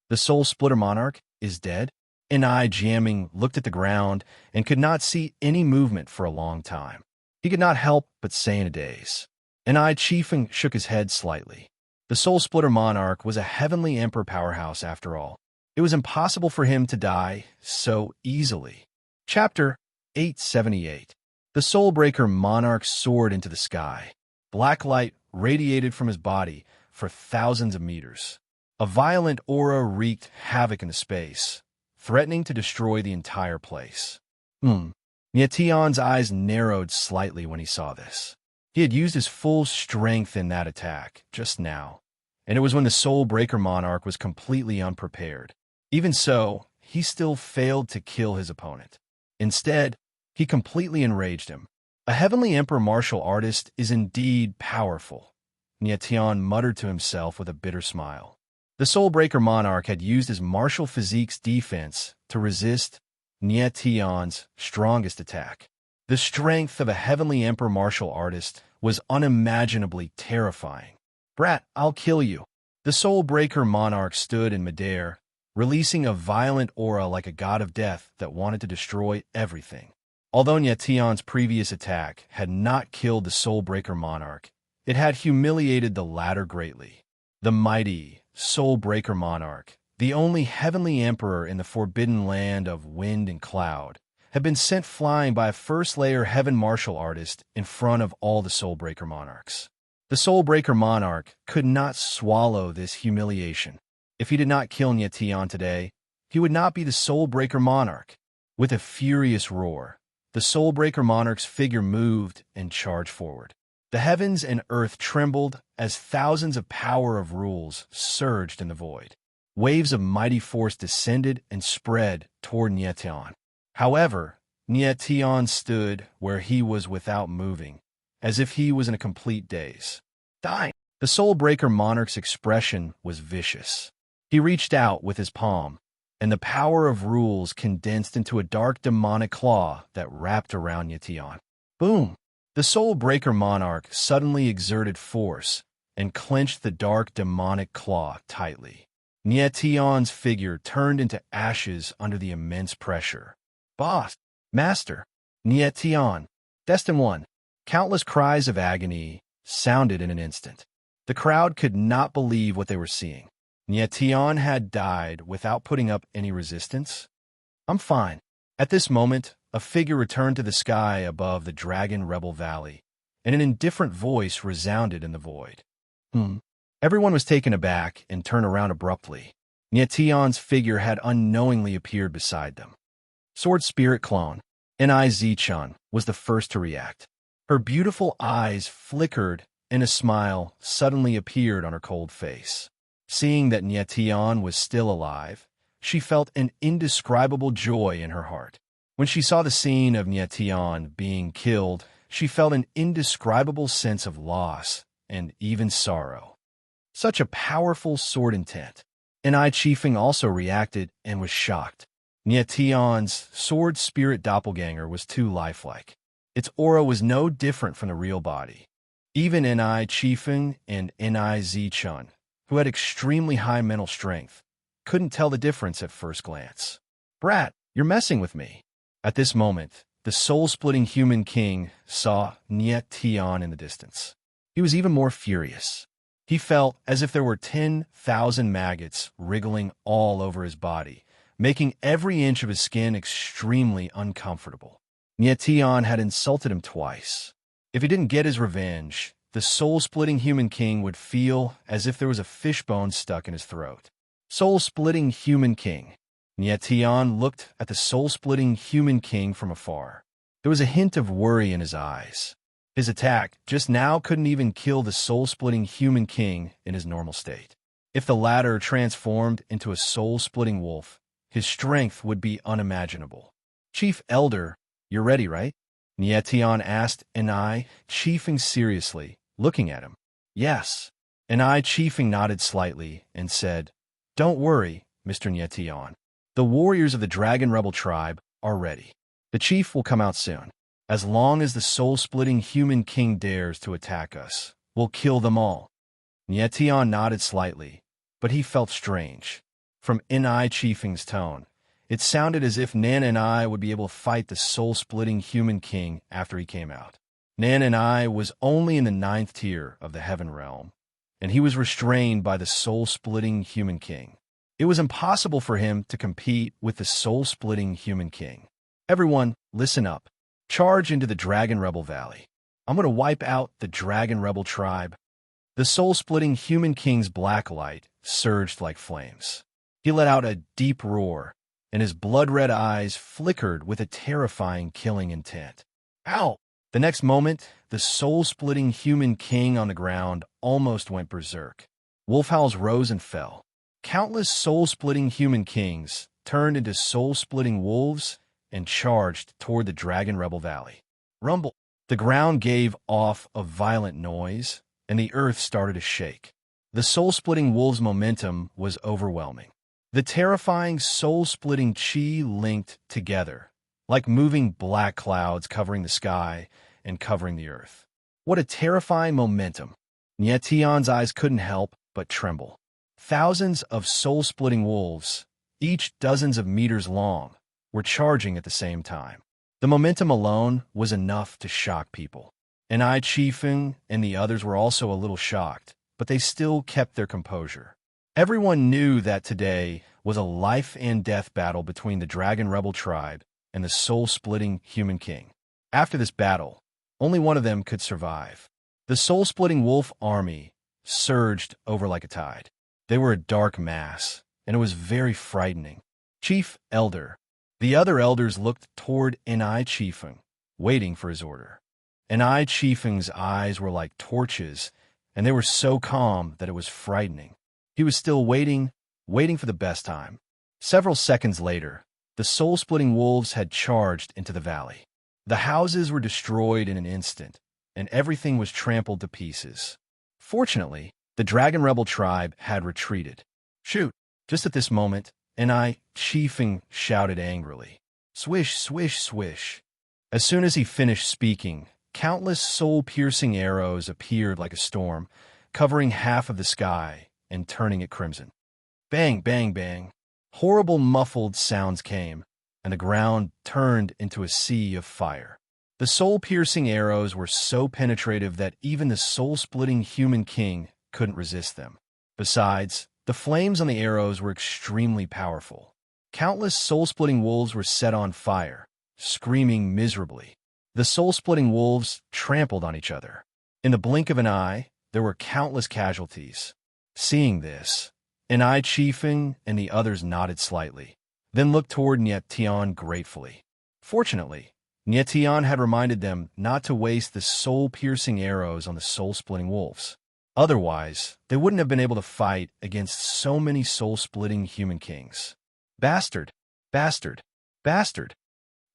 The soul splitter monarch is dead? Ni jamming looked at the ground and could not see any movement for a long time. He could not help but say in a daze. Ni Chiefing shook his head slightly. The soul splitter monarch was a heavenly emperor powerhouse after all. It was impossible for him to die so easily. Chapter 878. The Soulbreaker monarch soared into the sky. Black light radiated from his body for thousands of meters. A violent aura wreaked havoc in the space, threatening to destroy the entire place. Nietion's eyes narrowed slightly when he saw this. He had used his full strength in that attack just now, and it was when the Soulbreaker monarch was completely unprepared. Even so, he still failed to kill his opponent. Instead, he completely enraged him. A heavenly emperor martial artist is indeed powerful, Nietion muttered to himself with a bitter smile. The Soulbreaker monarch had used his martial physique's defense to resist Nietion's strongest attack. The strength of a heavenly emperor martial artist was unimaginably terrifying. Brat, I'll kill you. The Soulbreaker monarch stood in midair, releasing a violent aura like a god of death that wanted to destroy everything. Although Nietion's previous attack had not killed the Soulbreaker monarch, it had humiliated the latter greatly. The mighty Soulbreaker monarch, the only heavenly emperor in the forbidden land of wind and cloud, had been sent flying by a first-layer heaven martial artist in front of all the Soulbreaker monarchs. The Soulbreaker monarch could not swallow this humiliation. If he did not kill Nietion today, he would not be the Soulbreaker monarch. With a furious roar, the Soulbreaker monarch's figure moved and charged forward. The heavens and earth trembled as thousands of power of rules surged in the void. Waves of mighty force descended and spread toward Nietion. However, Nietion stood where he was without moving, as if he was in a complete daze. Die! The Soulbreaker monarch's expression was vicious. He reached out with his palm, and the power of rules condensed into a dark demonic claw that wrapped around Nietion. Boom! The Soulbreaker monarch suddenly exerted force and clenched the dark demonic claw tightly. Nietion's figure turned into ashes under the immense pressure. Boss! Master! Nietion! Destin one! Countless cries of agony sounded in an instant. The crowd could not believe what they were seeing. Nietion had died without putting up any resistance. I'm fine. At this moment, a figure returned to the sky above the Dragon Rebel Valley, and an indifferent voice resounded in the void. Hmm. Everyone was taken aback and turned around abruptly. Nietion's figure had unknowingly appeared beside them. Sword Spirit Clone, Ni-Chun, was the first to react. Her beautiful eyes flickered, and a smile suddenly appeared on her cold face. Seeing that Nietion was still alive, she felt an indescribable joy in her heart. When she saw the scene of Nietion being killed, she felt an indescribable sense of loss and even sorrow. Such a powerful sword intent. Chiefing also reacted and was shocked. Nietion's sword spirit doppelganger was too lifelike. Its aura was no different from the real body. Even Chiefing and Ni-Chun, who had extremely high mental strength, couldn't tell the difference at first glance. Brat, you're messing with me. At this moment, the soul-splitting human king saw Nietion in the distance. He was even more furious. He felt as if there were 10,000 maggots wriggling all over his body, making every inch of his skin extremely uncomfortable. Nietion had insulted him twice. If he didn't get his revenge, the soul-splitting human king would feel as if there was a fishbone stuck in his throat. Soul-splitting human king. Nietion looked at the soul-splitting human king from afar. There was a hint of worry in his eyes. His attack just now couldn't even kill the soul-splitting human king in his normal state. If the latter transformed into a soul-splitting wolf, his strength would be unimaginable. Chief Elder, you're ready, right? Nietion asked Chiefing seriously, looking at him. Yes. Chiefing nodded slightly and said, Don't worry, Mr. Nietion. The warriors of the Dragon Rebel tribe are ready. The chief will come out soon. As long as the soul-splitting human king dares to attack us, we'll kill them all. Nietion nodded slightly, but he felt strange. From Chiefing's tone, it sounded as if Nan would be able to fight the soul-splitting human king after he came out. Nan was only in the 9th tier of the Heaven Realm, and he was restrained by the soul-splitting human king. It was impossible for him to compete with the soul-splitting human king. Everyone, listen up. Charge into the Dragon Rebel Valley. I'm going to wipe out the Dragon Rebel tribe. The soul-splitting human king's black light surged like flames. He let out a deep roar, and his blood-red eyes flickered with a terrifying killing intent. Ow! The next moment, the soul-splitting human king on the ground almost went berserk. Wolf howls rose and fell. Countless soul-splitting human kings turned into soul-splitting wolves and charged toward the Dragon Rebel Valley. Rumble! The ground gave off a violent noise, and the earth started to shake. The soul-splitting wolves' momentum was overwhelming. The terrifying soul-splitting chi linked together, like moving black clouds covering the sky and covering the earth. What a terrifying momentum! Nietion's eyes couldn't help but tremble. Thousands of soul-splitting wolves, each dozens of meters long, were charging at the same time. The momentum alone was enough to shock people. Chiefing and the others were also a little shocked, but they still kept their composure. Everyone knew that today was a life-and-death battle between the Dragon Rebel tribe and the soul-splitting human king. After this battle, only one of them could survive. The soul-splitting wolf army surged over like a tide. They were a dark mass, and it was very frightening. Chief Elder. The other elders looked toward Chiefing, waiting for his order. Chiefing's eyes were like torches, and they were so calm that it was frightening. He was still waiting for the best time. Several seconds later, the soul-splitting wolves had charged into the valley. The houses were destroyed in an instant, and everything was trampled to pieces. Fortunately, the Dragon Rebel tribe had retreated. Shoot! Just at this moment, Chiefing shouted angrily. Swish, swish, swish. As soon as he finished speaking, countless soul-piercing arrows appeared like a storm, covering half of the sky and turning it crimson. Bang, bang, bang. Horrible muffled sounds came, and the ground turned into a sea of fire. The soul-piercing arrows were so penetrative that even the soul-splitting human king couldn't resist them. Besides, the flames on the arrows were extremely powerful. Countless soul-splitting wolves were set on fire, screaming miserably. The soul-splitting wolves trampled on each other. In the blink of an eye, there were countless casualties. Seeing this, Enai Chiefing and the others nodded slightly, then looked toward Nyetian gratefully. Fortunately, Nyetian had reminded them not to waste the soul-piercing arrows on the soul-splitting wolves. Otherwise, they wouldn't have been able to fight against so many soul-splitting human kings. Bastard! Bastard! Bastard!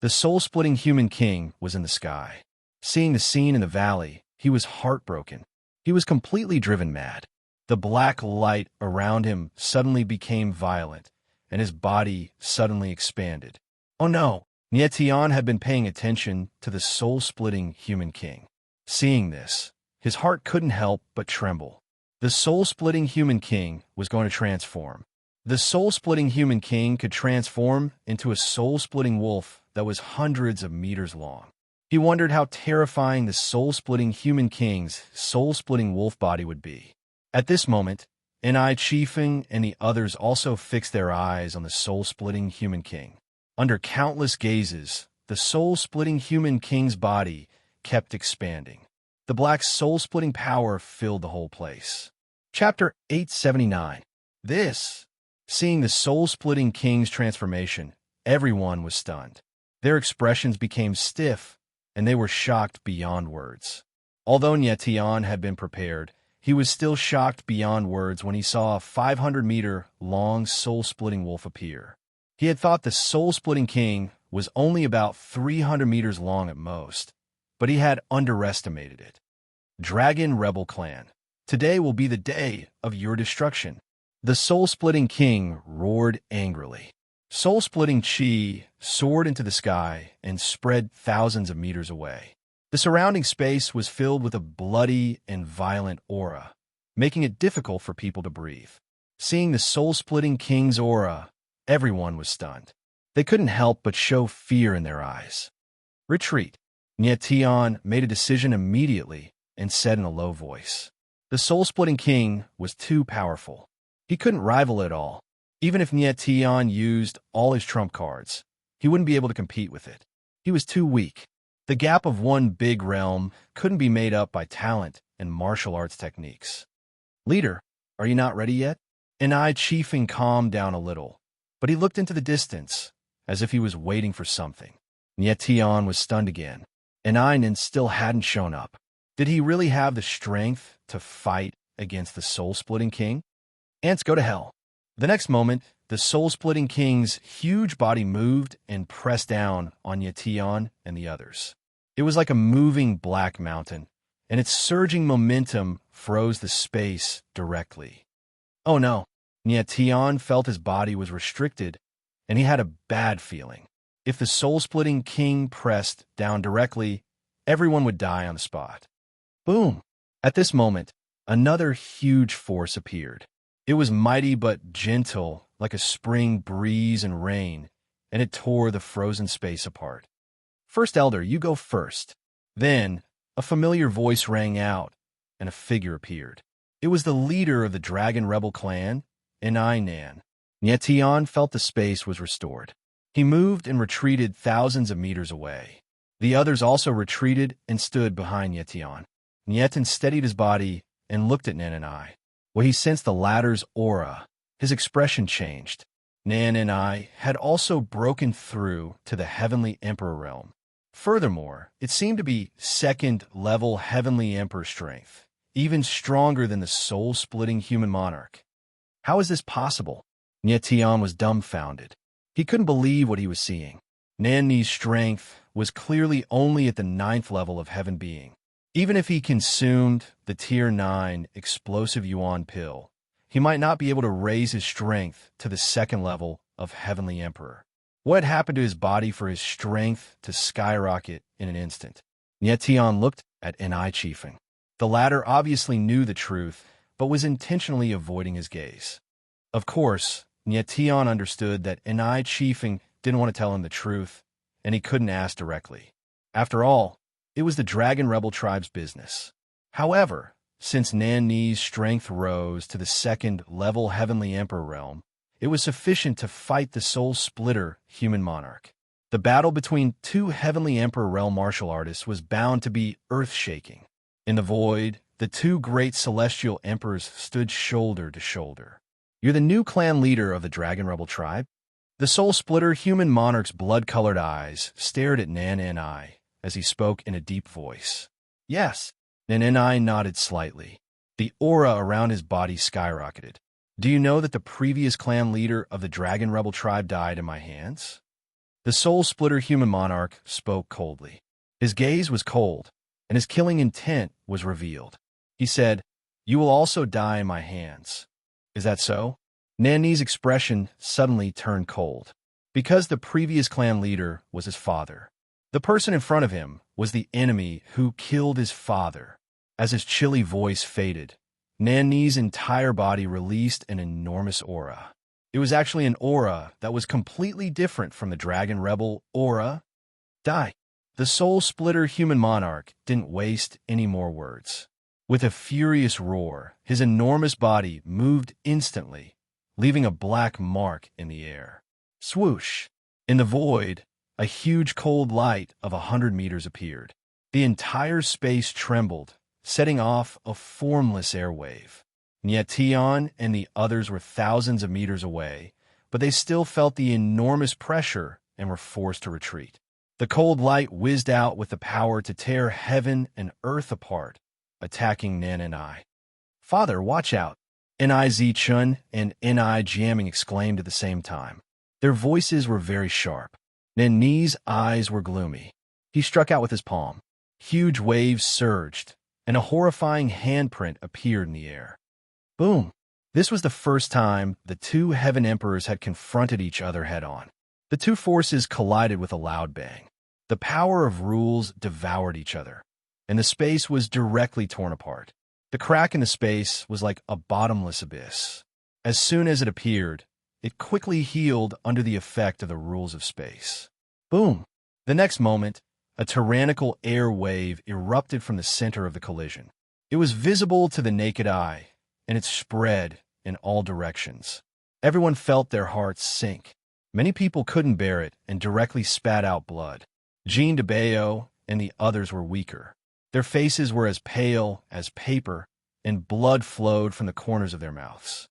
The soul-splitting human king was in the sky. Seeing the scene in the valley, he was heartbroken. He was completely driven mad. The black light around him suddenly became violent, and his body suddenly expanded. Oh no! Nyetian had been paying attention to the soul-splitting human king. Seeing this, his heart couldn't help but tremble. The soul-splitting human king was going to transform. The soul-splitting human king could transform into a soul-splitting wolf that was hundreds of meters long. He wondered how terrifying the soul-splitting human king's soul-splitting wolf body would be. At this moment, Enai Chiefing and the others also fixed their eyes on the soul-splitting human king. Under countless gazes, the soul-splitting human king's body kept expanding. The black soul-splitting power filled the whole place. Chapter 879. Seeing the soul-splitting king's transformation, everyone was stunned. Their expressions became stiff, and they were shocked beyond words. Although Nyetian had been prepared, he was still shocked beyond words when he saw a 500-meter-long soul-splitting wolf appear. He had thought the soul-splitting king was only about 300 meters long at most, but he had underestimated it. Dragon Rebel Clan, today will be the day of your destruction. The soul-splitting king roared angrily. Soul-splitting chi soared into the sky and spread thousands of meters away. The surrounding space was filled with a bloody and violent aura, making it difficult for people to breathe. Seeing the soul-splitting king's aura, everyone was stunned. They couldn't help but show fear in their eyes. Retreat. Nyetian made a decision immediately and said in a low voice. The soul-splitting king was too powerful. He couldn't rival it all. Even if Nyetian used all his trump cards, he wouldn't be able to compete with it. He was too weak. The gap of one big realm couldn't be made up by talent and martial arts techniques. Leader, are you not ready yet? Enai Chiefing calmed down a little, but he looked into the distance, as if he was waiting for something. Nyetian was stunned again. Enai still hadn't shown up. Did he really have the strength to fight against the soul-splitting king? Ants go to hell. The next moment, the soul-splitting king's huge body moved and pressed down on Nyetian and the others. It was like a moving black mountain, and its surging momentum froze the space directly. Oh no, Nyetian felt his body was restricted, and he had a bad feeling. If the soul-splitting king pressed down directly, everyone would die on the spot. Boom! At this moment, another huge force appeared. It was mighty but gentle, like a spring breeze and rain, and it tore the frozen space apart. First Elder, you go first. Then, a familiar voice rang out, and a figure appeared. It was the leader of the Dragon Rebel clan, Enai Nan. Nyetian felt the space was restored. He moved and retreated thousands of meters away. The others also retreated and stood behind Nyetian. Nyetin steadied his body and looked at Nan and I. When he sensed the latter's aura, his expression changed. Nan and I had also broken through to the Heavenly Emperor realm. Furthermore, it seemed to be second-level Heavenly Emperor strength, even stronger than the soul-splitting human monarch. How is this possible? Nyetian was dumbfounded. He couldn't believe what he was seeing. Nanni's strength was clearly only at the 9th level of Heaven Being. Even if he consumed the Tier 9 explosive Yuan pill, he might not be able to raise his strength to the 2nd level of Heavenly Emperor. What had happened to his body for his strength to skyrocket in an instant? Nyetian looked at Enai Chiefing. The latter obviously knew the truth, but was intentionally avoiding his gaze. Of course, Nyetian understood that Enai Chiefing didn't want to tell him the truth, and he couldn't ask directly. After all, it was the Dragon Rebel tribe's business. However, since Nanni's strength rose to the 2nd level Heavenly Emperor realm, It was sufficient to fight the soul-splitter human monarch. The battle between two heavenly Emperor realm martial artists was bound to be earth-shaking. In the void, the two great celestial emperors stood shoulder to shoulder. "You're the new clan leader of the Dragon Rebel tribe?" The soul-splitter human monarch's blood-colored eyes stared at Nan as he spoke in a deep voice. "Yes." Nan nodded slightly. The aura around his body skyrocketed. "Do you know that the previous clan leader of the Dragon Rebel tribe died in my hands?" The soul-splitter human monarch spoke coldly. His gaze was cold, and his killing intent was revealed. He said, "You will also die in my hands." "Is that so?" Nan's expression suddenly turned cold. Because the previous clan leader was his father. The person in front of him was the enemy who killed his father. As his chilly voice faded, Nan's entire body released an enormous aura. It was actually an aura that was completely different from the Dragon Rebel aura. "Die." The soul-splitter human monarch didn't waste any more words. With a furious roar, his enormous body moved instantly, leaving a black mark in the air. Swoosh! In the void, a huge cold light of 100 meters appeared. The entire space trembled, setting off a formless airwave. Tion and the others were thousands of meters away, but they still felt the enormous pressure and were forced to retreat. The cold light whizzed out with the power to tear heaven and earth apart, attacking Nan. "Father, watch out!" Chun and Jamming exclaimed at the same time. Their voices were very sharp. Nan's eyes were gloomy. He struck out with his palm. Huge waves surged, and a horrifying handprint appeared in the air. Boom! This was the first time the two Heaven Emperors had confronted each other head-on. The two forces collided with a loud bang. The power of rules devoured each other, and the space was directly torn apart. The crack in the space was like a bottomless abyss. As soon as it appeared, it quickly healed under the effect of the rules of space. Boom! The next moment, a tyrannical air wave erupted from the center of the collision. It was visible to the naked eye, and it spread in all directions. Everyone felt their hearts sink. Many people couldn't bear it and directly spat out blood. Jean DeBeo and the others were weaker. Their faces were as pale as paper, and blood flowed from the corners of their mouths.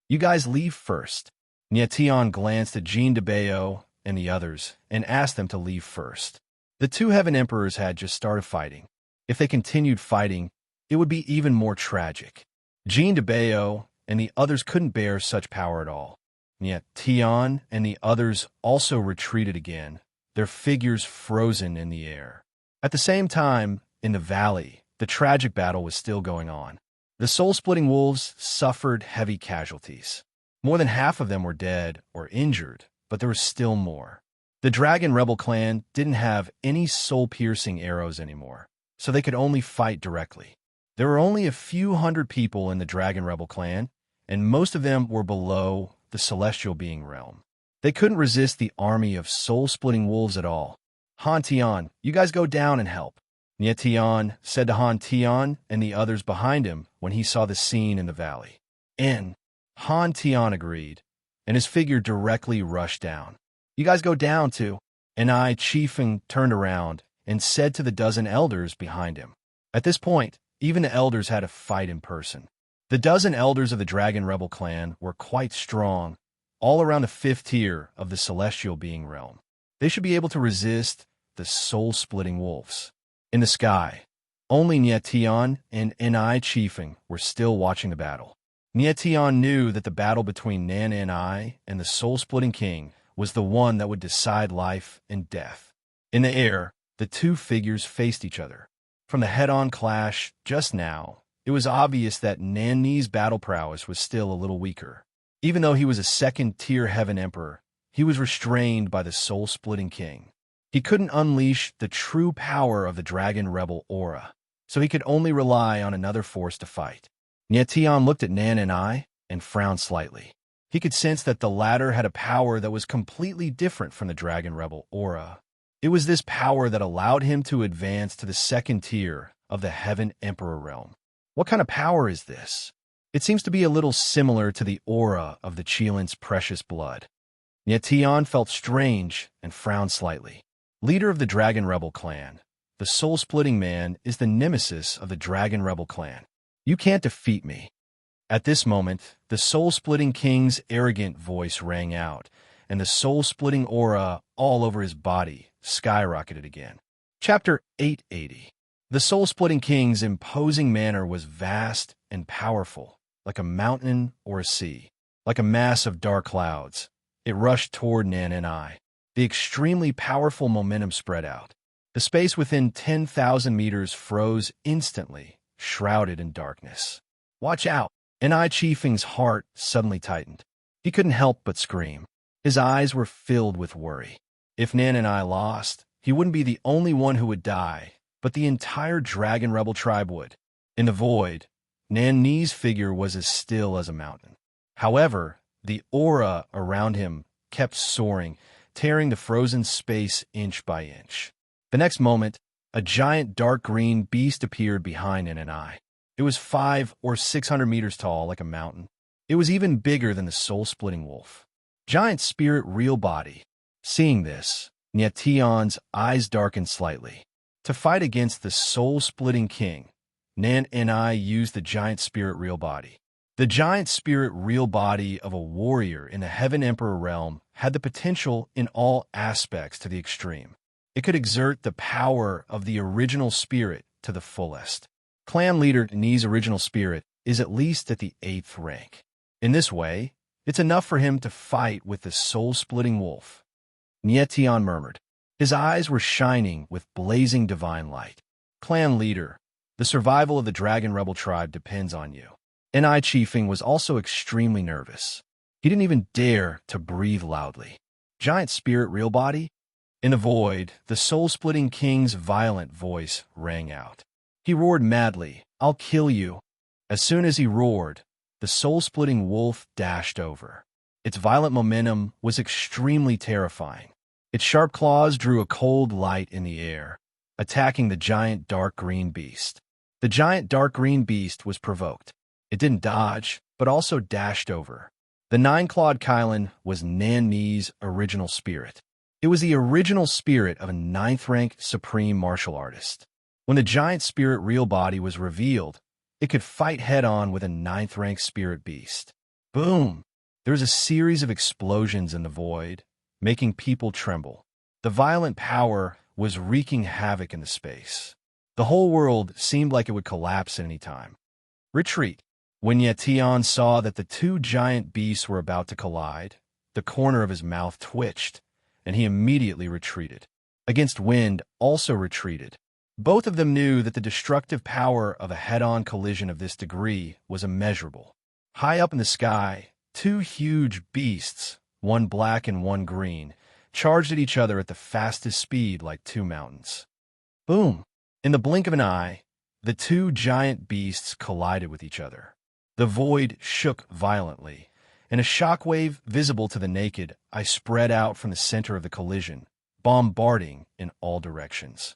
"You guys leave first." Tion glanced at Jean DeBeo and the others and asked them to leave first. The two Heaven Emperors had just started fighting. If they continued fighting, it would be even more tragic. Jean DeBeo and the others couldn't bear such power at all. Yet Tion and the others also retreated again, their figures frozen in the air. At the same time, in the valley, the tragic battle was still going on. The soul-splitting wolves suffered heavy casualties. More than half of them were dead or injured, but there was still more. The Dragon Rebel clan didn't have any soul-piercing arrows anymore, so they could only fight directly. There were only a few hundred people in the Dragon Rebel clan, and most of them were below the celestial being realm. They couldn't resist the army of soul-splitting wolves at all. Tion, you guys go down and help." Tion said to Tion and the others behind him when he saw the scene in the valley. Tion agreed, and his figure directly rushed down. "You guys go down too." Chiefing turned around and said to the dozen elders behind him. At this point, even the elders had to fight in person. The dozen elders of the Dragon Rebel clan were quite strong, all around the 5th tier of the celestial being realm. They should be able to resist the soul-splitting wolves. In the sky, only Tion and Chiefing were still watching the battle. Tion knew that the battle between Nan and the soul-splitting king was the one that would decide life and death. In the air, the two figures faced each other. From the head-on clash just now, it was obvious that Nan's battle prowess was still a little weaker. Even though he was a 2nd-tier Heaven Emperor, he was restrained by the soul-splitting king. He couldn't unleash the true power of the Dragon Rebel aura, so he could only rely on another force to fight. Tion looked at Nan and frowned slightly. He could sense that the latter had a power that was completely different from the Dragon Rebel aura. It was this power that allowed him to advance to the 2nd tier of the Heaven Emperor realm. What kind of power is this? It seems to be a little similar to the aura of the Chelan's precious blood. Yet Tion felt strange and frowned slightly. Leader of the Dragon Rebel clan, the soul-splitting man is the nemesis of the Dragon Rebel clan. You can't defeat me. At this moment, the soul-splitting king's arrogant voice rang out, and the soul-splitting aura all over his body skyrocketed again. Chapter 880. The soul-splitting king's imposing manner was vast and powerful, like a mountain or a sea. Like a mass of dark clouds, it rushed toward Nan and I. The extremely powerful momentum spread out. The space within 10,000 meters froze instantly, shrouded in darkness. Watch out! N.I. Chiefing's heart suddenly tightened. He couldn't help but scream. His eyes were filled with worry. If Nan and I lost, he wouldn't be the only one who would die, but the entire Dragon Rebel tribe would. In the void, Nan Ni's figure was as still as a mountain. However, the aura around him kept soaring, tearing the frozen space inch by inch. The next moment, a giant dark green beast appeared behind Nan and I. It was 500 or 600 meters tall, like a mountain. It was even bigger than the soul-splitting wolf. Giant spirit real body. Seeing this, Tion's eyes darkened slightly. To fight against the soul-splitting king, Nan and I used the giant spirit real body. The giant spirit real body of a warrior in the Heaven Emperor realm had the potential in all aspects to the extreme. It could exert the power of the original spirit to the fullest. Clan leader Ni's original spirit is at least at the 8th rank. In this way, it's enough for him to fight with the soul-splitting wolf. Tion murmured. His eyes were shining with blazing divine light. Clan leader, the survival of the Dragon Rebel tribe depends on you. N.I. Chiefing was also extremely nervous. He didn't even dare to breathe loudly. Giant spirit real body? In the void, the soul-splitting king's violent voice rang out. He roared madly, "I'll kill you." As soon as he roared, the soul-splitting wolf dashed over. Its violent momentum was extremely terrifying. Its sharp claws drew a cold light in the air, attacking the giant dark green beast. The giant dark green beast was provoked. It didn't dodge, but also dashed over. The nine-clawed Kylan was Nan Ni's original spirit. It was the original spirit of a 9th-rank supreme martial artist. When the giant spirit real body was revealed, it could fight head-on with a 9th-rank spirit beast. Boom! There was a series of explosions in the void, making people tremble. The violent power was wreaking havoc in the space. The whole world seemed like it would collapse at any time. Retreat. When Tion saw that the two giant beasts were about to collide, the corner of his mouth twitched, and he immediately retreated. Against Wind also retreated. Both of them knew that the destructive power of a head-on collision of this degree was immeasurable. High up in the sky, two huge beasts, one black and one green, charged at each other at the fastest speed like two mountains. Boom! In the blink of an eye, the two giant beasts collided with each other. The void shook violently, and a shockwave visible to the naked eye spread out from the center of the collision, bombarding in all directions.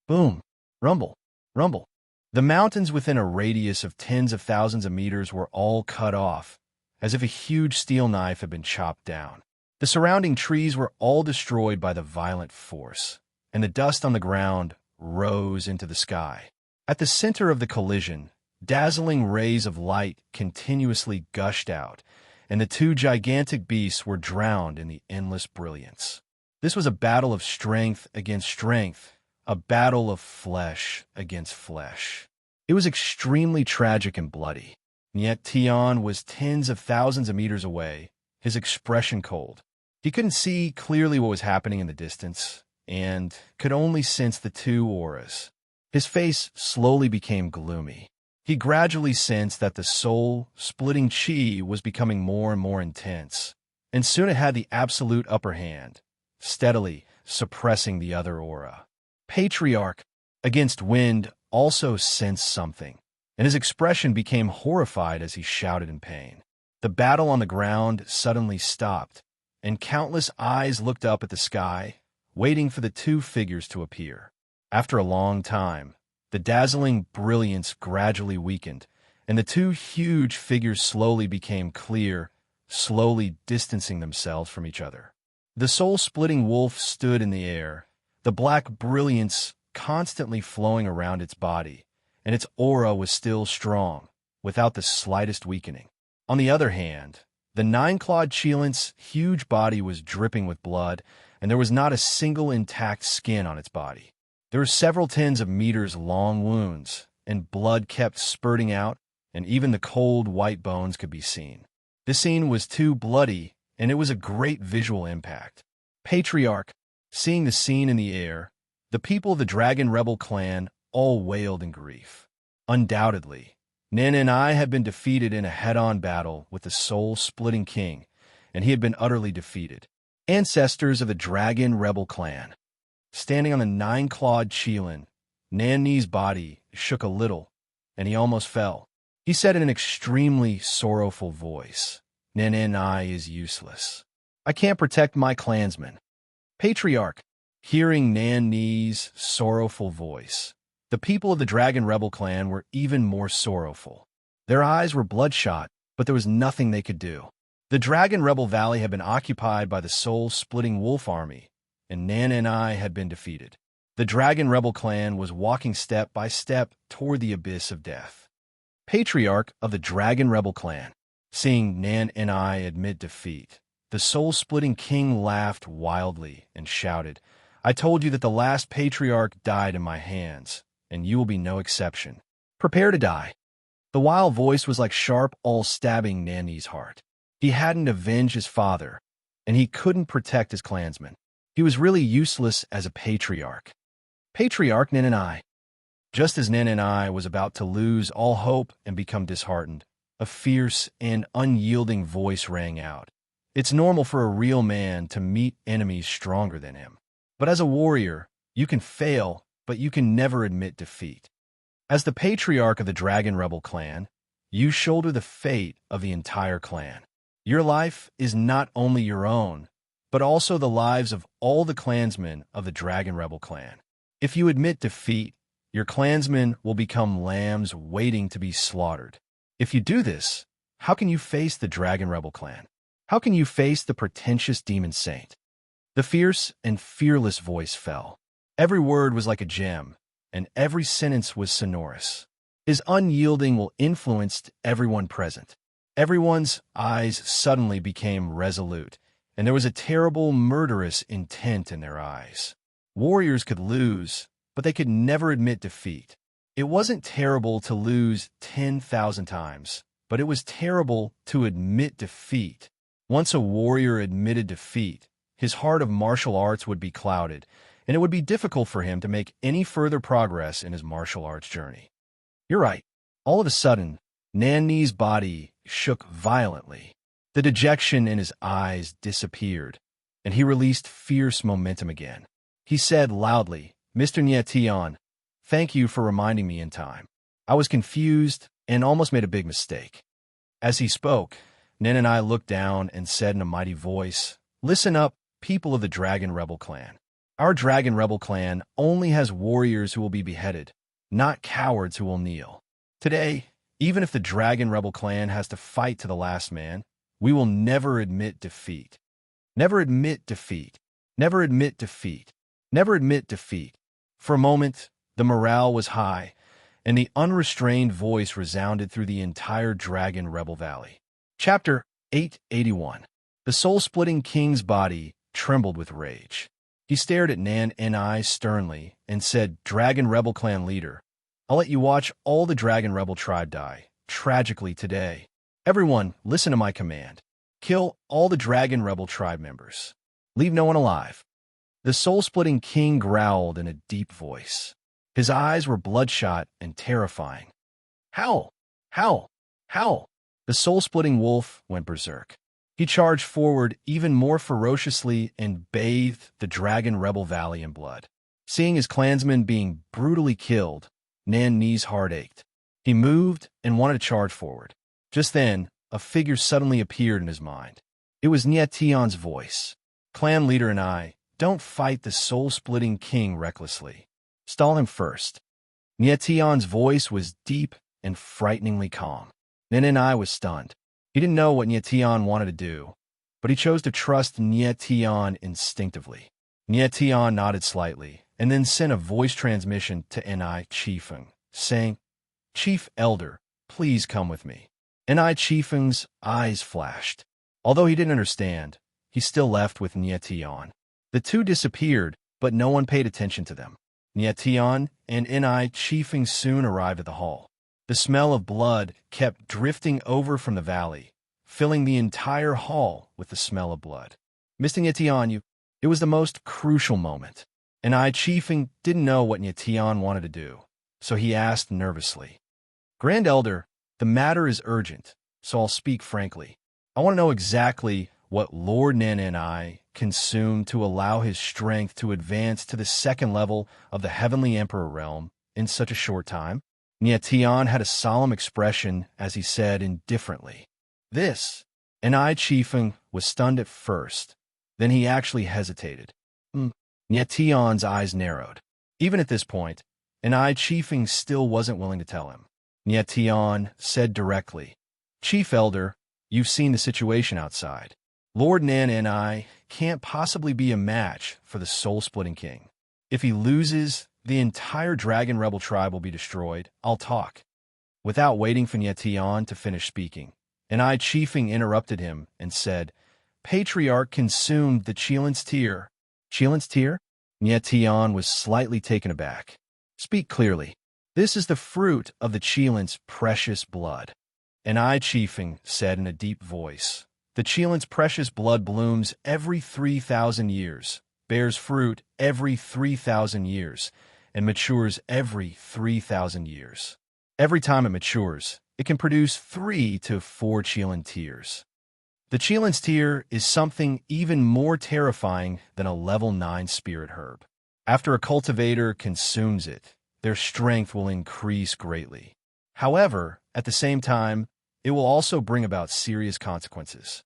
Boom! Rumble! Rumble! The mountains within a radius of tens of thousands of meters were all cut off, as if a huge steel knife had been chopped down. The surrounding trees were all destroyed by the violent force, and the dust on the ground rose into the sky. At the center of the collision, dazzling rays of light continuously gushed out, and the two gigantic beasts were drowned in the endless brilliance. This was a battle of strength against strength, a battle of flesh against flesh. It was extremely tragic and bloody, and yet Tion was tens of thousands of meters away, his expression cold. He couldn't see clearly what was happening in the distance, and could only sense the two auras. His face slowly became gloomy. He gradually sensed that the soul-splitting chi was becoming more and more intense, and soon it had the absolute upper hand, steadily suppressing the other aura. Patriarch, against Wind, also sensed something, and his expression became horrified as he shouted in pain. The battle on the ground suddenly stopped, and countless eyes looked up at the sky, waiting for the two figures to appear. After a long time, the dazzling brilliance gradually weakened, and the two huge figures slowly became clear, slowly distancing themselves from each other. The soul-splitting wolf stood in the air, the black brilliance constantly flowing around its body, and its aura was still strong, without the slightest weakening. On the other hand, the nine-clawed cheelant's huge body was dripping with blood, and there was not a single intact skin on its body. There were several tens of meters long wounds, and blood kept spurting out, and even the cold white bones could be seen. The scene was too bloody, and it was a great visual impact. Patriarch, seeing the scene in the air, the people of the Dragon Rebel clan all wailed in grief. Undoubtedly, Nana and I had been defeated in a head-on battle with the soul-splitting king, and he had been utterly defeated. Ancestors of the Dragon Rebel clan. Standing on the nine-clawed cheelant, Nan's body shook a little, and he almost fell. He said in an extremely sorrowful voice, "Nana and I is useless. I can't protect my clansmen." Patriarch, hearing Nan's sorrowful voice, the people of the Dragon Rebel clan were even more sorrowful. Their eyes were bloodshot, but there was nothing they could do. The Dragon Rebel Valley had been occupied by the soul-splitting wolf army, and Nana and I had been defeated. The Dragon Rebel clan was walking step by step toward the abyss of death. Patriarch of the Dragon Rebel clan, seeing Nan and I admit defeat, the soul-splitting king laughed wildly and shouted, "I told you that the last patriarch died in my hands, and you will be no exception. Prepare to die." The wild voice was like sharp awl stabbing Nan's heart. He hadn't avenged his father, and he couldn't protect his clansmen. He was really useless as a patriarch. Patriarch Nan and I. Just as Nan and I was about to lose all hope and become disheartened, a fierce and unyielding voice rang out. It's normal for a real man to meet enemies stronger than him. But as a warrior, you can fail, but you can never admit defeat. As the patriarch of the Dragon Rebel clan, you shoulder the fate of the entire clan. Your life is not only your own, but also the lives of all the clansmen of the Dragon Rebel clan. If you admit defeat, your clansmen will become lambs waiting to be slaughtered. If you do this, how can you face the Dragon Rebel clan? How can you face the pretentious demon saint? The fierce and fearless voice fell. Every word was like a gem, and every sentence was sonorous. His unyielding will influenced everyone present. Everyone's eyes suddenly became resolute, and there was a terrible, murderous intent in their eyes. Warriors could lose, but they could never admit defeat. It wasn't terrible to lose 10,000 times, but it was terrible to admit defeat. Once a warrior admitted defeat, his heart of martial arts would be clouded, and it would be difficult for him to make any further progress in his martial arts journey. You're right. All of a sudden, Nan's body shook violently. The dejection in his eyes disappeared, and he released fierce momentum again. He said loudly, "Mr. Nyetion, thank you for reminding me in time. I was confused and almost made a big mistake." As he spoke, Nen and I looked down and said in a mighty voice, "Listen up, people of the Dragon Rebel clan. Our Dragon Rebel clan only has warriors who will be beheaded, not cowards who will kneel. Today, even if the Dragon Rebel clan has to fight to the last man, we will never admit defeat. Never admit defeat. Never admit defeat. Never admit defeat." For a moment, the morale was high, and the unrestrained voice resounded through the entire Dragon Rebel Valley. Chapter 881. The soul-splitting king's body trembled with rage. He stared at Nan and I sternly and said, "Dragon Rebel clan leader, I'll let you watch all the Dragon Rebel tribe die, tragically today. Everyone, listen to my command. Kill all the Dragon Rebel tribe members. Leave no one alive." The soul-splitting king growled in a deep voice. His eyes were bloodshot and terrifying. Howl! Howl! Howl! The soul-splitting wolf went berserk. He charged forward even more ferociously and bathed the Dragon Rebel Valley in blood. Seeing his clansmen being brutally killed, Nan's heart ached. He moved and wanted to charge forward. Just then, a figure suddenly appeared in his mind. It was Nyetion's voice. "Clan leader and I, don't fight the soul-splitting king recklessly. Stall him first." Nyetion's voice was deep and frighteningly calm. Nenenai was stunned. He didn't know what Nyetian wanted to do, but he chose to trust Nyetian instinctively. Nyetian nodded slightly, and then sent a voice transmission to Ni Chifeng, saying, "Chief Elder, please come with me." Ni Chifeng's eyes flashed. Although he didn't understand, he still left with Nyetian. The two disappeared, but no one paid attention to them. Nyetian and Ni Chifeng soon arrived at the hall. The smell of blood kept drifting over from the valley, filling the entire hall with the smell of blood. Mr. Nyetian, it was the most crucial moment. Ni Chifeng didn't know what Nyetian wanted to do, so he asked nervously, "Grand Elder, the matter is urgent, so I'll speak frankly. I want to know exactly what Lord Nen and I consumed to allow his strength to advance to the second level of the Heavenly Emperor realm in such a short time." Nyetian had a solemn expression as he said indifferently, "This." Ni Chifeng was stunned at first, then he actually hesitated. Nyetian's eyes narrowed. Even at this point, Ni Chifeng still wasn't willing to tell him. Nyetian said directly, "Chief Elder, you've seen the situation outside. Lord Nan and I can't possibly be a match for the soul-splitting king. If he loses, the entire Dragon Rebel tribe will be destroyed. I'll talk." Without waiting for Nyetian to finish speaking, Ni Chifeng interrupted him and said, "Patriarch consumed the Chilent's tear." "Chilent's tear?" Nyetian was slightly taken aback. "Speak clearly. This is the fruit of the Chilent's precious blood." Ni Chifeng said in a deep voice, "The Chilent's precious blood blooms every 3,000 years, bears fruit every 3,000 years, and matures every 3,000 years. Every time it matures, it can produce 3 to 4 Chilent tears. The Chilent's tear is something even more terrifying than a level 9 spirit herb. After a cultivator consumes it, their strength will increase greatly. However, at the same time, it will also bring about serious consequences."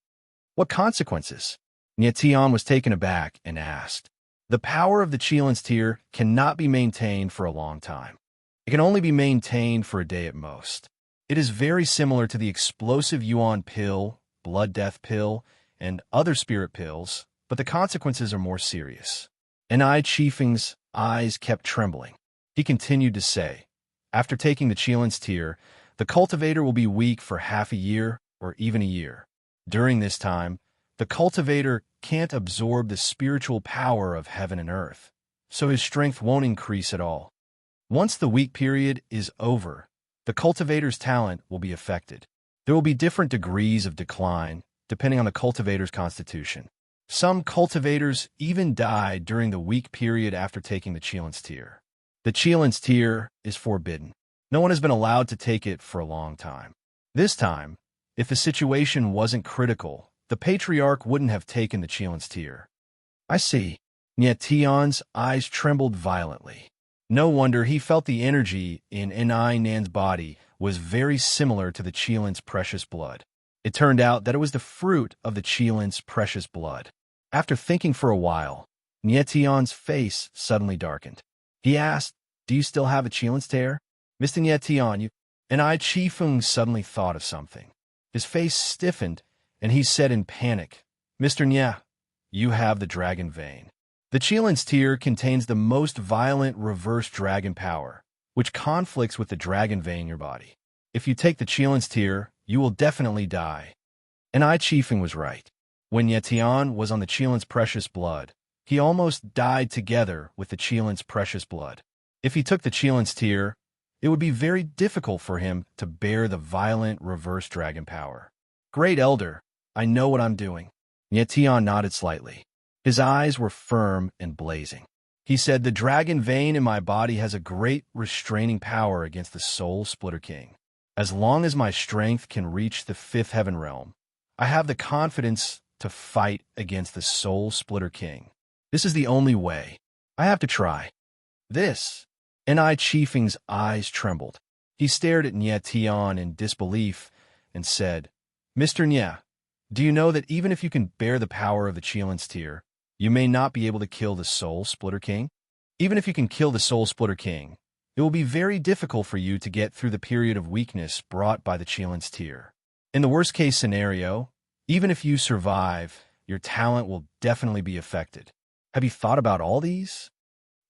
"What consequences?" Nyetian was taken aback and asked. "The power of the Chilent's tear cannot be maintained for a long time. It can only be maintained for a day at most. It is very similar to the explosive Yuan pill, blood death pill, and other spirit pills, but the consequences are more serious." Ni Chifeng's eyes kept trembling. He continued to say, "After taking the Chilent's tear, the cultivator will be weak for half a year or even a year. During this time, the cultivator can't absorb the spiritual power of heaven and earth, so his strength won't increase at all. Once the weak period is over, the cultivator's talent will be affected. There will be different degrees of decline, depending on the cultivator's constitution. Some cultivators even die during the weak period after taking the Chilent's tear. The Chilent's tear is forbidden. No one has been allowed to take it for a long time. This time, if the situation wasn't critical, the Patriarch wouldn't have taken the Chilent's tear." "I see." Nyetian's eyes trembled violently. No wonder he felt the energy in Ni Nan's body was very similar to the Chilent's precious blood. It turned out that it was the fruit of the Chilent's precious blood. After thinking for a while, Nyetian's face suddenly darkened. He asked, "Do you still have a Chilent's tear?" "Mr. Nyetian, you..." Ni Chifeng suddenly thought of something. His face stiffened, and he said in panic, "Mr. Nya, you have the dragon vein. The Chilent's tear contains the most violent reverse dragon power, which conflicts with the dragon vein in your body. If you take the Chilent's tear, you will definitely die." And Ni Chifeng was right. When Nyetian was on the Chilent's precious blood, he almost died together with the Chilent's precious blood. If he took the Chilent's tear, it would be very difficult for him to bear the violent reverse dragon power. "Great Elder, I know what I'm doing." Nyetian nodded slightly. His eyes were firm and blazing. He said, "The dragon vein in my body has a great restraining power against the Soul Splitter King. As long as my strength can reach the 5th heaven realm, I have the confidence to fight against the Soul Splitter King. This is the only way. I have to try." "This." Ni Chifeng's eyes trembled. He stared at Nyetian in disbelief and said, "Mr. Nya, do you know that even if you can bear the power of the Chilent's tear, you may not be able to kill the Soul Splitter King? Even if you can kill the Soul Splitter King, It will be very difficult for you to get through the period of weakness brought by the Chilen's tear. In the worst-case scenario, even if you survive, your talent will definitely be affected. Have you thought about all these?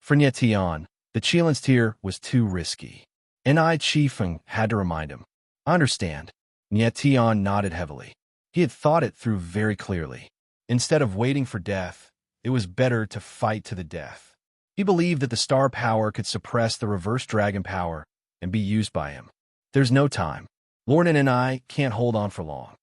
For Nyetian, the Chilen's tear was too risky. Ni Chifeng had to remind him. I understand. Nyetian nodded heavily. He had thought it through very clearly. Instead of waiting for death, it was better to fight to the death. He believed that the star power could suppress the reverse dragon power and be used by him. There's no time. Lord and Ni can't hold on for long.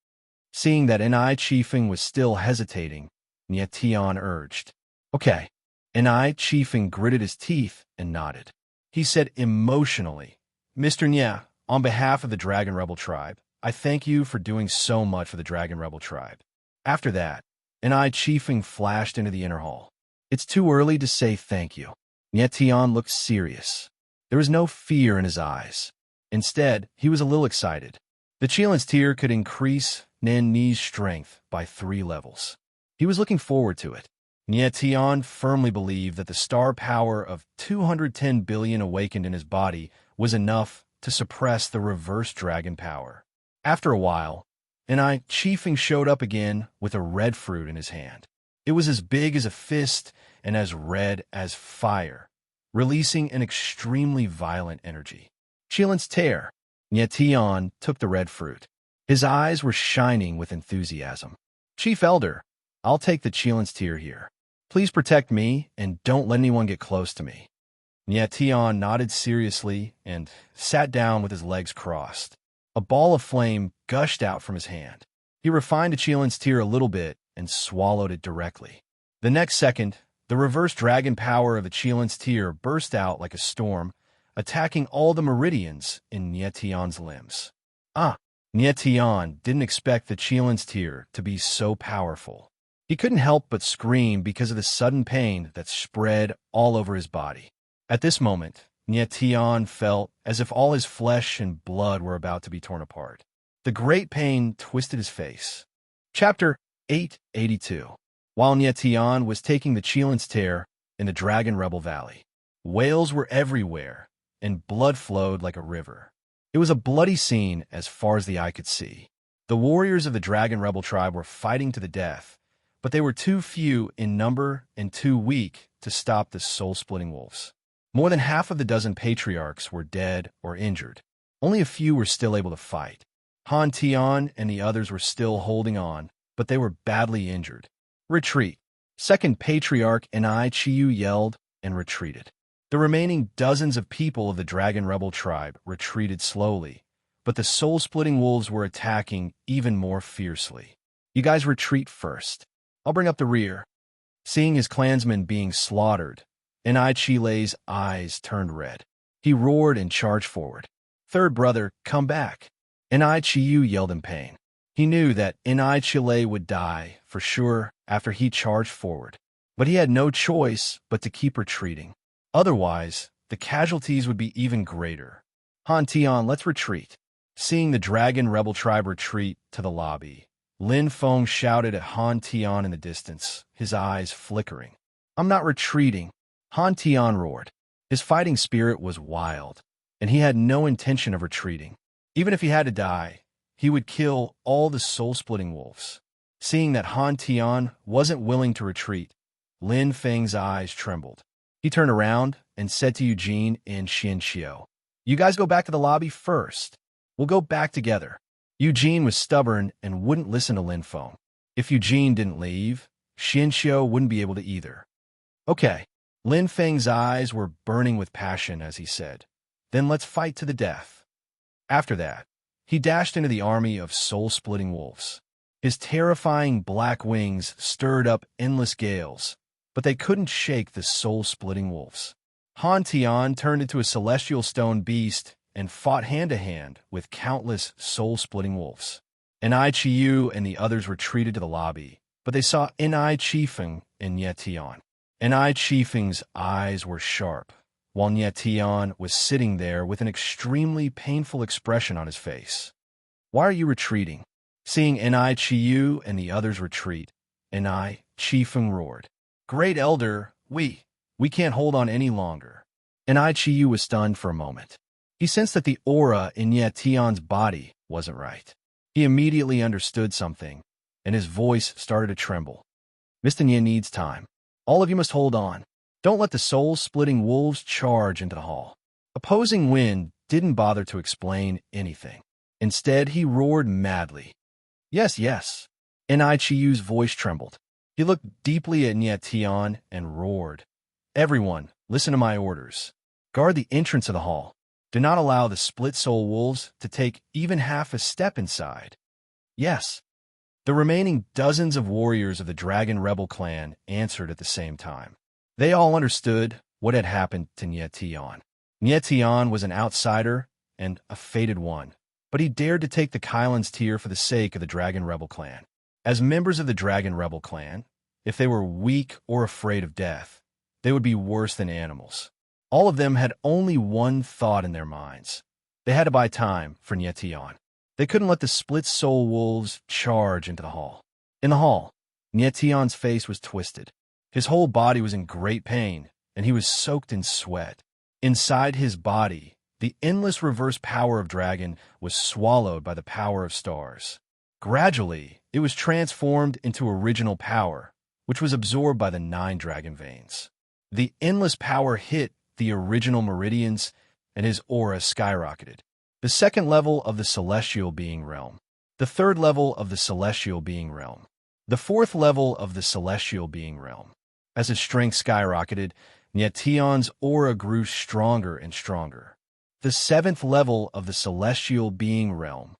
Seeing that Ni Chifeng was still hesitating, Nyetian urged. Okay. Ni Chifeng gritted his teeth and nodded. He said emotionally, Mr. Nya, on behalf of the Dragon Rebel tribe, I thank you for doing so much for the Dragon Rebel tribe. After that, Ni Chifeng flashed into the inner hall. It's too early to say thank you. Nyetian looked serious. There was no fear in his eyes. Instead, he was a little excited. The Chilen's tear could increase Nan Ni's strength by 3 levels. He was looking forward to it. Nyetian firmly believed that the star power of 210 billion awakened in his body was enough to suppress the reverse dragon power. After a while, Ni Chifeng showed up again with a red fruit in his hand. It was as big as a fist and as red as fire, releasing an extremely violent energy. Chilen's tear. Nyetian took the red fruit. His eyes were shining with enthusiasm. Chief Elder, I'll take the Chilen's tear here. Please protect me and don't let anyone get close to me. Nyetian nodded seriously and sat down with his legs crossed. A ball of flame gushed out from his hand. He refined the Chilen's tear a little bit and swallowed it directly. The next second, the reverse dragon power of the Chilen's tear burst out like a storm, attacking all the meridians in Nyetian's limbs. Nyetian didn't expect the Chilen's tear to be so powerful. He couldn't help but scream because of the sudden pain that spread all over his body. At this moment, Nyetian felt as if all his flesh and blood were about to be torn apart. The great pain twisted his face. Chapter 882. While Nyetian was taking the Chilen's tear in the Dragon Rebel Valley, whales were everywhere, and blood flowed like a river. It was a bloody scene as far as the eye could see. The warriors of the Dragon Rebel tribe were fighting to the death, but they were too few in number and too weak to stop the soul-splitting wolves. More than half of the dozen patriarchs were dead or injured. Only a few were still able to fight. Han Tian and the others were still holding on, but they were badly injured. Retreat. Second Patriarch Ni Chiyu yelled and retreated. The remaining dozens of people of the Dragon Rebel tribe retreated slowly, but the soul-splitting wolves were attacking even more fiercely. You guys retreat first. I'll bring up the rear. Seeing his clansmen being slaughtered, Ni Chile's eyes turned red. He roared and charged forward. Third brother, come back. Ni Chiyu yelled in pain. He knew that Ni Chile would die, for sure, after he charged forward. But he had no choice but to keep retreating. Otherwise, the casualties would be even greater. Han Tian, let's retreat. Seeing the Dragon Rebel tribe retreat to the lobby, Lin Feng shouted at Han Tian in the distance, his eyes flickering. I'm not retreating. Han Tian roared. His fighting spirit was wild, and he had no intention of retreating. Even if he had to die, he would kill all the soul-splitting wolves. Seeing that Han Tian wasn't willing to retreat, Lin Feng's eyes trembled. He turned around and said to Eugene and Xianxiu, you guys go back to the lobby first. We'll go back together. Eugene was stubborn and wouldn't listen to Lin Feng. If Eugene didn't leave, Xianxiu wouldn't be able to either. Okay. Lin Feng's eyes were burning with passion as he said, then let's fight to the death. After that, he dashed into the army of soul-splitting wolves. His terrifying black wings stirred up endless gales, but they couldn't shake the soul-splitting wolves. Han Tian turned into a celestial stone beast and fought hand-to-hand with countless soul-splitting wolves. Ni Chiyu and the others retreated to the lobby, but they saw Ni Chifeng and Nyetian. Ni Chifeng's eyes were sharp, while Nyetian was sitting there with an extremely painful expression on his face. Why are you retreating? Seeing Ni Chiyu and the others retreat, Ni Chifeng roared. Great Elder, we can't hold on any longer. Chiyu was stunned for a moment. He sensed that the aura in Tion's body wasn't right. He immediately understood something, and his voice started to tremble. Mr. Nye needs time. All of you must hold on. Don't let the soul-splitting wolves charge into the hall. Opposing wind didn't bother to explain anything. Instead, he roared madly. Yes, yes. Chiyu's voice trembled. He looked deeply at Tion and roared. Everyone, listen to my orders. Guard the entrance of the hall. Do not allow the split-soul wolves to take even half a step inside. Yes. The remaining dozens of warriors of the Dragon Rebel clan answered at the same time. They all understood what had happened to Tion. Tion was an outsider and a fated one, but he dared to take the Kylan's tear for the sake of the Dragon Rebel clan. As members of the Dragon Rebel clan, if they were weak or afraid of death, they would be worse than animals. All of them had only one thought in their minds. They had to buy time for Tion. They couldn't let the split-soul wolves charge into the hall. In the hall, Tion's face was twisted. His whole body was in great pain, and he was soaked in sweat. Inside his body, the endless reverse power of dragon was swallowed by the power of stars. Gradually, it was transformed into original power, which was absorbed by the 9 dragon veins. The endless power hit the original meridians, and his aura skyrocketed. The second level of the celestial being realm. The third level of the celestial being realm. The fourth level of the celestial being realm. As his strength skyrocketed, Tion's aura grew stronger and stronger. The 7th level of the celestial being realm.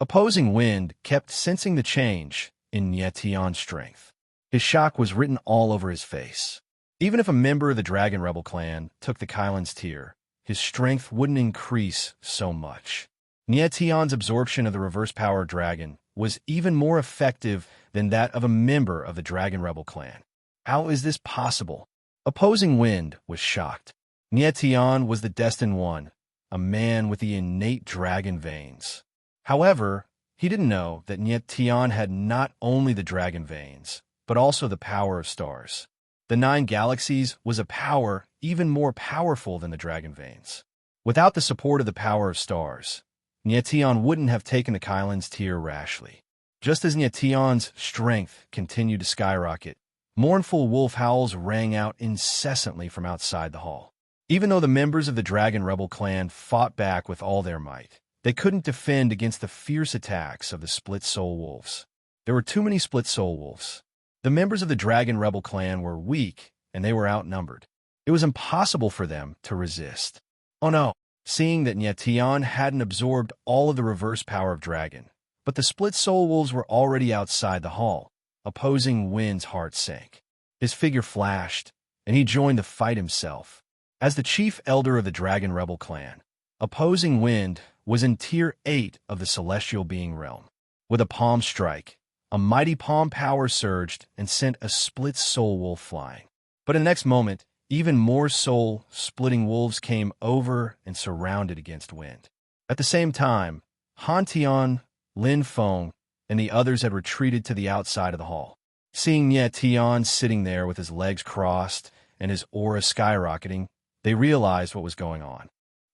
Opposing wind kept sensing the change in Tion's strength. His shock was written all over his face. Even if a member of the Dragon Rebel clan took the Kylan's tear, his strength wouldn't increase so much. Tion's absorption of the reverse power dragon was even more effective than that of a member of the Dragon Rebel clan. How is this possible? Opposing wind was shocked. Tion was the destined one, a man with the innate dragon veins. However, he didn't know that Tion had not only the dragon veins, but also the power of stars. The 9 galaxies was a power even more powerful than the dragon veins. Without the support of the power of stars, Tion wouldn't have taken the Kylan's tear rashly. Just as Tion's strength continued to skyrocket, mournful wolf howls rang out incessantly from outside the hall. Even though the members of the Dragon Rebel clan fought back with all their might, they couldn't defend against the fierce attacks of the split-soul wolves. There were too many split-soul wolves. The members of the Dragon Rebel clan were weak, and they were outnumbered. It was impossible for them to resist. Oh no! Seeing that Tion hadn't absorbed all of the reverse power of dragon, but the split-soul wolves were already outside the hall, opposing wind's heart sank. His figure flashed, and he joined the fight himself. As the chief elder of the Dragon Rebel clan, opposing wind was in Tier 8 of the celestial being realm. With a palm strike, a mighty palm power surged and sent a split-soul wolf flying. But in the next moment, even more soul-splitting wolves came over and surrounded against wind. At the same time, Han Tian, Lin Feng, and the others had retreated to the outside of the hall. Seeing Tion sitting there with his legs crossed and his aura skyrocketing, they realized what was going on.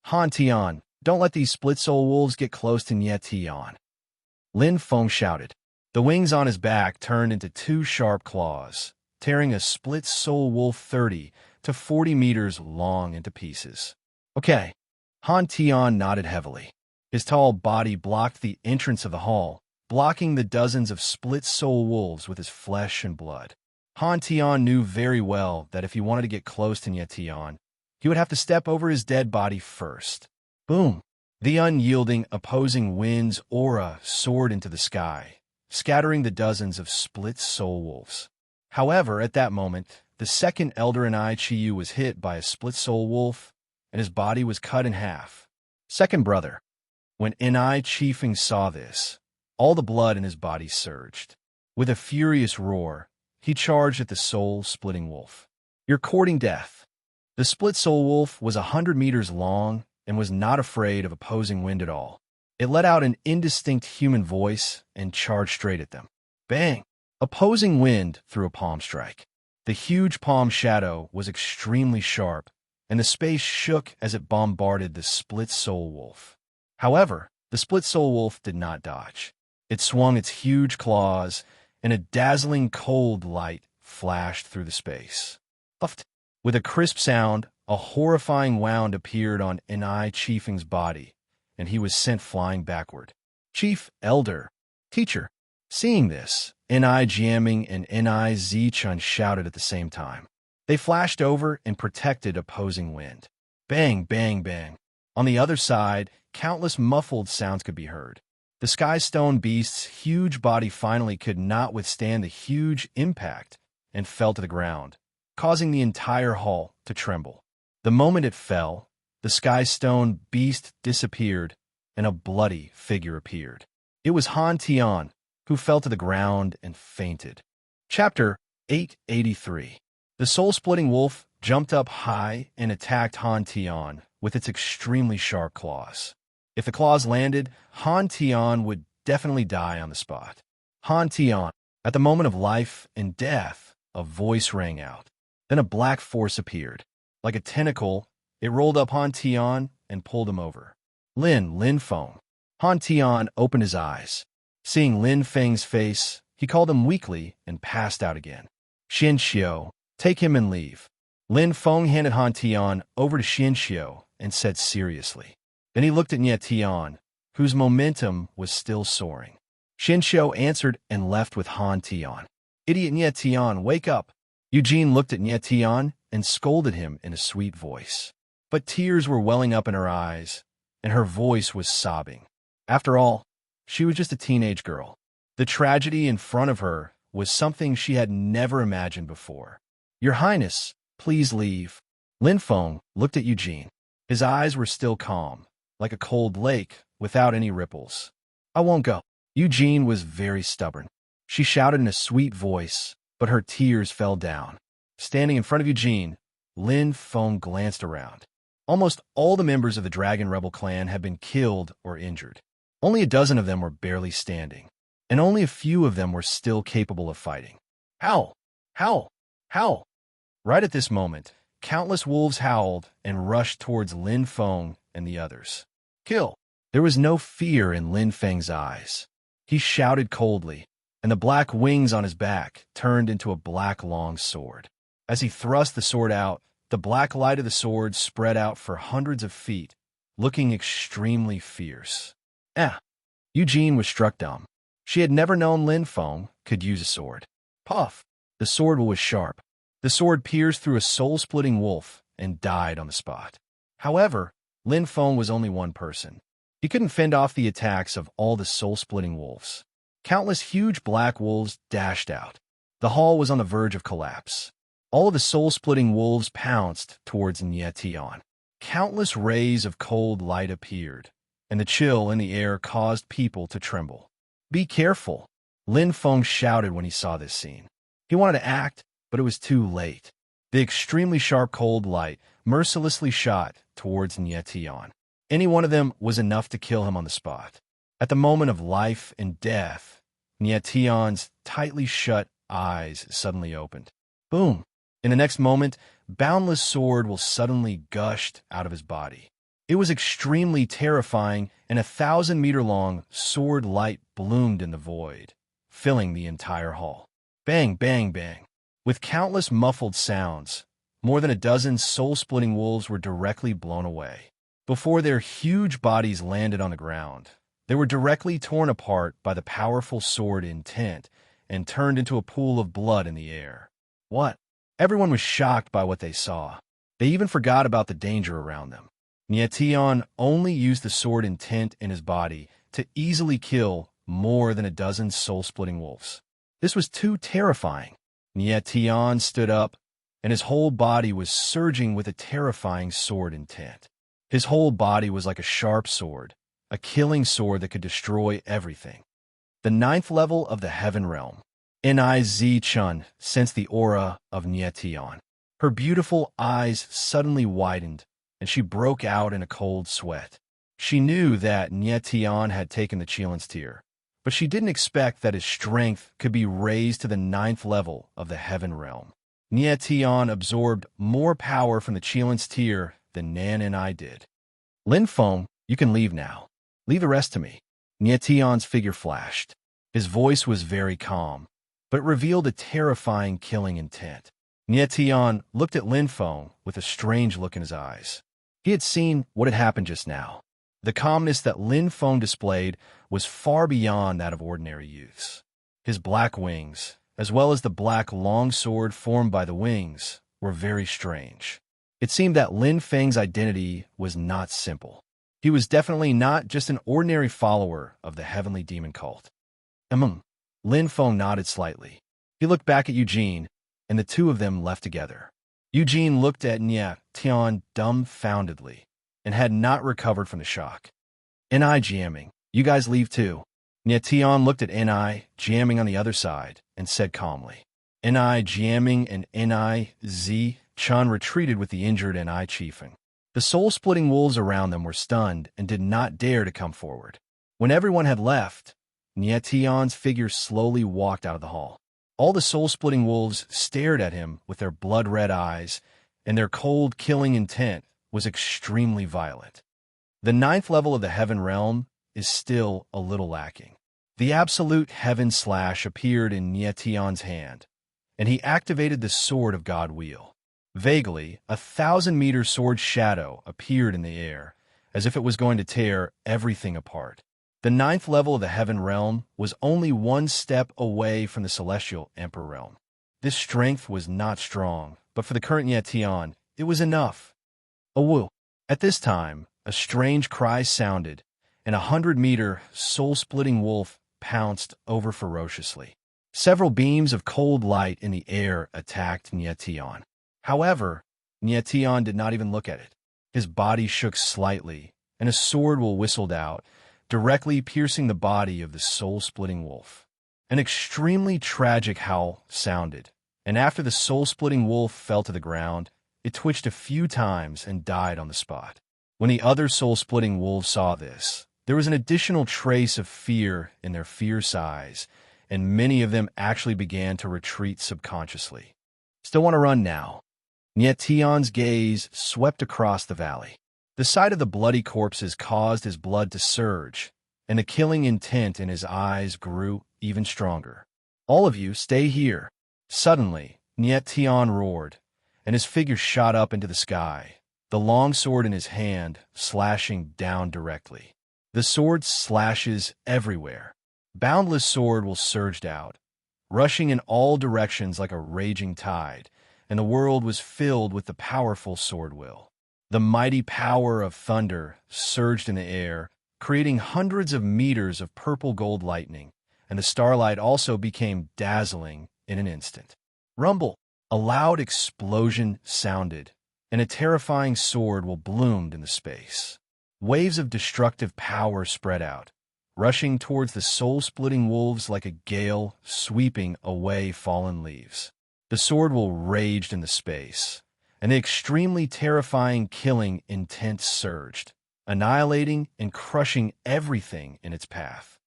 Han Tian, don't let these split-soul wolves get close to Tion. Lin Feng shouted. The wings on his back turned into 2 sharp claws, tearing a split-soul wolf 30 to 40 meters long into pieces. Okay. Han Tian nodded heavily. His tall body blocked the entrance of the hall, blocking the dozens of split-soul wolves with his flesh and blood. Han Tian knew very well that if he wanted to get close to Tion, he would have to step over his dead body first. Boom! The unyielding, opposing wind's aura soared into the sky, scattering the dozens of split-soul wolves. However, at that moment, the second elder in Chiyu was hit by a split-soul wolf, and his body was cut in half. Second brother. When Chiefing saw this, all the blood in his body surged. With a furious roar, he charged at the soul-splitting wolf. You're courting death. The split-soul wolf was 100 meters long and was not afraid of opposing wind at all. It let out an indistinct human voice and charged straight at them. Bang! Opposing wind threw a palm strike. The huge palm shadow was extremely sharp, and the space shook as it bombarded the split soul wolf. However, the split soul wolf did not dodge. It swung its huge claws, and a dazzling cold light flashed through the space. Puffed. With a crisp sound, a horrifying wound appeared on Enai Chiefing's body, and he was sent flying backward. Chief, Elder, Teacher. Seeing this, Enai Jiaming and Enai Zichun shouted at the same time. They flashed over and protected opposing wind. Bang, bang, bang. On the other side, countless muffled sounds could be heard. The Sky Stone Beast's huge body finally could not withstand the huge impact and fell to the ground, causing the entire hall to tremble. The moment it fell, the Sky Stone Beast disappeared and a bloody figure appeared. It was Han Tian, who fell to the ground and fainted. Chapter 883. The soul-splitting wolf jumped up high and attacked Han Tian with its extremely sharp claws. If the claws landed, Han Tian would definitely die on the spot. Han Tian. At the moment of life and death, a voice rang out. Then a black force appeared. Like a tentacle, it rolled up Han Tian and pulled him over. Lin Feng. Han Tian opened his eyes. Seeing Lin Feng's face, he called him weakly and passed out again. Xian Xiu, take him and leave. Lin Feng handed Han Tian over to Xian Xiu and said seriously. Then he looked at Nie Tian, whose momentum was still soaring. Xian Xiu answered and left with Han Tian. Idiot Nie Tian, wake up! Eugene looked at Nie Tian and scolded him in a sweet voice. But tears were welling up in her eyes, and her voice was sobbing. After all, she was just a teenage girl. The tragedy in front of her was something she had never imagined before. Your Highness, please leave. Lin Feng looked at Eugene. His eyes were still calm, like a cold lake without any ripples. I won't go. Eugene was very stubborn. She shouted in a sweet voice, but her tears fell down. Standing in front of Eugene, Lin Feng glanced around. Almost all the members of the Dragon Rebel clan had been killed or injured. Only a dozen of them were barely standing, and only a few of them were still capable of fighting. Howl! Howl! Howl! Right at this moment, countless wolves howled and rushed towards Lin Feng and the others. Kill! There was no fear in Lin Feng's eyes. He shouted coldly, and the black wings on his back turned into a black long sword. As he thrust the sword out, the black light of the sword spread out for hundreds of feet, looking extremely fierce. Eugene was struck dumb. She had never known Lin Feng could use a sword. Puff! The sword was sharp. The sword pierced through a soul-splitting wolf and died on the spot. However, Lin Feng was only one person. He couldn't fend off the attacks of all the soul-splitting wolves. Countless huge black wolves dashed out. The hall was on the verge of collapse. All of the soul-splitting wolves pounced towards Nie Tian. Countless rays of cold light appeared, and the chill in the air caused people to tremble. Be careful, Lin Feng shouted when he saw this scene. He wanted to act, but it was too late. The extremely sharp cold light mercilessly shot towards Nie Tian. Any one of them was enough to kill him on the spot. At the moment of life and death, Nie Tian's tightly shut eyes suddenly opened. Boom! In the next moment, boundless sword will suddenly gushed out of his body. It was extremely terrifying, and 1,000-meter-long sword light bloomed in the void, filling the entire hall. Bang, bang, bang. With countless muffled sounds, more than a dozen soul-splitting wolves were directly blown away. Before their huge bodies landed on the ground, they were directly torn apart by the powerful sword intent and turned into a pool of blood in the air. What? Everyone was shocked by what they saw. They even forgot about the danger around them. Nie Tian only used the sword intent in his body to easily kill more than a dozen soul-splitting wolves. This was too terrifying. Nie Tian stood up, and his whole body was surging with a terrifying sword intent. His whole body was like a sharp sword, a killing sword that could destroy everything. The 9th level of the Heaven Realm. Enai Zichun sensed the aura of Nie Tian. Her beautiful eyes suddenly widened, and she broke out in a cold sweat. She knew that Nie Tian had taken the Qilin's tier, but she didn't expect that his strength could be raised to the 9th level of the Heaven Realm. Nietian absorbed more power from the Chilin's tear than Nan and I did. Lin Feng, you can leave now. Leave the rest to me. Nietian's figure flashed. His voice was very calm, but revealed a terrifying killing intent. Nietian looked at Lin Feng with a strange look in his eyes. He had seen what had happened just now. The calmness that Lin Feng displayed was far beyond that of ordinary youths. His black wings, as well as the black long sword formed by the wings, were very strange. It seemed that Lin Feng's identity was not simple. He was definitely not just an ordinary follower of the heavenly demon cult. Lin Feng nodded slightly. He looked back at Eugene, and the two of them left together. Eugene looked at Nietian dumbfoundedly and had not recovered from the shock. Ni jamming. You guys leave too. Nietian looked at Ni jamming on the other side and said calmly. Ni jamming and Ni Z Chun retreated with the injured Ni chiefing. The soul-splitting wolves around them were stunned and did not dare to come forward. When everyone had left, Nietian's figure slowly walked out of the hall. All the soul-splitting wolves stared at him with their blood-red eyes, and their cold, killing intent was extremely violent. The 9th level of the Heaven Realm is still a little lacking. The absolute Heaven Slash appeared in Nietian's hand, and he activated the Sword of God Wheel. Vaguely, a 1,000-meter sword shadow appeared in the air, as if it was going to tear everything apart. The 9th level of the Heaven Realm was only one step away from the Celestial Emperor Realm. This strength was not strong, but for the current Nietian, it was enough. Woo! At this time, a strange cry sounded, and a 100-meter, soul-splitting wolf pounced over ferociously. Several beams of cold light in the air attacked Nietian. However, Nietian did not even look at it. His body shook slightly, and a sword whistled out, directly piercing the body of the soul-splitting wolf. An extremely tragic howl sounded, and after the soul-splitting wolf fell to the ground, it twitched a few times and died on the spot. When the other soul-splitting wolves saw this, there was an additional trace of fear in their fierce eyes, and many of them actually began to retreat subconsciously. Still want to run now. Nietian's gaze swept across the valley. The sight of the bloody corpses caused his blood to surge, and the killing intent in his eyes grew even stronger. All of you, stay here. Suddenly, Nietian roared, and his figure shot up into the sky, the long sword in his hand slashing down directly. The sword slashes everywhere. Boundless sword surged out, rushing in all directions like a raging tide, and the world was filled with the powerful sword will. The mighty power of thunder surged in the air, creating hundreds of meters of purple-gold lightning, and the starlight also became dazzling in an instant. Rumble! A loud explosion sounded, and a terrifying sword bloomed in the space. Waves of destructive power spread out, rushing towards the soul-splitting wolves like a gale sweeping away fallen leaves. The sword raged in the space, and the extremely terrifying killing intent surged, annihilating and crushing everything in its path.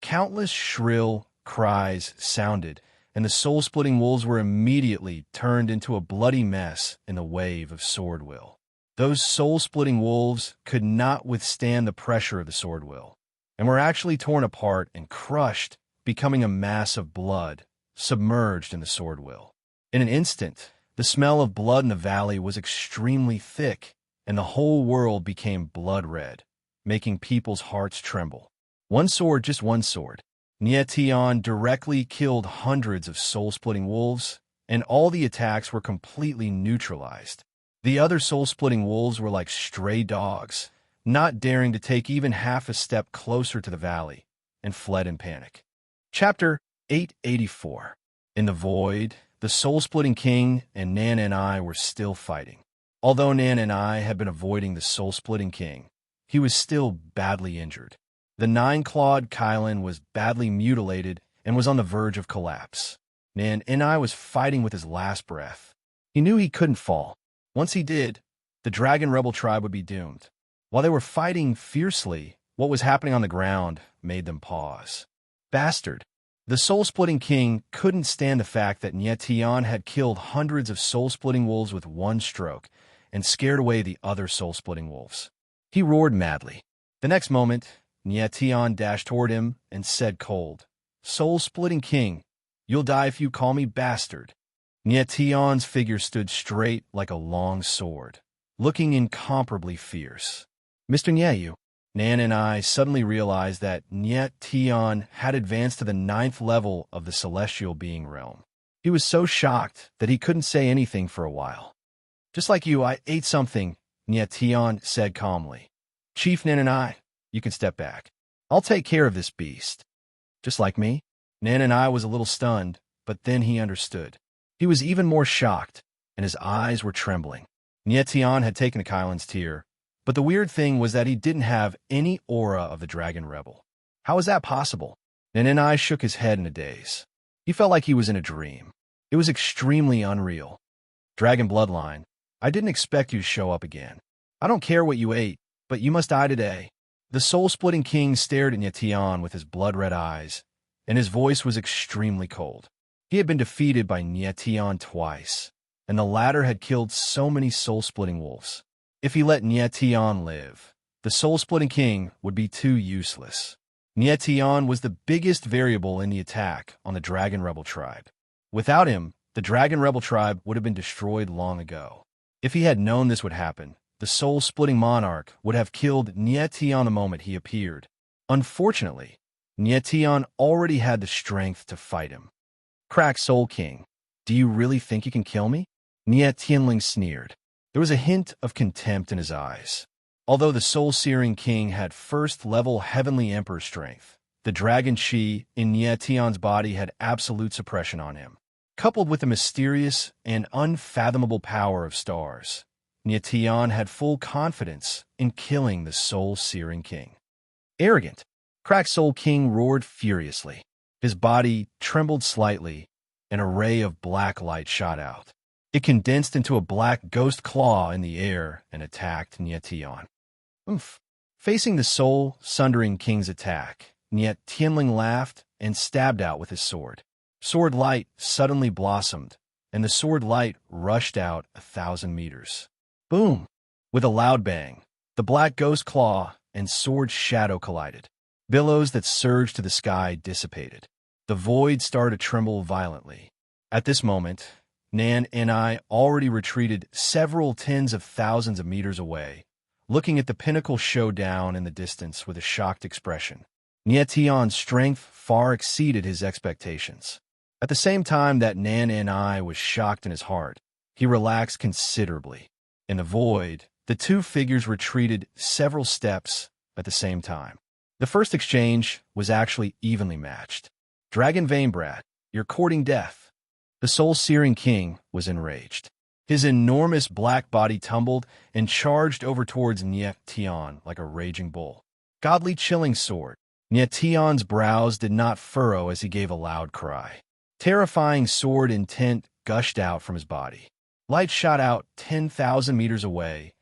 Countless shrill cries sounded, and the soul-splitting wolves were immediately turned into a bloody mess in the wave of sword will. Those soul-splitting wolves could not withstand the pressure of the sword will, and were actually torn apart and crushed, becoming a mass of blood, submerged in the sword will. In an instant, the smell of blood in the valley was extremely thick, and the whole world became blood red, making people's hearts tremble. One sword, just one sword. Nietian directly killed hundreds of soul-splitting wolves, and all the attacks were completely neutralized. The other soul-splitting wolves were like stray dogs, not daring to take even half a step closer to the valley, and fled in panic. Chapter 884. In the void, the soul-splitting king and Nan and I were still fighting. Although Nan and I had been avoiding the soul-splitting king, he was still badly injured. The 9-clawed Kylan was badly mutilated and was on the verge of collapse. Nan and I was fighting with his last breath. He knew he couldn't fall. Once he did, the Dragon Rebel tribe would be doomed. While they were fighting fiercely, what was happening on the ground made them pause. Bastard! The soul-splitting king couldn't stand the fact that Nyetian had killed hundreds of soul-splitting wolves with one stroke and scared away the other soul-splitting wolves. He roared madly. The next moment, Nyetian dashed toward him and said cold, "Soul-splitting king, you'll die if you call me bastard." Nyetian's figure stood straight like a long sword, looking incomparably fierce. "Mr. Nyeyu," Nan and I suddenly realized that Nyetian had advanced to the 9th level of the celestial being realm. He was so shocked that he couldn't say anything for a while. "Just like you, I ate something," Nyetian said calmly. "Chief Nan and I, you can step back. I'll take care of this beast." "Just like me?" Nan and I was a little stunned, but then he understood. He was even more shocked, and his eyes were trembling. Nyetian had taken Kylan's tear, but the weird thing was that he didn't have any aura of the Dragon Rebel. How was that possible? Nan and I shook his head in a daze. He felt like he was in a dream. It was extremely unreal. "Dragon Bloodline, I didn't expect you to show up again. I don't care what you ate, but you must die today." The soul-splitting king stared at Nyetian with his blood-red eyes, and his voice was extremely cold. He had been defeated by Nyetian twice, and the latter had killed so many soul-splitting wolves. If he let Nyetian live, the soul-splitting king would be too useless. Nyetian was the biggest variable in the attack on the Dragon Rebel tribe. Without him, the Dragon Rebel tribe would have been destroyed long ago. If he had known this would happen, the soul-splitting monarch would have killed Nyetian the moment he appeared. Unfortunately, Nyetian already had the strength to fight him. "Crack Soul King, do you really think you can kill me?" Nyetianling sneered. There was a hint of contempt in his eyes. Although the soul-searing king had first-level heavenly emperor strength, the dragon chi in Nyetian's body had absolute suppression on him. Coupled with the mysterious and unfathomable power of stars, Nyetian had full confidence in killing the soul-searing king. "Arrogant!" Crack Soul King roared furiously. His body trembled slightly, and a ray of black light shot out. It condensed into a black ghost claw in the air and attacked Nyetian. "Oomph!" Facing the soul-sundering king's attack, Nyetianling laughed and stabbed out with his sword. Sword light suddenly blossomed, and the sword light rushed out 1,000 meters. Boom! With a loud bang, the black ghost claw and sword shadow collided. Billows that surged to the sky dissipated. The void started to tremble violently. At this moment, Nan and I already retreated several tens of thousands of meters away, looking at the pinnacle showdown in the distance with a shocked expression. Nyetian's strength far exceeded his expectations. At the same time that Nan and I was shocked in his heart, he relaxed considerably. In the void, the two figures retreated several steps at the same time. The first exchange was actually evenly matched. "Dragon Veinbrat, you're courting death." The soul-searing king was enraged. His enormous black body tumbled and charged over towards Nyetian like a raging bull. "Godly chilling sword." Nyetian's brows did not furrow as he gave a loud cry. Terrifying sword intent gushed out from his body. Light shot out 10,000 meters away,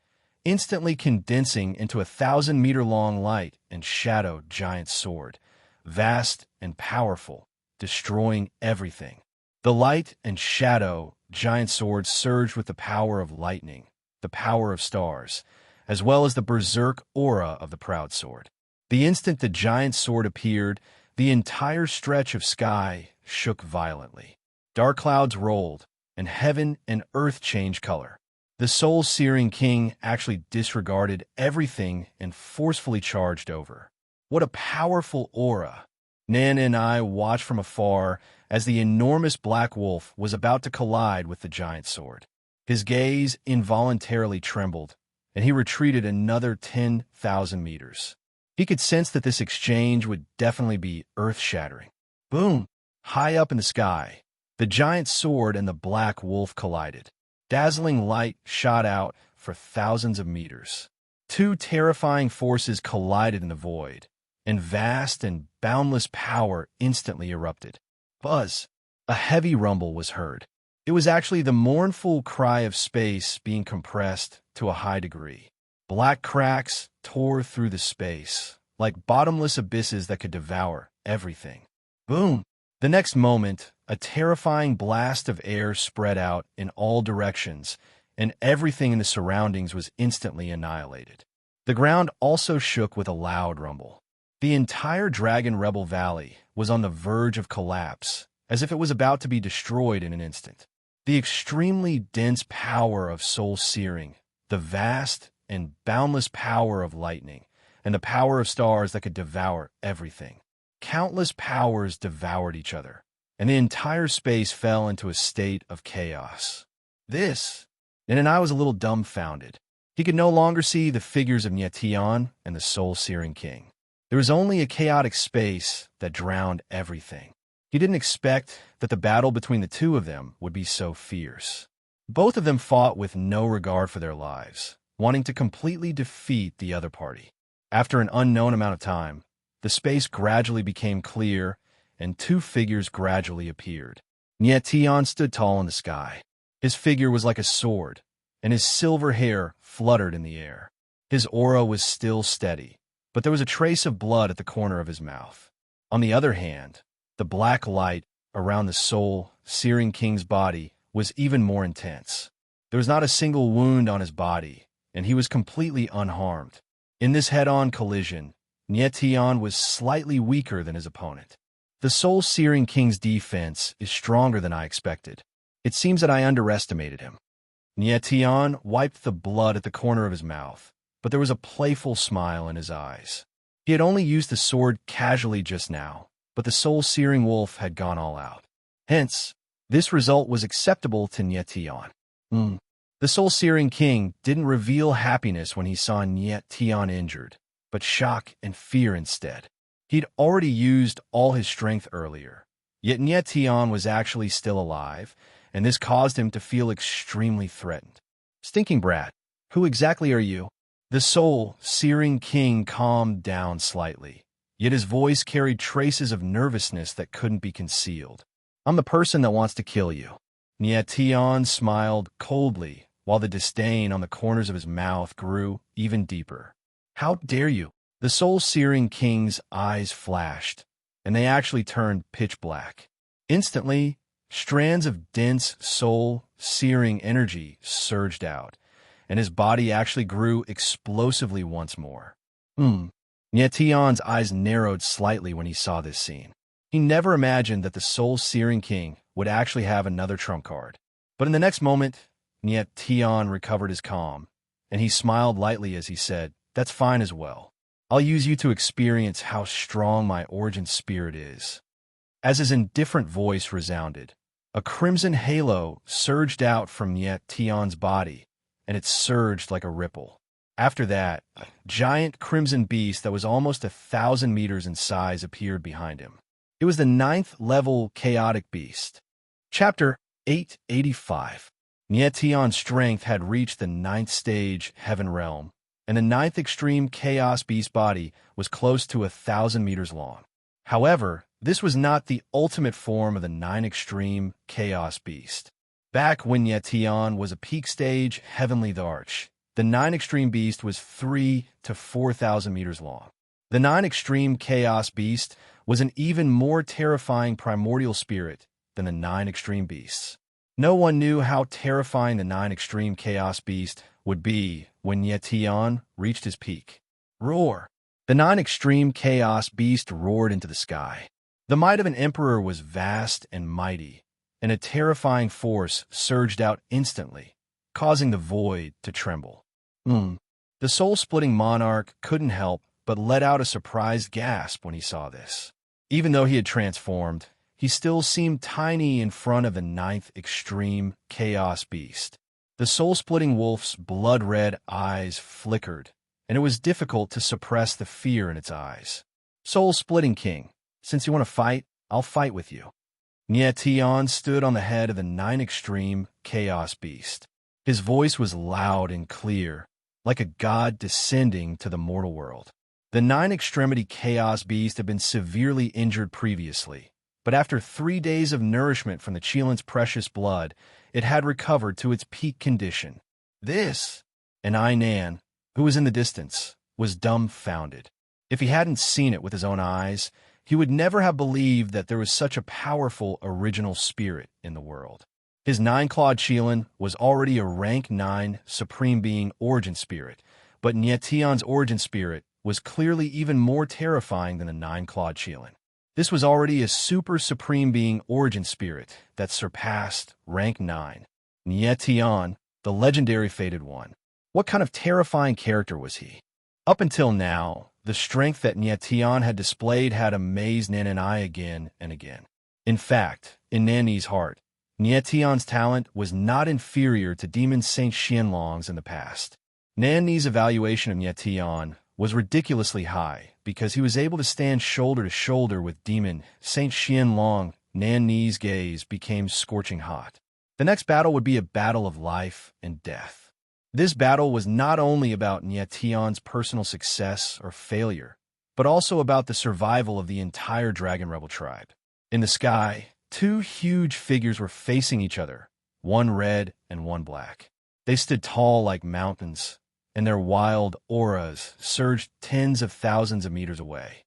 instantly condensing into a 1,000-meter-long light and shadow giant sword, vast and powerful, destroying everything. The light and shadow giant sword surged with the power of lightning, the power of stars, as well as the berserk aura of the proud sword. The instant the giant sword appeared, the entire stretch of sky shook violently. Dark clouds rolled, and heaven and earth changed color. The soul-searing king actually disregarded everything and forcefully charged over. What a powerful aura! Nan and I watched from afar as the enormous black wolf was about to collide with the giant sword. His gaze involuntarily trembled, and he retreated another 10,000 meters. He could sense that this exchange would definitely be earth-shattering. Boom! High up in the sky, the giant sword and the black wolf collided. Dazzling light shot out for thousands of meters. Two terrifying forces collided in the void, and vast and boundless power instantly erupted. Buzz! A heavy rumble was heard. It was actually the mournful cry of space being compressed to a high degree. Black cracks tore through the space, like bottomless abysses that could devour everything. Boom! The next moment, a terrifying blast of air spread out in all directions, and everything in the surroundings was instantly annihilated. The ground also shook with a loud rumble. The entire Dragon Rebel Valley was on the verge of collapse, as if it was about to be destroyed in an instant. The extremely dense power of soul searing, the vast and boundless power of lightning, and the power of stars that could devour everything. Countless powers devoured each other, and the entire space fell into a state of chaos. And I was a little dumbfounded. He could no longer see the figures of Nyetian and the soul-searing king. There was only a chaotic space that drowned everything. He didn't expect that the battle between the two of them would be so fierce. Both of them fought with no regard for their lives, wanting to completely defeat the other party. After an unknown amount of time, the space gradually became clear, and two figures gradually appeared. Nyetian stood tall in the sky. His figure was like a sword, and his silver hair fluttered in the air. His aura was still steady, but there was a trace of blood at the corner of his mouth. On the other hand, the black light around the soul-searing king's body was even more intense. There was not a single wound on his body, and he was completely unharmed. In this head-on collision, Nyetian was slightly weaker than his opponent. The soul-searing king's defense is stronger than I expected. It seems that I underestimated him. Nyetian wiped the blood at the corner of his mouth, but there was a playful smile in his eyes. He had only used the sword casually just now, but the soul-searing wolf had gone all out. Hence, this result was acceptable to Nyetian. The soul-searing king didn't reveal happiness when he saw Nyetian injured, but shock and fear instead. He'd already used all his strength earlier, yet Nyetian was actually still alive, and this caused him to feel extremely threatened. Stinking brat, who exactly are you? The soul-searing king calmed down slightly, yet his voice carried traces of nervousness that couldn't be concealed. I'm the person that wants to kill you. Nyetian smiled coldly, while the disdain on the corners of his mouth grew even deeper. How dare you? The soul-searing king's eyes flashed, and they actually turned pitch black. Instantly, strands of dense soul-searing energy surged out, and his body actually grew explosively once more. Nyetian's eyes narrowed slightly when he saw this scene. He never imagined that the soul-searing king would actually have another trump card. But in the next moment, Nyetian recovered his calm, and he smiled lightly as he said, "That's fine as well. I'll use you to experience how strong my origin spirit is." As his indifferent voice resounded, a crimson halo surged out from Nyetian's body, and it surged like a ripple. After that, a giant crimson beast that was almost 1,000 meters in size appeared behind him. It was the 9th level chaotic beast. Chapter 885. Nyetian's strength had reached the 9th stage heaven realm, and the 9th extreme chaos beast body was close to 1,000 meters long. However, this was not the ultimate form of the 9 extreme chaos beast. Back when Nyetian was a peak stage heavenly arch, the 9 extreme beast was 3 to 4,000 meters long. The 9 extreme chaos beast was an even more terrifying primordial spirit than the 9 extreme beasts. No one knew how terrifying the 9 extreme chaos beast would be when Nyetian reached his peak. Roar! The 9 extreme chaos beast roared into the sky. The might of an emperor was vast and mighty, and a terrifying force surged out instantly, causing the void to tremble. The soul-splitting monarch couldn't help but let out a surprised gasp when he saw this. Even though he had transformed, he still seemed tiny in front of the 9th extreme chaos beast. The soul-splitting wolf's blood-red eyes flickered, and it was difficult to suppress the fear in its eyes. Soul-splitting king, since you want to fight, I'll fight with you. Nyetian stood on the head of the 9 extreme chaos beast. His voice was loud and clear, like a god descending to the mortal world. The 9 extremity chaos beast had been severely injured previously, but after 3 days of nourishment from the Chilin's precious blood, it had recovered to its peak condition. And Ainan, who was in the distance, was dumbfounded. If he hadn't seen it with his own eyes, He would never have believed that there was such a powerful original spirit in the world. His nine-clawed Qilin was already a rank 9 supreme being origin spirit, but Nietion's origin spirit was clearly even more terrifying than the nine-clawed Qilin. This was already a super supreme being origin spirit that surpassed rank 9. Nietion, the legendary fated one. What kind of terrifying character was he? Up until now, the strength that Nietion had displayed had amazed Nan and I again and again. In fact, in Nanni's heart, Nietion's talent was not inferior to Demon Saint Xianlong's in the past. Nanni's evaluation of Nietion was ridiculously high because he was able to stand shoulder to shoulder with Demon Saint Xianlong. Nanni's gaze became scorching hot. The next battle would be a battle of life and death. This battle was not only about Nietion's personal success or failure, but also about the survival of the entire Dragon Rebel tribe. In the sky, two huge figures were facing each other, one red and one black. They stood tall like mountains, and their wild auras surged tens of thousands of meters away.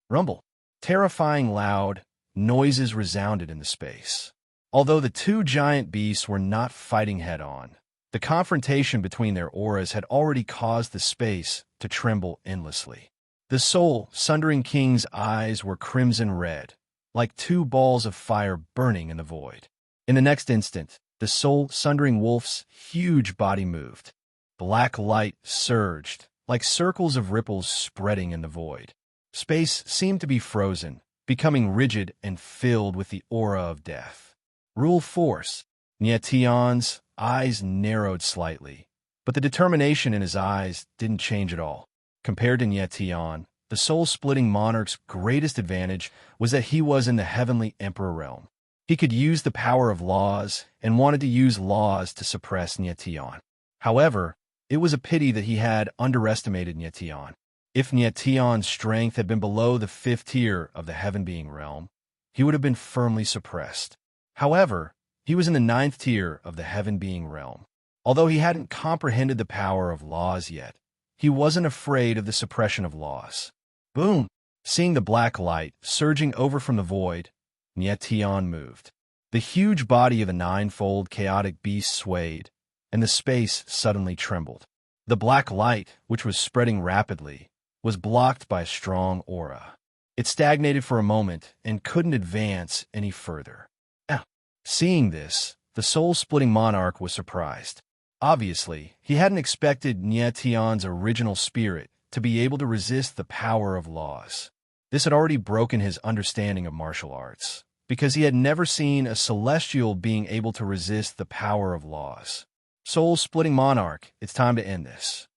Rumble. Terrifying loud noises resounded in the space. Although the two giant beasts were not fighting head-on, the confrontation between their auras had already caused the space to tremble endlessly. The soul-sundering king's eyes were crimson red, like two balls of fire burning in the void. In the next instant, the soul-sundering wolf's huge body moved. Black light surged, like circles of ripples spreading in the void. Space seemed to be frozen, becoming rigid and filled with the aura of death. Rule force. Nietion's eyes narrowed slightly, but the determination in his eyes didn't change at all. Compared to Nietion, the soul-splitting monarch's greatest advantage was that he was in the heavenly emperor realm. He could use the power of laws and wanted to use laws to suppress Nietion. However, it was a pity that he had underestimated Nietion. If Nietion's strength had been below the 5th tier of the heaven being realm, he would have been firmly suppressed. However, he was in the 9th tier of the heaven being realm. Although he hadn't comprehended the power of laws yet, he wasn't afraid of the suppression of laws. Boom! Seeing the black light surging over from the void, Nietion moved. The huge body of the ninefold chaotic beast swayed, and the space suddenly trembled. The black light, which was spreading rapidly, was blocked by a strong aura. It stagnated for a moment and couldn't advance any further. Seeing this, the soul-splitting monarch was surprised. Obviously, he hadn't expected Nietion's original spirit to be able to resist the power of laws. This had already broken his understanding of martial arts, because he had never seen a celestial being able to resist the power of laws. Soul-splitting monarch, it's time to end this.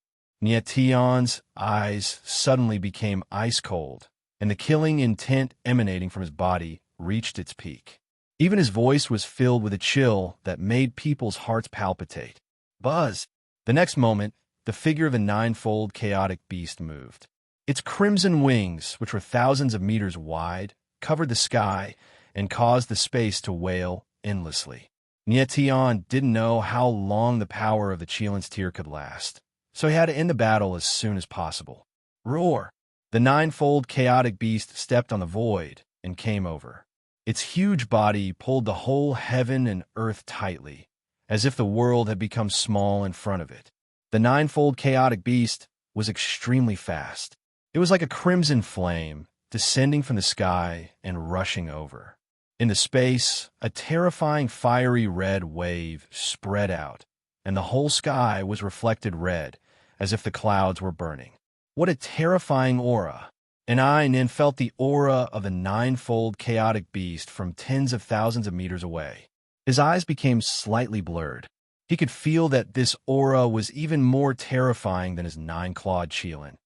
Nietion's eyes suddenly became ice-cold, and the killing intent emanating from his body reached its peak. Even his voice was filled with a chill that made people's hearts palpitate. Buzz! The next moment, the figure of the ninefold chaotic beast moved. Its crimson wings, which were thousands of meters wide, covered the sky and caused the space to wail endlessly. Nietion didn't know how long the power of the Qilin's tier could last, so he had to end the battle as soon as possible. Roar! The ninefold chaotic beast stepped on the void and came over. Its huge body pulled the whole heaven and earth tightly, as if the world had become small in front of it. The ninefold chaotic beast was extremely fast. It was like a crimson flame, descending from the sky and rushing over. In the space, a terrifying fiery red wave spread out, and the whole sky was reflected red, as if the clouds were burning. What a terrifying aura! And Nin felt the aura of the ninefold chaotic beast from tens of thousands of meters away. His eyes became slightly blurred. He could feel that this aura was even more terrifying than his nine-clawed Qilin,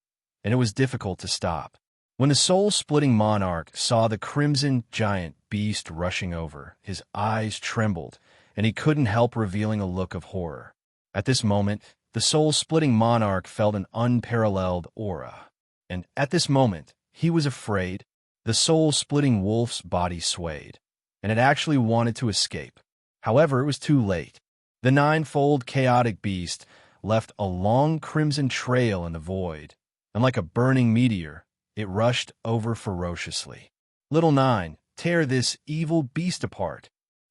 and it was difficult to stop. When the soul-splitting monarch saw the crimson giant beast rushing over, his eyes trembled, and he couldn't help revealing a look of horror. At this moment, the soul-splitting monarch felt an unparalleled aura. And at this moment, he was afraid. The soul-splitting wolf's body swayed, and it actually wanted to escape. However, it was too late. The ninefold chaotic beast left a long crimson trail in the void, and like a burning meteor, it rushed over ferociously. Little Nine, tear this evil beast apart.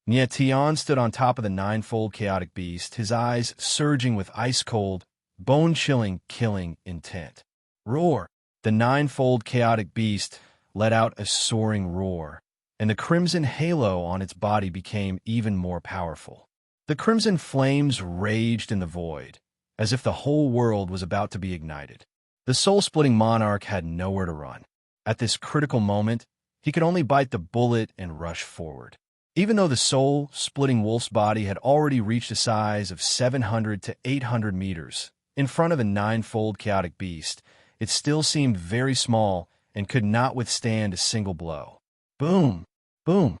Nietian stood on top of the ninefold chaotic beast, his eyes surging with ice-cold, bone-chilling, killing intent. Roar! The ninefold chaotic beast let out a soaring roar, and the crimson halo on its body became even more powerful. The crimson flames raged in the void, as if the whole world was about to be ignited. The soul-splitting monarch had nowhere to run. At this critical moment, he could only bite the bullet and rush forward. Even though the soul-splitting wolf's body had already reached a size of 700 to 800 meters, in front of the ninefold chaotic beast, it still seemed very small and could not withstand a single blow. Boom! Boom!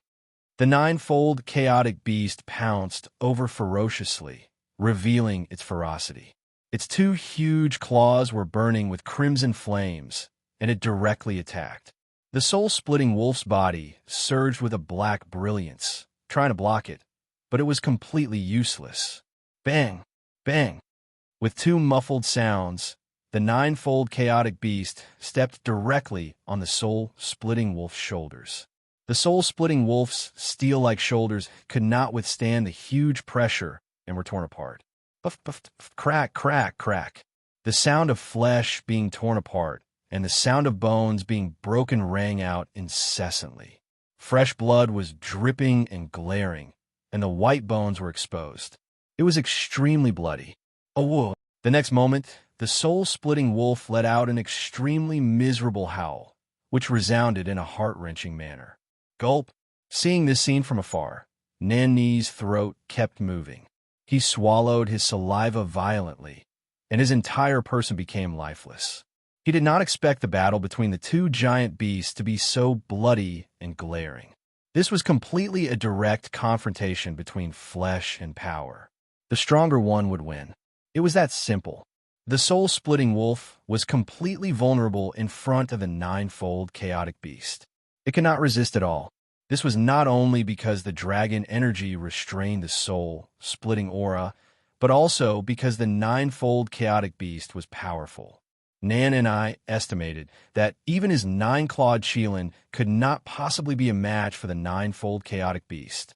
The ninefold chaotic beast pounced over ferociously, revealing its ferocity. Its two huge claws were burning with crimson flames, and it directly attacked. The soul-splitting wolf's body surged with a black brilliance, trying to block it, but it was completely useless. Bang! Bang! With two muffled sounds, the ninefold chaotic beast stepped directly on the soul-splitting wolf's shoulders. The soul-splitting wolf's steel-like shoulders could not withstand the huge pressure and were torn apart. Puff, puff, puff, crack, crack, crack. The sound of flesh being torn apart and the sound of bones being broken rang out incessantly. Fresh blood was dripping and glaring, and the white bones were exposed. It was extremely bloody. Oh, the next moment, the soul-splitting wolf let out an extremely miserable howl, which resounded in a heart-wrenching manner. Gulp! Seeing this scene from afar, Nanni's throat kept moving. He swallowed his saliva violently, and his entire person became lifeless. He did not expect the battle between the two giant beasts to be so bloody and glaring. This was completely a direct confrontation between flesh and power. The stronger one would win. It was that simple. The soul-splitting wolf was completely vulnerable in front of the ninefold chaotic beast. It could not resist at all. This was not only because the dragon energy restrained the soul-splitting aura, but also because the ninefold chaotic beast was powerful. Nan and I estimated that even his nine-clawed Qilin could not possibly be a match for the ninefold chaotic beast.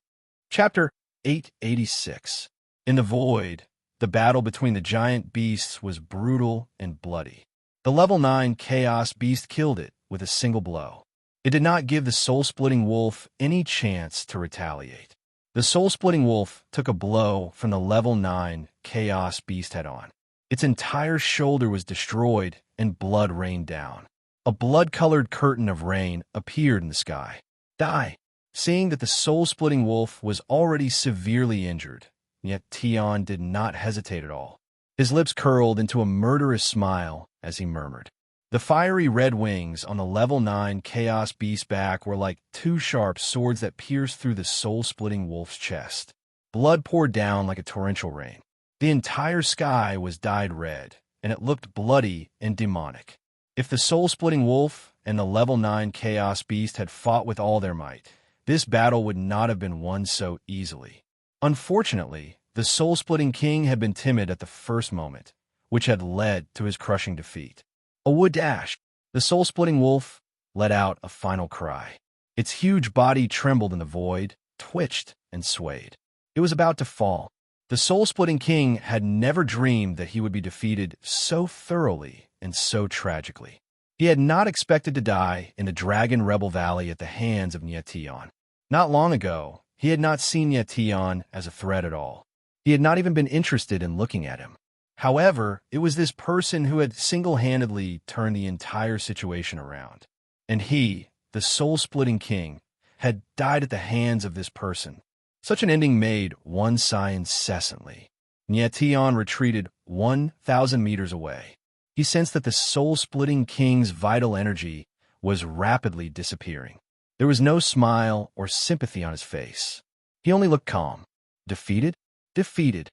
Chapter 886. In the void, the battle between the giant beasts was brutal and bloody. The level 9 chaos beast killed it with a single blow. It did not give the soul-splitting wolf any chance to retaliate. The soul-splitting wolf took a blow from the level 9 chaos beast head-on. Its entire shoulder was destroyed and blood rained down. A blood-colored curtain of rain appeared in the sky. Die! Seeing that the soul-splitting wolf was already severely injured, yet Tion did not hesitate at all. His lips curled into a murderous smile as he murmured. The fiery red wings on the level 9 chaos beast's back were like two sharp swords that pierced through the soul-splitting wolf's chest. Blood poured down like a torrential rain. The entire sky was dyed red, and it looked bloody and demonic. If the soul-splitting wolf and the level 9 chaos beast had fought with all their might, this battle would not have been won so easily. Unfortunately, the soul-splitting king had been timid at the first moment, which had led to his crushing defeat. A wood dash. The soul-splitting wolf let out a final cry. Its huge body trembled in the void, twitched, and swayed. It was about to fall. The soul-splitting king had never dreamed that he would be defeated so thoroughly and so tragically. He had not expected to die in the Dragon Rebel Valley at the hands of Nietian. Not long ago, he had not seen Nietian as a threat at all. He had not even been interested in looking at him. However, it was this person who had single-handedly turned the entire situation around. And he, the soul-splitting king, had died at the hands of this person. Such an ending made one sigh incessantly. Nietian retreated 1,000 meters away. He sensed that the soul-splitting king's vital energy was rapidly disappearing. There was no smile or sympathy on his face. He only looked calm. Defeated? Defeated.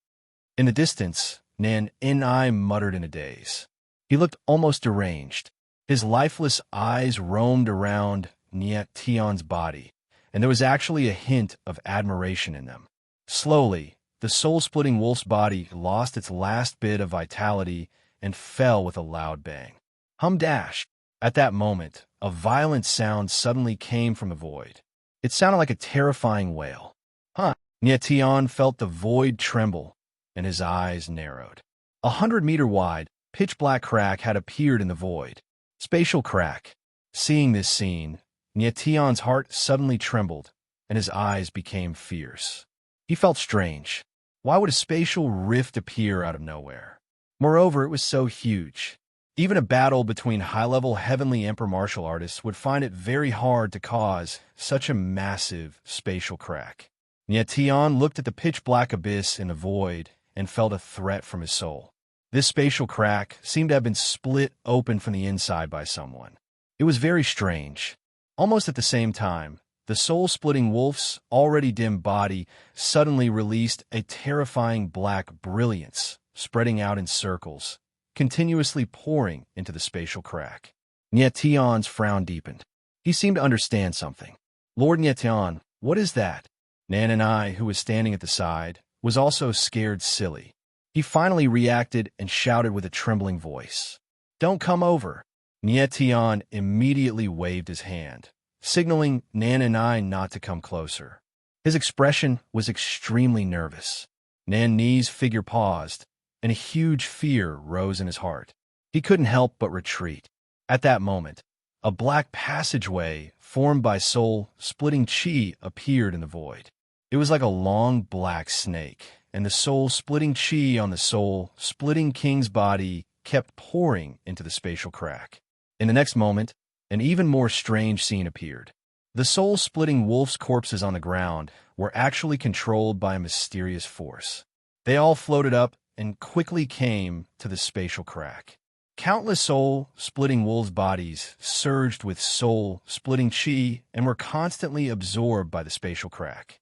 In the distance, Nan and I muttered in a daze. He looked almost deranged. His lifeless eyes roamed around Nietian's body, and there was actually a hint of admiration in them. Slowly, the soul-splitting wolf's body lost its last bit of vitality and fell with a loud bang. Hum dash! At that moment, a violent sound suddenly came from the void. It sounded like a terrifying wail. Huh. Nietion felt the void tremble, and his eyes narrowed. 100-meter wide, pitch-black crack had appeared in the void. Spatial crack. Seeing this scene, Nietion's heart suddenly trembled, and his eyes became fierce. He felt strange. Why would a spatial rift appear out of nowhere? Moreover, it was so huge. Even a battle between high-level heavenly emperor martial artists would find it very hard to cause such a massive spatial crack. Nietion looked at the pitch-black abyss in the void and felt a threat from his soul. This spatial crack seemed to have been split open from the inside by someone. It was very strange. Almost at the same time, the soul-splitting wolf's already dim body suddenly released a terrifying black brilliance, spreading out in circles, continuously pouring into the spatial crack. Nietion's frown deepened. He seemed to understand something. Lord Nietion, what is that? Nanai, who was standing at the side, was also scared silly. He finally reacted and shouted with a trembling voice. Don't come over. Nietion immediately waved his hand, signaling Nanai not to come closer. His expression was extremely nervous. Nanai's figure paused, and a huge fear rose in his heart. He couldn't help but retreat. At that moment, a black passageway formed by soul-splitting chi appeared in the void. It was like a long black snake, and the soul-splitting chi on the soul-splitting king's body kept pouring into the spatial crack. In the next moment, an even more strange scene appeared. The soul-splitting wolf's corpses on the ground were actually controlled by a mysterious force. They all floated up and quickly came to the spatial crack. Countless soul-splitting wolves' bodies surged with soul-splitting chi and were constantly absorbed by the spatial crack.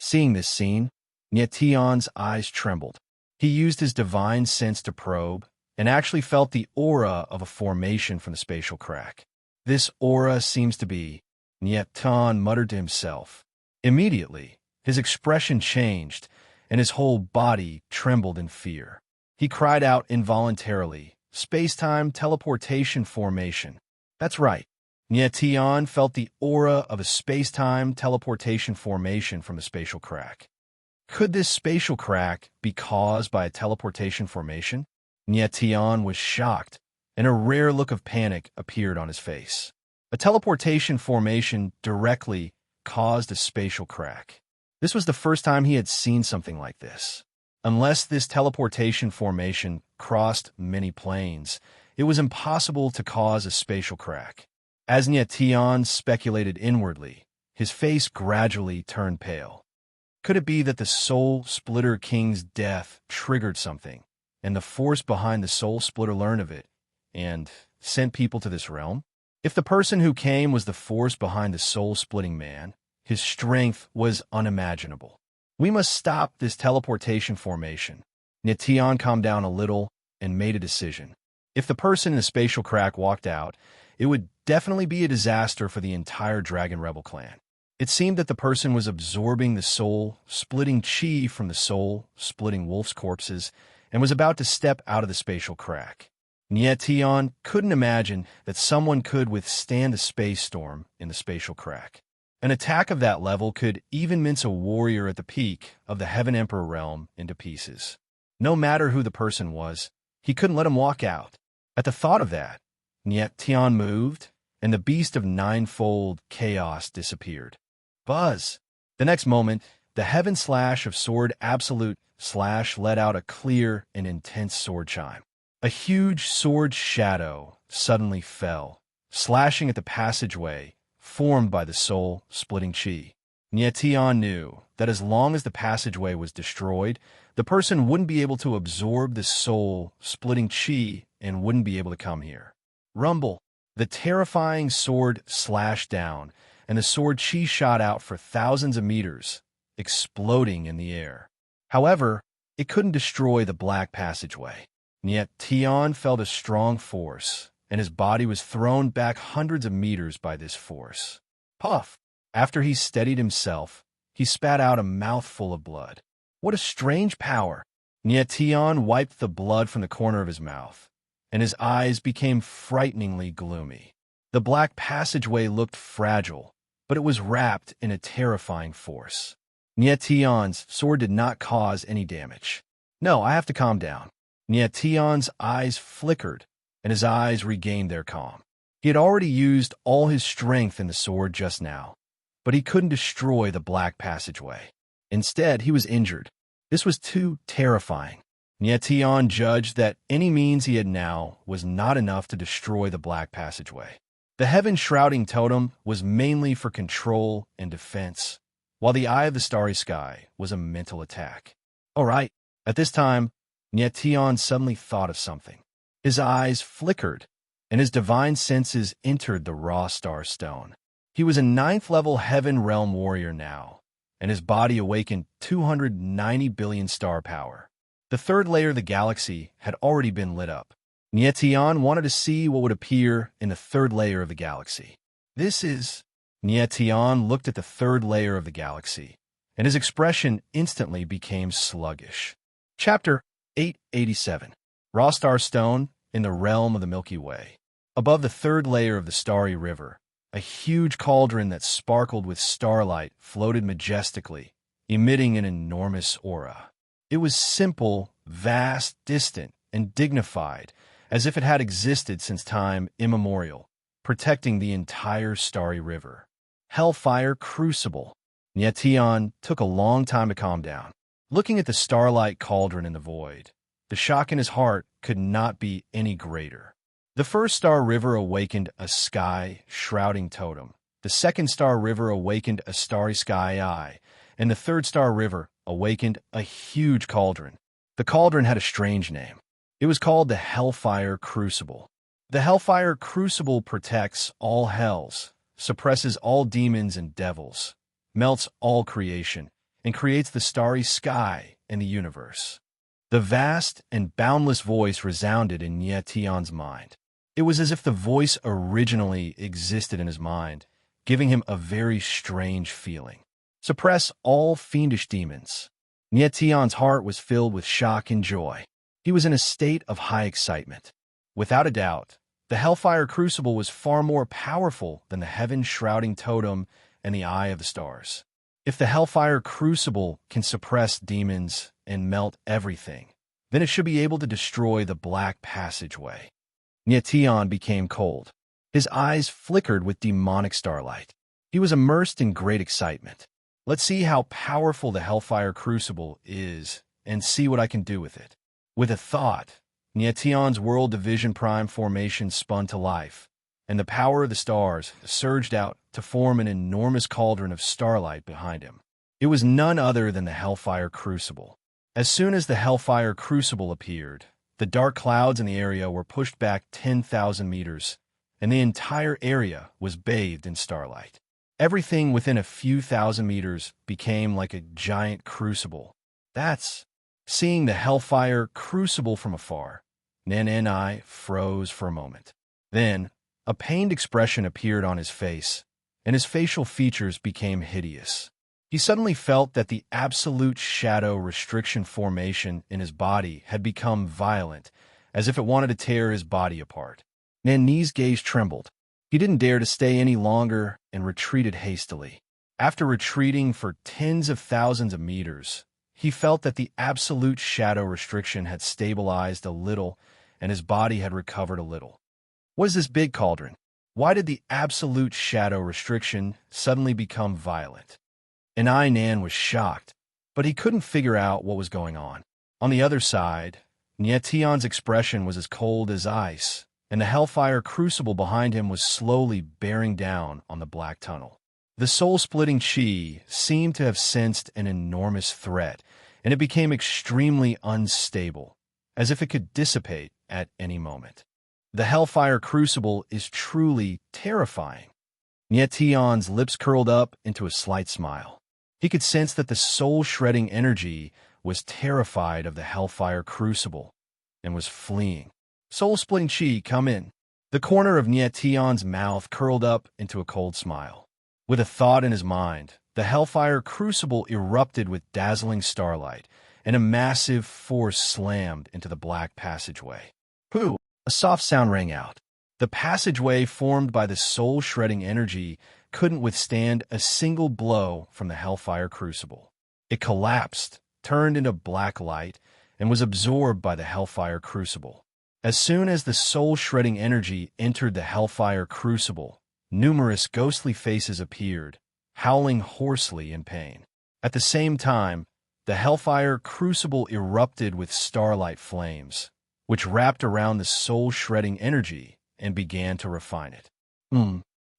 Seeing this scene, Nietion's eyes trembled. He used his divine sense to probe, and actually felt the aura of a formation from the spatial crack. This aura seems to be, Nietion muttered to himself. Immediately, his expression changed, and his whole body trembled in fear. He cried out involuntarily, space-time teleportation formation. That's right. Nietion felt the aura of a space-time teleportation formation from the spatial crack. Could this spatial crack be caused by a teleportation formation? Nietion was shocked, and a rare look of panic appeared on his face. A teleportation formation directly caused a spatial crack. This was the first time he had seen something like this. Unless this teleportation formation crossed many planes, it was impossible to cause a spatial crack. As Nietion speculated inwardly, his face gradually turned pale. Could it be that the Soul Splitter King's death triggered something, and the force behind the Soul Splitter learned of it, and sent people to this realm? If the person who came was the force behind the soul-splitting man, his strength was unimaginable. We must stop this teleportation formation. Nietion calmed down a little and made a decision. If the person in the spatial crack walked out, it would definitely be a disaster for the entire Dragon Rebel clan. It seemed that the person was absorbing the soul-splitting chi from the soul-splitting wolf's corpses and was about to step out of the spatial crack. Nietion couldn't imagine that someone could withstand the space storm in the spatial crack. An attack of that level could even mince a warrior at the peak of the Heaven Emperor realm into pieces. No matter who the person was, he couldn't let him walk out. At the thought of that, Nietion moved, and the beast of ninefold chaos disappeared. Buzz! The next moment, the Heaven Slash of Sword Absolute Slash let out a clear and intense sword chime. A huge sword shadow suddenly fell, slashing at the passageway formed by the soul-splitting chi. Nietion knew that as long as the passageway was destroyed, the person wouldn't be able to absorb the soul-splitting chi and wouldn't be able to come here. Rumble! The terrifying sword slashed down, and the sword chi shot out for thousands of meters, exploding in the air. However, it couldn't destroy the black passageway. Nietion felt a strong force, and his body was thrown back hundreds of meters by this force. Puff! After he steadied himself, he spat out a mouthful of blood. What a strange power! Nietion wiped the blood from the corner of his mouth, and his eyes became frighteningly gloomy. The black passageway looked fragile, but it was wrapped in a terrifying force. Nietion's sword did not cause any damage. No, I have to calm down. Nietion's eyes flickered, and his eyes regained their calm. He had already used all his strength in the sword just now, but he couldn't destroy the black passageway. Instead, he was injured. This was too terrifying. Nietion judged that any means he had now was not enough to destroy the black passageway. The heaven-shrouding totem was mainly for control and defense, while the Eye of the Starry Sky was a mental attack. All right, at this time, Nietion suddenly thought of something. His eyes flickered, and his divine senses entered the raw star stone. He was a 9th-level Heaven Realm warrior now, and his body awakened 290 billion star power. The 3rd layer of the galaxy had already been lit up. Nietion wanted to see what would appear in the 3rd layer of the galaxy. Nietion looked at the 3rd layer of the galaxy, and his expression instantly became sluggish. Chapter 887. Raw Star Stone in the Realm of the Milky Way. Above the 3rd layer of the Starry River, a huge cauldron that sparkled with starlight floated majestically, emitting an enormous aura. It was simple, vast, distant, and dignified, as if it had existed since time immemorial, protecting the entire Starry River. Hellfire Crucible. Nietion took a long time to calm down. Looking at the starlight cauldron in the void, the shock in his heart could not be any greater. The 1st Star River awakened a sky-shrouding totem. The 2nd Star River awakened a starry sky eye, and the 3rd Star River awakened a huge cauldron. The cauldron had a strange name. It was called the Hellfire Crucible. The Hellfire Crucible protects all hells, suppresses all demons and devils, melts all creation, and creates the starry sky and the universe. The vast and boundless voice resounded in Nietion's mind. It was as if the voice originally existed in his mind, giving him a very strange feeling. Suppress all fiendish demons. Nietion's heart was filled with shock and joy. He was in a state of high excitement. Without a doubt, the Hellfire Crucible was far more powerful than the heaven-shrouding totem and the Eye of the Stars. If the Hellfire Crucible can suppress demons and melt everything, then it should be able to destroy the black passageway. Nietion became cold. His eyes flickered with demonic starlight. He was immersed in great excitement. Let's see how powerful the Hellfire Crucible is and see what I can do with it. With a thought, Nietion's World Division Prime formation spun to life, and the power of the stars surged out to form an enormous cauldron of starlight behind him. It was none other than the Hellfire Crucible. As soon as the Hellfire Crucible appeared, the dark clouds in the area were pushed back 10,000 meters, and the entire area was bathed in starlight. Everything within a few thousand meters became like a giant crucible. Seeing the Hellfire Crucible from afar, Nan and I froze for a moment. Then, a pained expression appeared on his face, and his facial features became hideous. He suddenly felt that the absolute shadow restriction formation in his body had become violent, as if it wanted to tear his body apart. Nan's gaze trembled. He didn't dare to stay any longer and retreated hastily. After retreating for tens of thousands of meters, he felt that the absolute shadow restriction had stabilized a little and his body had recovered a little. What is this big cauldron? Why did the absolute shadow restriction suddenly become violent? And Nan was shocked, but he couldn't figure out what was going on. On the other side, Nietion's expression was as cold as ice, and the Hellfire Crucible behind him was slowly bearing down on the black tunnel. The soul-splitting chi seemed to have sensed an enormous threat, and it became extremely unstable, as if it could dissipate at any moment. The Hellfire Crucible is truly terrifying. Nietion's lips curled up into a slight smile. He could sense that the soul-shredding energy was terrified of the Hellfire Crucible and was fleeing. Soul-splitting chi, come in. The corner of Nietion's mouth curled up into a cold smile. With a thought in his mind, the Hellfire Crucible erupted with dazzling starlight, and a massive force slammed into the black passageway. Pooh! A soft sound rang out. The passageway formed by the soul-shredding energy couldn't withstand a single blow from the Hellfire Crucible. It collapsed, turned into black light, and was absorbed by the Hellfire Crucible. As soon as the soul-shredding energy entered the Hellfire Crucible, numerous ghostly faces appeared, howling hoarsely in pain. At the same time, the Hellfire Crucible erupted with starlight flames, which wrapped around the soul-shredding energy and began to refine it.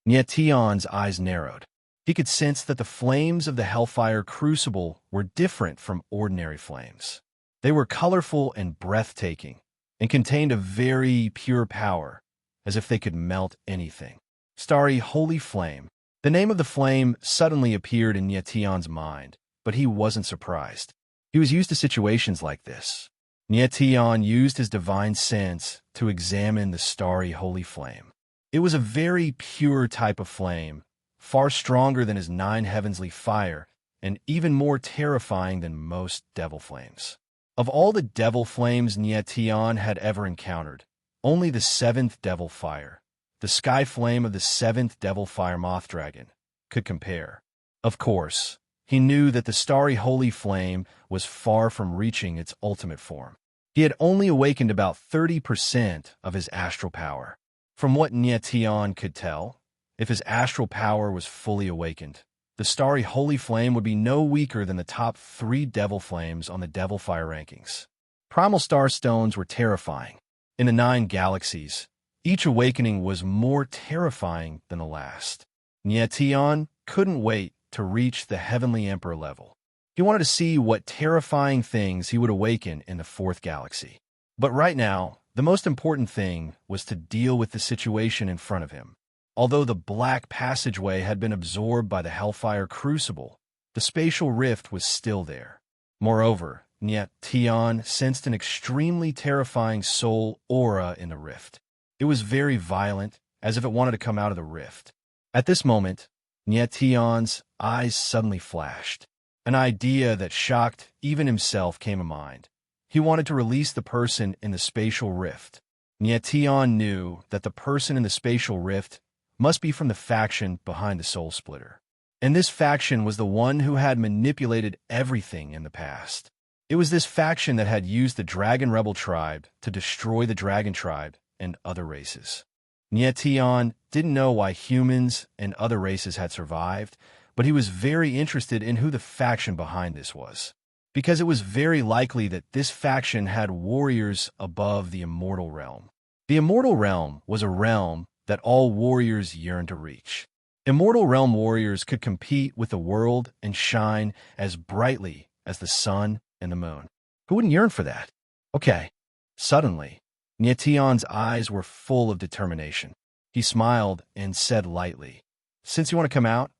Nietion's eyes narrowed. He could sense that the flames of the Hellfire Crucible were different from ordinary flames. They were colorful and breathtaking, and contained a very pure power, as if they could melt anything. Starry Holy Flame. The name of the flame suddenly appeared in Nietion's mind, but he wasn't surprised. He was used to situations like this. Nietion used his divine sense to examine the starry holy flame. It was a very pure type of flame, far stronger than his 9 heavenly fire, and even more terrifying than most devil flames. Of all the devil flames Nietion had ever encountered, only the 7th devil fire, the sky flame of the 7th devil fire moth dragon, could compare. Of course, he knew that the starry holy flame was far from reaching its ultimate form. He had only awakened about 30% of his astral power. From what Nietion could tell, if his astral power was fully awakened, the starry holy flame would be no weaker than the top 3 devil flames on the devil fire rankings. Primal star stones were terrifying. In the 9 galaxies, each awakening was more terrifying than the last. Nietion couldn't wait to reach the Heavenly Emperor level. He wanted to see what terrifying things he would awaken in the 4th galaxy. But right now, the most important thing was to deal with the situation in front of him. Although the black passageway had been absorbed by the Hellfire Crucible, the spatial rift was still there. Moreover, Nietion sensed an extremely terrifying soul aura in the rift. It was very violent, as if it wanted to come out of the rift. At this moment, Nietion's eyes suddenly flashed. An idea that shocked even himself came to mind. He wanted to release the person in the spatial rift. Nietion knew that the person in the spatial rift must be from the faction behind the Soul Splitter. And this faction was the one who had manipulated everything in the past. It was this faction that had used the Dragon Rebel tribe to destroy the Dragon tribe and other races. Nietion didn't know why humans and other races had survived, but he was very interested in who the faction behind this was, because it was very likely that this faction had warriors above the immortal realm. The immortal realm was a realm that all warriors yearned to reach. Immortal realm warriors could compete with the world and shine as brightly as the sun and the moon. Who wouldn't yearn for that? Okay. Suddenly, Nietion's eyes were full of determination. He smiled and said lightly, "Since you want to come out,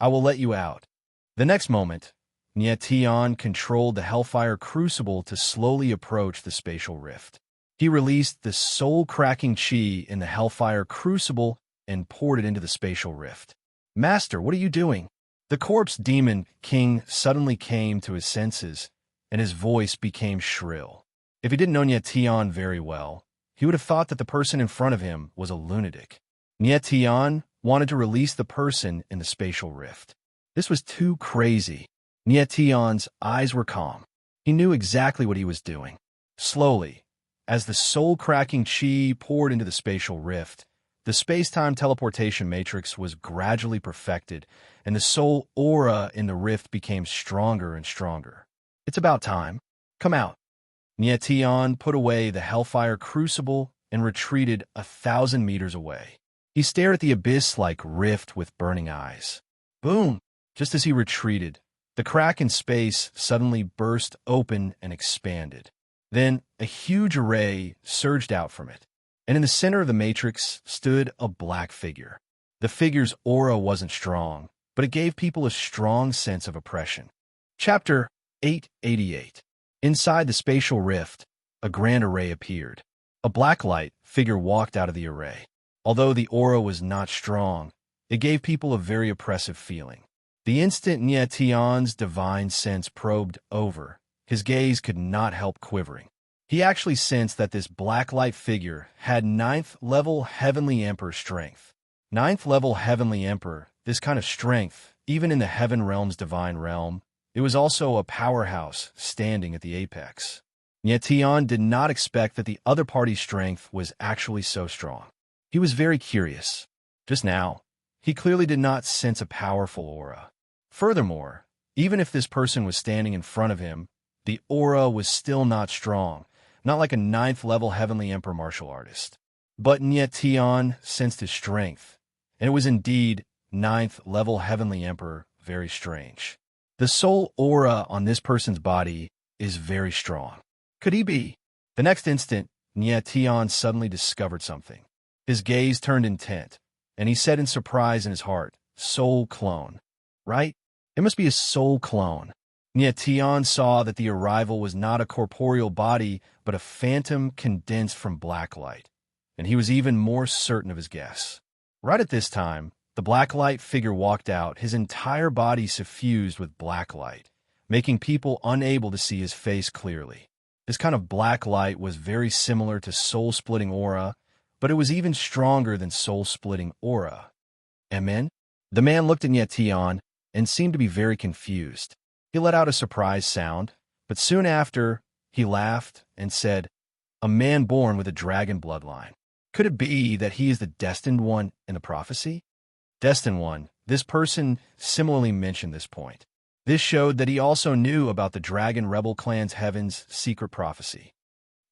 I will let you out." The next moment, Nietion controlled the Hellfire Crucible to slowly approach the spatial rift. He released the soul-cracking chi in the Hellfire Crucible and poured it into the spatial rift. "Master, what are you doing?" The corpse demon king suddenly came to his senses, and his voice became shrill. If he didn't know Nietion very well, he would have thought that the person in front of him was a lunatic. Nietion wanted to release the person in the spatial rift. This was too crazy. Nietion's eyes were calm. He knew exactly what he was doing. Slowly, as the soul-cracking chi poured into the spatial rift, the space-time teleportation matrix was gradually perfected, and the soul aura in the rift became stronger and stronger. "It's about time. Come out." Nietion put away the Hellfire Crucible and retreated 1,000 meters away. He stared at the abyss-like rift with burning eyes. Boom! Just as he retreated, the crack in space suddenly burst open and expanded. Then a huge array surged out from it, and in the center of the matrix stood a black figure. The figure's aura wasn't strong, but it gave people a strong sense of oppression. Chapter 888. Inside the spatial rift, a grand array appeared. A blacklight figure walked out of the array. Although the aura was not strong, it gave people a very oppressive feeling. The instant Nietion's divine sense probed over, his gaze could not help quivering. He actually sensed that this black light figure had ninth-level Heavenly Emperor strength. Ninth-level Heavenly Emperor, this kind of strength, even in the Heaven Realm's divine realm, it was also a powerhouse standing at the apex. Yet Tian did not expect that the other party's strength was actually so strong. He was very curious. Just now, he clearly did not sense a powerful aura. Furthermore, even if this person was standing in front of him, the aura was still not strong, not like a ninth-level Heavenly Emperor martial artist. But yet Tian sensed his strength, and it was indeed ninth-level Heavenly Emperor. Very strange. The soul aura on this person's body is very strong. Could he be? The next instant, Nye Tian suddenly discovered something. His gaze turned intent, and he said in surprise in his heart, "Soul clone, right? It must be a soul clone." Nye Tian saw that the arrival was not a corporeal body, but a phantom condensed from black light, and he was even more certain of his guess. Right at this time, the black light figure walked out, his entire body suffused with black light, making people unable to see his face clearly. This kind of black light was very similar to soul-splitting aura, but it was even stronger than soul-splitting aura. Amen? The man looked at Nye Tian and seemed to be very confused. He let out a surprised sound, but soon after, he laughed and said, "A man born with a dragon bloodline. Could it be that he is the destined one in the prophecy?" Destined one. This person similarly mentioned this point. This showed that he also knew about the Dragon Rebel clan's heaven's secret prophecy.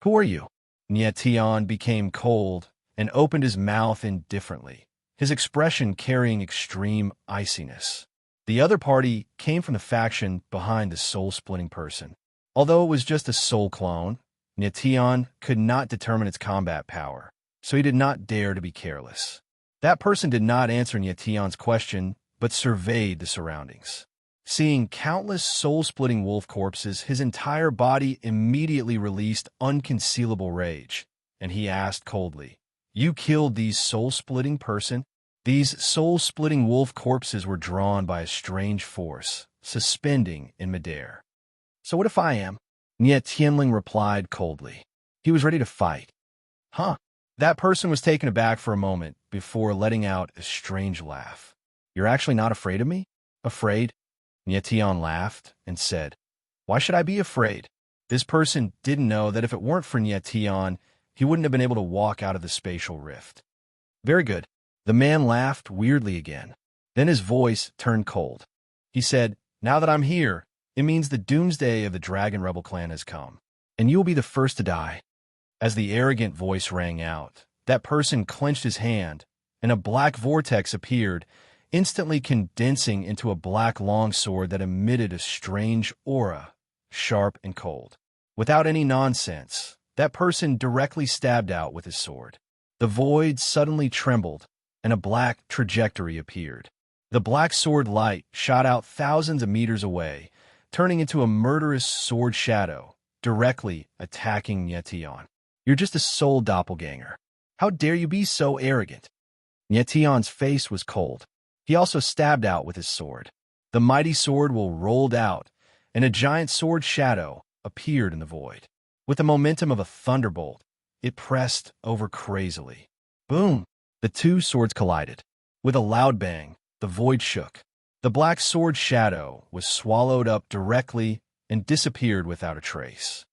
"Who are you?" Nye Tian became cold and opened his mouth indifferently, his expression carrying extreme iciness. The other party came from the faction behind the soul-splitting person. Although it was just a soul clone, Nye Tian could not determine its combat power, so he did not dare to be careless. That person did not answer Nye Tian's question, but surveyed the surroundings. Seeing countless soul-splitting wolf corpses, his entire body immediately released unconcealable rage, and he asked coldly, "You killed these soul-splitting person?" These soul-splitting wolf corpses were drawn by a strange force, suspending in midair. "So what if I am?" Nye Tianling replied coldly. He was ready to fight. "Huh?" That person was taken aback for a moment before letting out a strange laugh. "You're actually not afraid of me?" "Afraid?" Nye Tian laughed and said, "Why should I be afraid?" This person didn't know that if it weren't for Nye Tian, he wouldn't have been able to walk out of the spatial rift. "Very good." The man laughed weirdly again. Then his voice turned cold. He said, "Now that I'm here, it means the doomsday of the Dragon Rebel clan has come, and you will be the first to die." As the arrogant voice rang out, that person clenched his hand, and a black vortex appeared, instantly condensing into a black longsword that emitted a strange aura, sharp and cold. Without any nonsense, that person directly stabbed out with his sword. The void suddenly trembled, and a black trajectory appeared. The black sword light shot out thousands of meters away, turning into a murderous sword shadow, directly attacking Nye Tian. "You're just a soul doppelganger. How dare you be so arrogant?" Nye Tian's face was cold. He also stabbed out with his sword. The mighty sword rolled out, and a giant sword shadow appeared in the void. With the momentum of a thunderbolt, it pressed over crazily. Boom! The two swords collided. With a loud bang, the void shook. The black sword shadow was swallowed up directly and disappeared without a trace.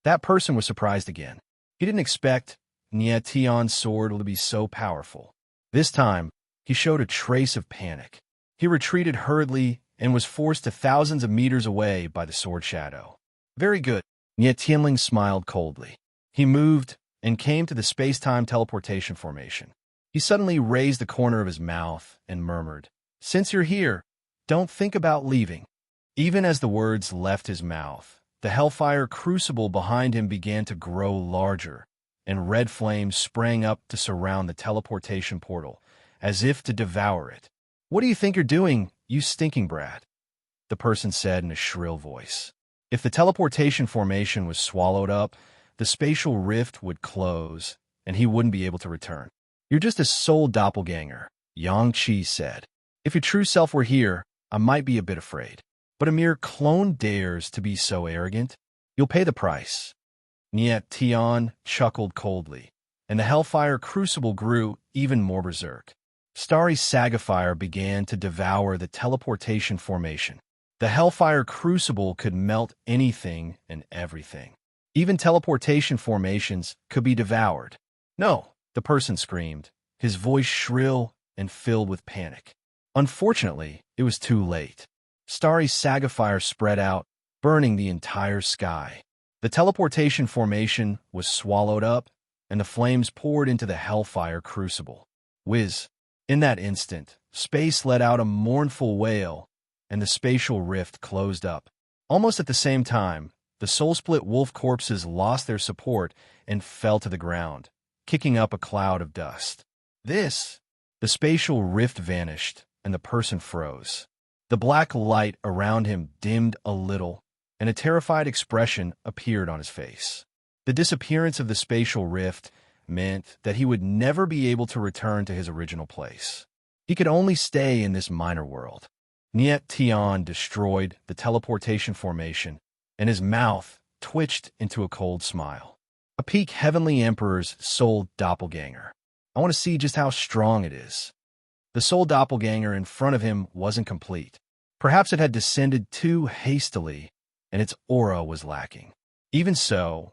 That person was surprised again. He didn't expect Nye Tian's sword to be so powerful. This time, he showed a trace of panic. He retreated hurriedly and was forced to thousands of meters away by the sword shadow. "Very good." Nye Tianling smiled coldly. He moved and came to the space-time teleportation formation. He suddenly raised the corner of his mouth and murmured, "Since you're here, don't think about leaving." Even as the words left his mouth, the hellfire crucible behind him began to grow larger, and red flames sprang up to surround the teleportation portal, as if to devour it. "What do you think you're doing, you stinking brat?" the person said in a shrill voice. If the teleportation formation was swallowed up, the spatial rift would close, and he wouldn't be able to return. "You're just a soul doppelganger," Yang Qi said. "If your true self were here, I might be a bit afraid. But a mere clone dares to be so arrogant. You'll pay the price." Niet Tion chuckled coldly, and the Hellfire Crucible grew even more berserk. Starry Sagiffire began to devour the teleportation formation. The Hellfire Crucible could melt anything and everything. Even teleportation formations could be devoured. No, the person screamed, his voice shrill and filled with panic. Unfortunately, it was too late. Starry Sagiffire spread out, burning the entire sky. The teleportation formation was swallowed up, and the flames poured into the Hellfire Crucible. Whiz! In that instant, space let out a mournful wail, and the spatial rift closed up. Almost at the same time, the soul-split wolf corpses lost their support and fell to the ground, kicking up a cloud of dust. The spatial rift vanished, and the person froze. The black light around him dimmed a little, and a terrified expression appeared on his face. The disappearance of the spatial rift meant that he would never be able to return to his original place. He could only stay in this minor world. Niet Tion destroyed the teleportation formation, and his mouth twitched into a cold smile. A peak Heavenly Emperor's soul doppelganger. I want to see just how strong it is. The soul doppelganger in front of him wasn't complete. Perhaps it had descended too hastily, and its aura was lacking. Even so,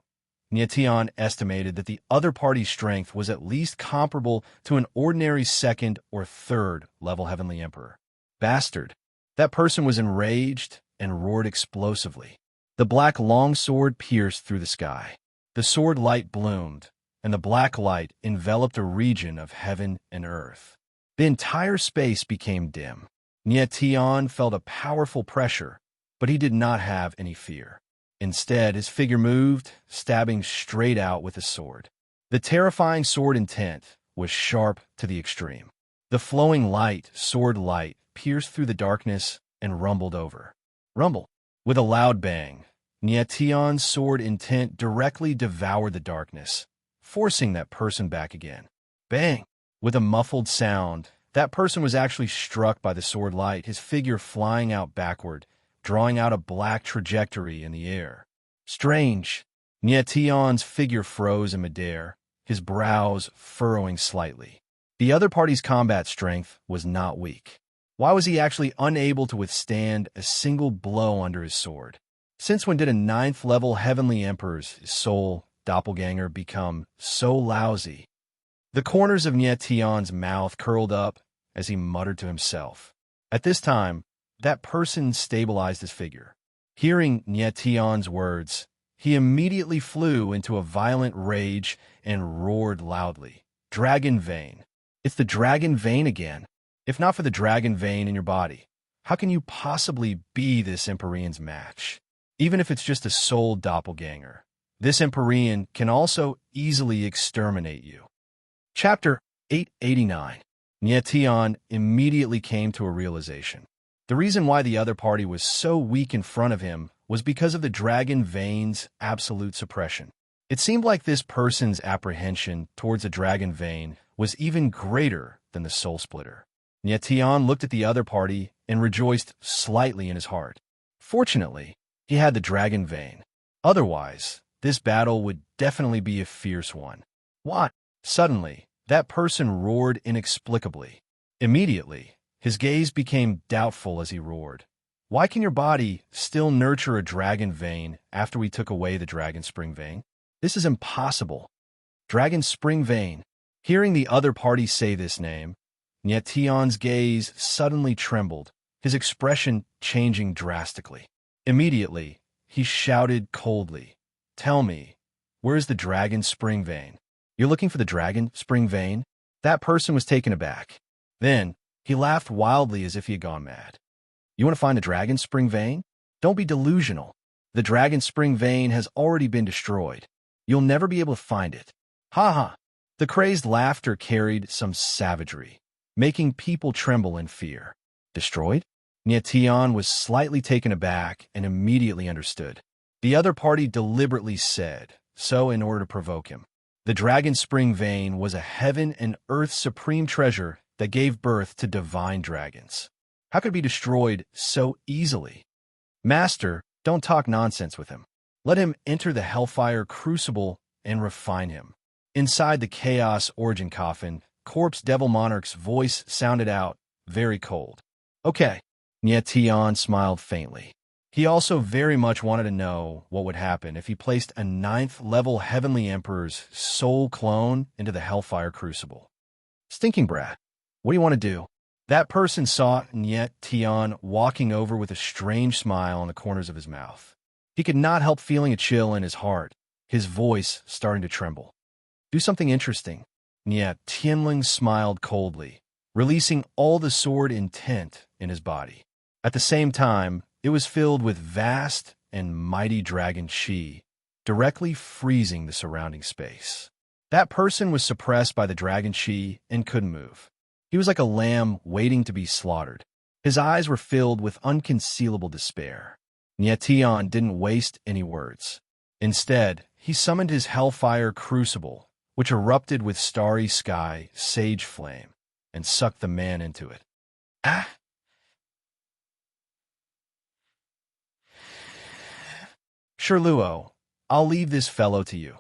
Niet Tion estimated that the other party's strength was at least comparable to an ordinary second or third level Heavenly Emperor. Bastard! That person was enraged and roared explosively. The black longsword pierced through the sky. The sword light bloomed, and the black light enveloped a region of heaven and earth. The entire space became dim. Niet Tion felt a powerful pressure, but he did not have any fear. Instead, his figure moved, stabbing straight out with his sword. The terrifying sword intent was sharp to the extreme. The flowing light, sword light, pierced through the darkness and rumbled over. Rumble! With a loud bang, Niet Tion's sword intent directly devoured the darkness, forcing that person back again. Bang! With a muffled sound, that person was actually struck by the sword light, his figure flying out backward, drawing out a black trajectory in the air. Strange! Niet Tion's figure froze in midair, his brows furrowing slightly. The other party's combat strength was not weak. Why was he actually unable to withstand a single blow under his sword? Since when did a 9th-level Heavenly Emperor's soul doppelganger become so lousy? The corners of Niet Tion's mouth curled up as he muttered to himself. At this time, that person stabilized his figure. Hearing Niet Tion's words, he immediately flew into a violent rage and roared loudly. Dragon vein. It's the dragon vein again. If not for the dragon vein in your body, how can you possibly be this Empyrean's match? Even if it's just a soul doppelganger, this Empyrean can also easily exterminate you. Chapter 889. Niet Tion immediately came to a realization. The reason why the other party was so weak in front of him was because of the dragon vein's absolute suppression. It seemed like this person's apprehension towards a dragon vein was even greater than the soul splitter. Niet Tion looked at the other party and rejoiced slightly in his heart. Fortunately, he had the dragon vein. Otherwise, this battle would definitely be a fierce one. What? Suddenly, that person roared inexplicably. Immediately, his gaze became doubtful as he roared. Why can your body still nurture a dragon vein after we took away the dragon spring vein? This is impossible. Dragon spring vein. Hearing the other party say this name, Niet Tion's gaze suddenly trembled, his expression changing drastically. Immediately, he shouted coldly, "Tell me, where's the dragon spring vein?" "You're looking for the dragon spring vein?" That person was taken aback. Then, he laughed wildly as if he had gone mad. "You want to find the dragon spring vein? Don't be delusional. The dragon spring vein has already been destroyed. You'll never be able to find it." Ha ha! The crazed laughter carried some savagery, making people tremble in fear. Destroyed? Niet Tion was slightly taken aback and immediately understood. The other party deliberately said, so in order to provoke him. The dragon spring vein was a heaven and earth supreme treasure that gave birth to divine dragons. How could it be destroyed so easily? Master, don't talk nonsense with him. Let him enter the hellfire crucible and refine him. Inside the chaos origin coffin, corpse devil Monarch's voice sounded out, very cold. Okay. Tian smiled faintly. He also very much wanted to know what would happen if he placed a 9th-level Heavenly Emperor's soul clone into the Hellfire Crucible. Stinking brat. What do you want to do? That person saw Tian walking over with a strange smile on the corners of his mouth. He could not help feeling a chill in his heart, his voice starting to tremble. Do something interesting. Tianling smiled coldly, releasing all the sword intent in his body. At the same time, it was filled with vast and mighty dragon chi, directly freezing the surrounding space. That person was suppressed by the dragon chi and couldn't move. He was like a lamb waiting to be slaughtered. His eyes were filled with unconcealable despair. Tian didn't waste any words. Instead, he summoned his hellfire crucible, which erupted with starry sky sage flame, and sucked the man into it. Ah! Sure, Luo, I'll leave this fellow to you,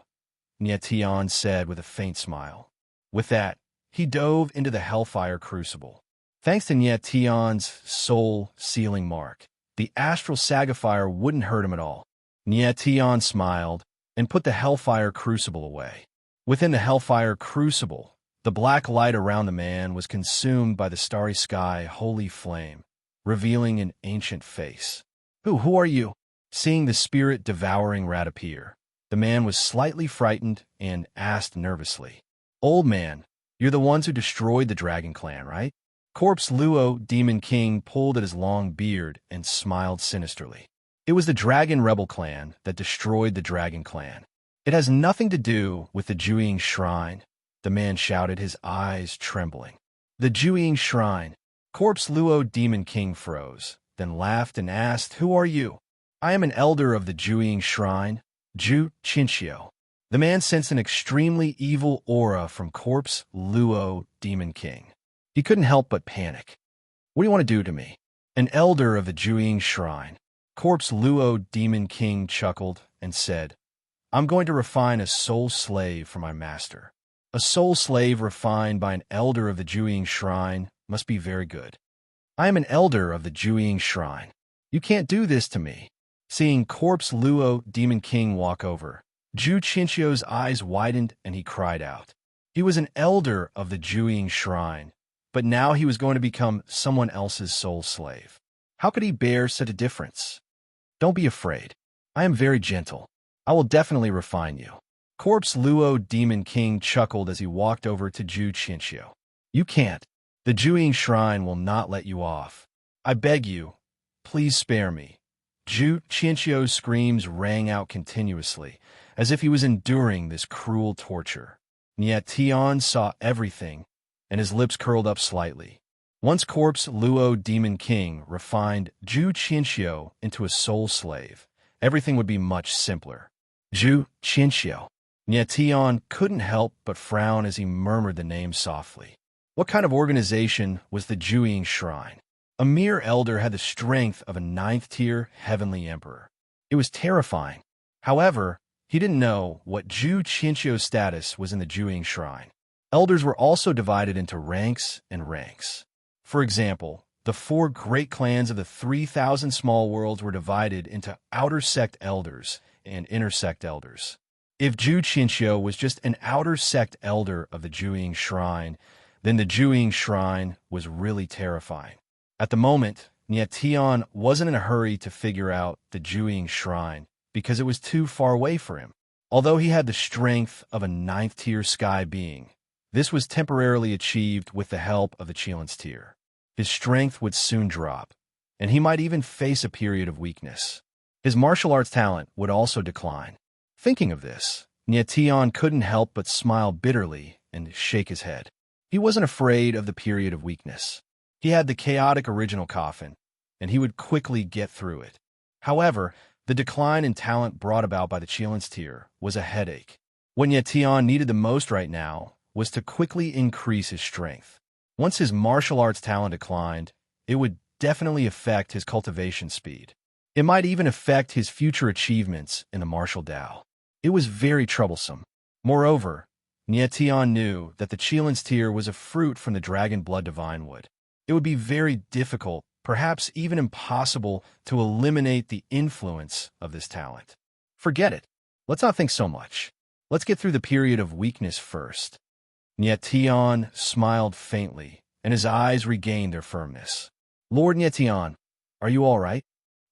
Tian said with a faint smile. With that, he dove into the Hellfire Crucible. Thanks to Tian's soul-sealing mark, the astral sagifier wouldn't hurt him at all. Tian smiled and put the Hellfire Crucible away. Within the Hellfire Crucible, the black light around the man was consumed by the starry sky holy flame, revealing an ancient face. Who are you? Seeing the spirit-devouring rat appear, the man was slightly frightened and asked nervously, Old man, you're the ones who destroyed the Dragon Clan, right? Corpse Luo, Demon King, pulled at his long beard and smiled sinisterly. It was the Dragon Rebel Clan that destroyed the Dragon Clan. It has nothing to do with the Jueying Shrine, the man shouted, his eyes trembling. The Jueying Shrine. Corpse Luo, Demon King, froze, then laughed and asked, Who are you? I am an elder of the Jueying Shrine, Ju Qinxiu. The man sensed an extremely evil aura from Corpse Luo, Demon King. He couldn't help but panic. What do you want to do to me? An elder of the Jueying Shrine. Corpse Luo, Demon King, chuckled and said, I'm going to refine a soul slave for my master. A soul slave refined by an elder of the Jueying Shrine must be very good. I am an elder of the Jueying Shrine. You can't do this to me. Seeing Corpse Luo, Demon King, walk over, Ju Qinxiu's eyes widened and he cried out. He was an elder of the Jueying Shrine, but now he was going to become someone else's soul slave. How could he bear such a difference? Don't be afraid. I am very gentle. I will definitely refine you. Corpse Luo, Demon King, chuckled as he walked over to Ju Qinxiu. You can't. The Jueying Shrine will not let you off. I beg you, please spare me. Ju Qinxiu's screams rang out continuously, as if he was enduring this cruel torture. Tian saw everything, and his lips curled up slightly. Once Corpse Luo, Demon King, refined Ju Qinxiu into a soul slave, everything would be much simpler. Ju Qinxiu. Tian couldn't help but frown as he murmured the name softly. What kind of organization was the Jueying Shrine? A mere elder had the strength of a 9th-tier Heavenly Emperor. It was terrifying. However, he didn't know what Ju Qinxiu's status was in the Jueying Shrine. Elders were also divided into ranks and ranks. For example, the 4 great clans of the 3,000 small worlds were divided into outer sect elders and inner sect elders. If Ju Qinxiu was just an outer sect elder of the Jueying Shrine, then the Jueying Shrine was really terrifying. At the moment, Tian wasn't in a hurry to figure out the Jueying Shrine because it was too far away for him. Although he had the strength of a 9th-tier sky being, this was temporarily achieved with the help of the Qilins tier. His strength would soon drop, and he might even face a period of weakness. His martial arts talent would also decline. Thinking of this, Tian couldn't help but smile bitterly and shake his head. He wasn't afraid of the period of weakness. He had the chaotic original coffin, and he would quickly get through it. However, the decline in talent brought about by the Qilins tier was a headache. What Tian needed the most right now was to quickly increase his strength. Once his martial arts talent declined, it would definitely affect his cultivation speed. It might even affect his future achievements in the martial Tao. It was very troublesome. Moreover, Nietian knew that the Chilin's tear was a fruit from the dragon blood divine wood. It would be very difficult, perhaps even impossible, to eliminate the influence of this talent. Forget it. Let's not think so much. Let's get through the period of weakness first. Nietian smiled faintly, and his eyes regained their firmness. Lord Nietian, are you all right?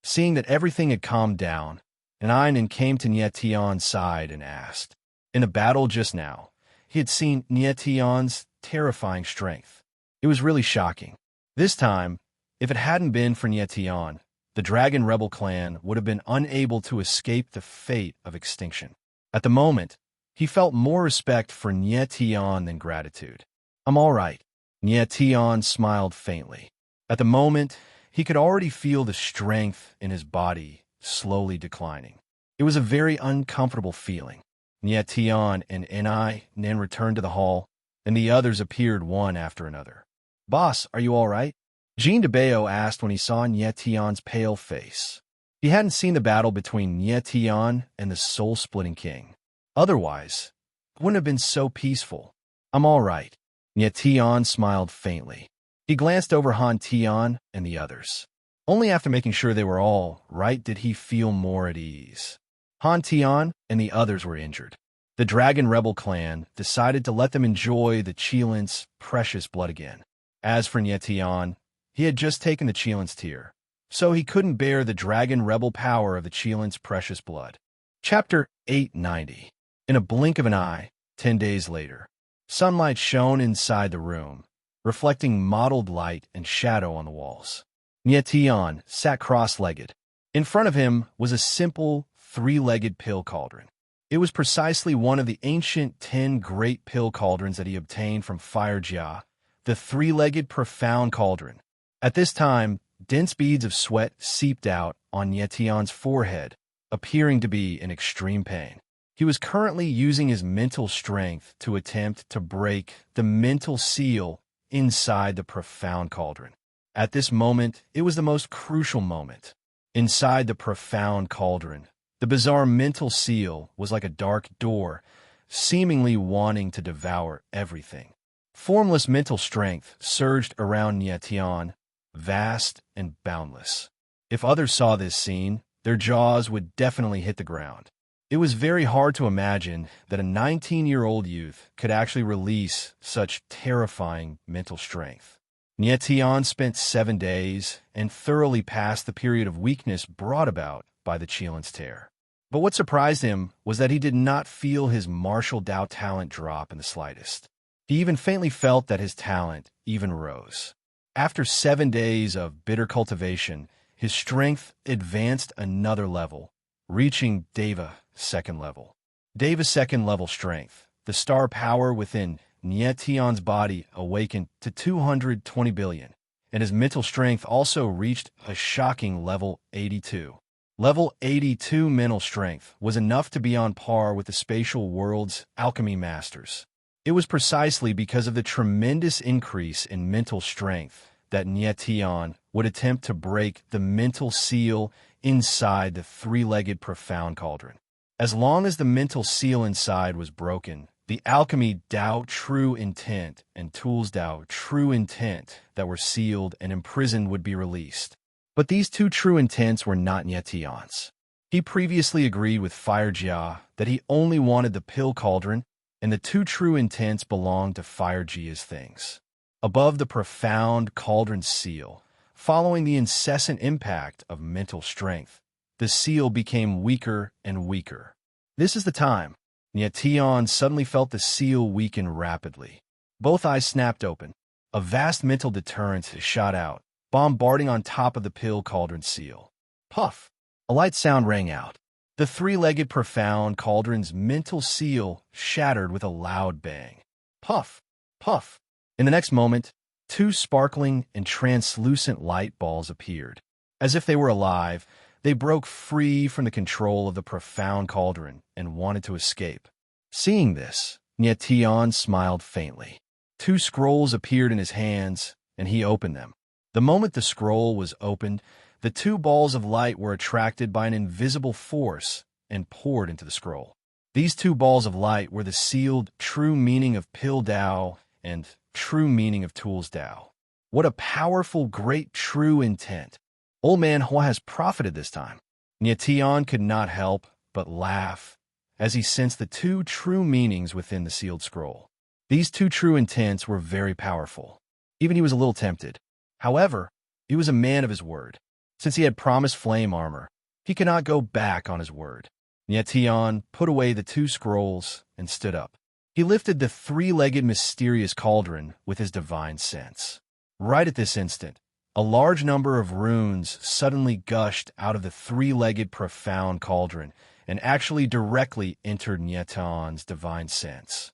Seeing that everything had calmed down, Einen came to Nietian's side and asked. In the battle just now, he had seen Nietian's terrifying strength. It was really shocking. This time, if it hadn't been for Nietian, the Dragon Rebel clan would have been unable to escape the fate of extinction. At the moment, he felt more respect for Nietian than gratitude. I'm all right. Nietian smiled faintly. At the moment, he could already feel the strength in his body slowly declining. It was a very uncomfortable feeling. Nietian and Enai then returned to the hall, and the others appeared one after another. Boss, are you all right? Jean de Bayo asked when he saw Nietian's pale face. He hadn't seen the battle between Nietian and the soul-splitting king. Otherwise, it wouldn't have been so peaceful. I'm all right. Nietian smiled faintly. He glanced over Han Tian and the others. Only after making sure they were all right did he feel more at ease. Han Tian and the others were injured. The Dragon Rebel clan decided to let them enjoy the Chilin's precious blood again. As for Nietian, he had just taken the Chilin's tear, so he couldn't bear the Dragon Rebel power of the Chilin's precious blood. Chapter 890. In a blink of an eye, 10 days later, sunlight shone inside the room, reflecting mottled light and shadow on the walls. Nietian sat cross-legged. In front of him was a simple, three-legged pill cauldron. It was precisely one of the ancient 10 great pill cauldrons that he obtained from Fire Jia, the three-legged profound cauldron. At this time, dense beads of sweat seeped out on Nietian's forehead, appearing to be in extreme pain. He was currently using his mental strength to attempt to break the mental seal inside the profound cauldron. At this moment, it was the most crucial moment. Inside the profound cauldron, the bizarre mental seal was like a dark door, seemingly wanting to devour everything. Formless mental strength surged around Nietian, vast and boundless. If others saw this scene, their jaws would definitely hit the ground. It was very hard to imagine that a 19-year-old youth could actually release such terrifying mental strength. Nietian spent 7 days and thoroughly passed the period of weakness brought about by the Chilin's tear. But what surprised him was that he did not feel his martial Dao talent drop in the slightest. He even faintly felt that his talent even rose. After 7 days of bitter cultivation, his strength advanced another level, reaching Deva second level. Deva second level strength, the star power within Nietian's body, awakened to 220 billion, and his mental strength also reached a shocking level 82. Level 82 mental strength was enough to be on par with the spatial world's alchemy masters. It was precisely because of the tremendous increase in mental strength that Nietian would attempt to break the mental seal inside the three-legged profound cauldron. As long as the mental seal inside was broken, the alchemy Dao true intent and tools Dao true intent that were sealed and imprisoned would be released. But these two true intents were not Nietian's. He previously agreed with Fire Jia that he only wanted the pill cauldron, and the two true intents belonged to Fire Jia's things. Above the profound cauldron seal, following the incessant impact of mental strength, the seal became weaker and weaker. This is the time. Nietian suddenly felt the seal weaken rapidly. Both eyes snapped open. A vast mental deterrent shot out, bombarding on top of the pill cauldron seal. Puff! A light sound rang out. The three-legged profound cauldron's mental seal shattered with a loud bang. Puff! Puff! In the next moment, two sparkling and translucent light balls appeared. As if they were alive, they broke free from the control of the profound cauldron and wanted to escape. Seeing this, Nietian smiled faintly. Two scrolls appeared in his hands, and he opened them. The moment the scroll was opened, The two balls of light were attracted by an invisible force and poured into the scroll. These two balls of light were the sealed true meaning of Pil Dao and true meaning of Tools Dao. What a powerful, great, true intent. Old Man Hua has profited this time. Tian could not help but laugh as he sensed the two true meanings within the sealed scroll. These two true intents were very powerful. Even he was a little tempted. However, he was a man of his word. Since he had promised flame armor, he could not go back on his word. Tian put away the two scrolls and stood up. He lifted the three-legged mysterious cauldron with his divine sense. Right at this instant, a large number of runes suddenly gushed out of the three-legged profound cauldron and actually directly entered Tian's divine sense.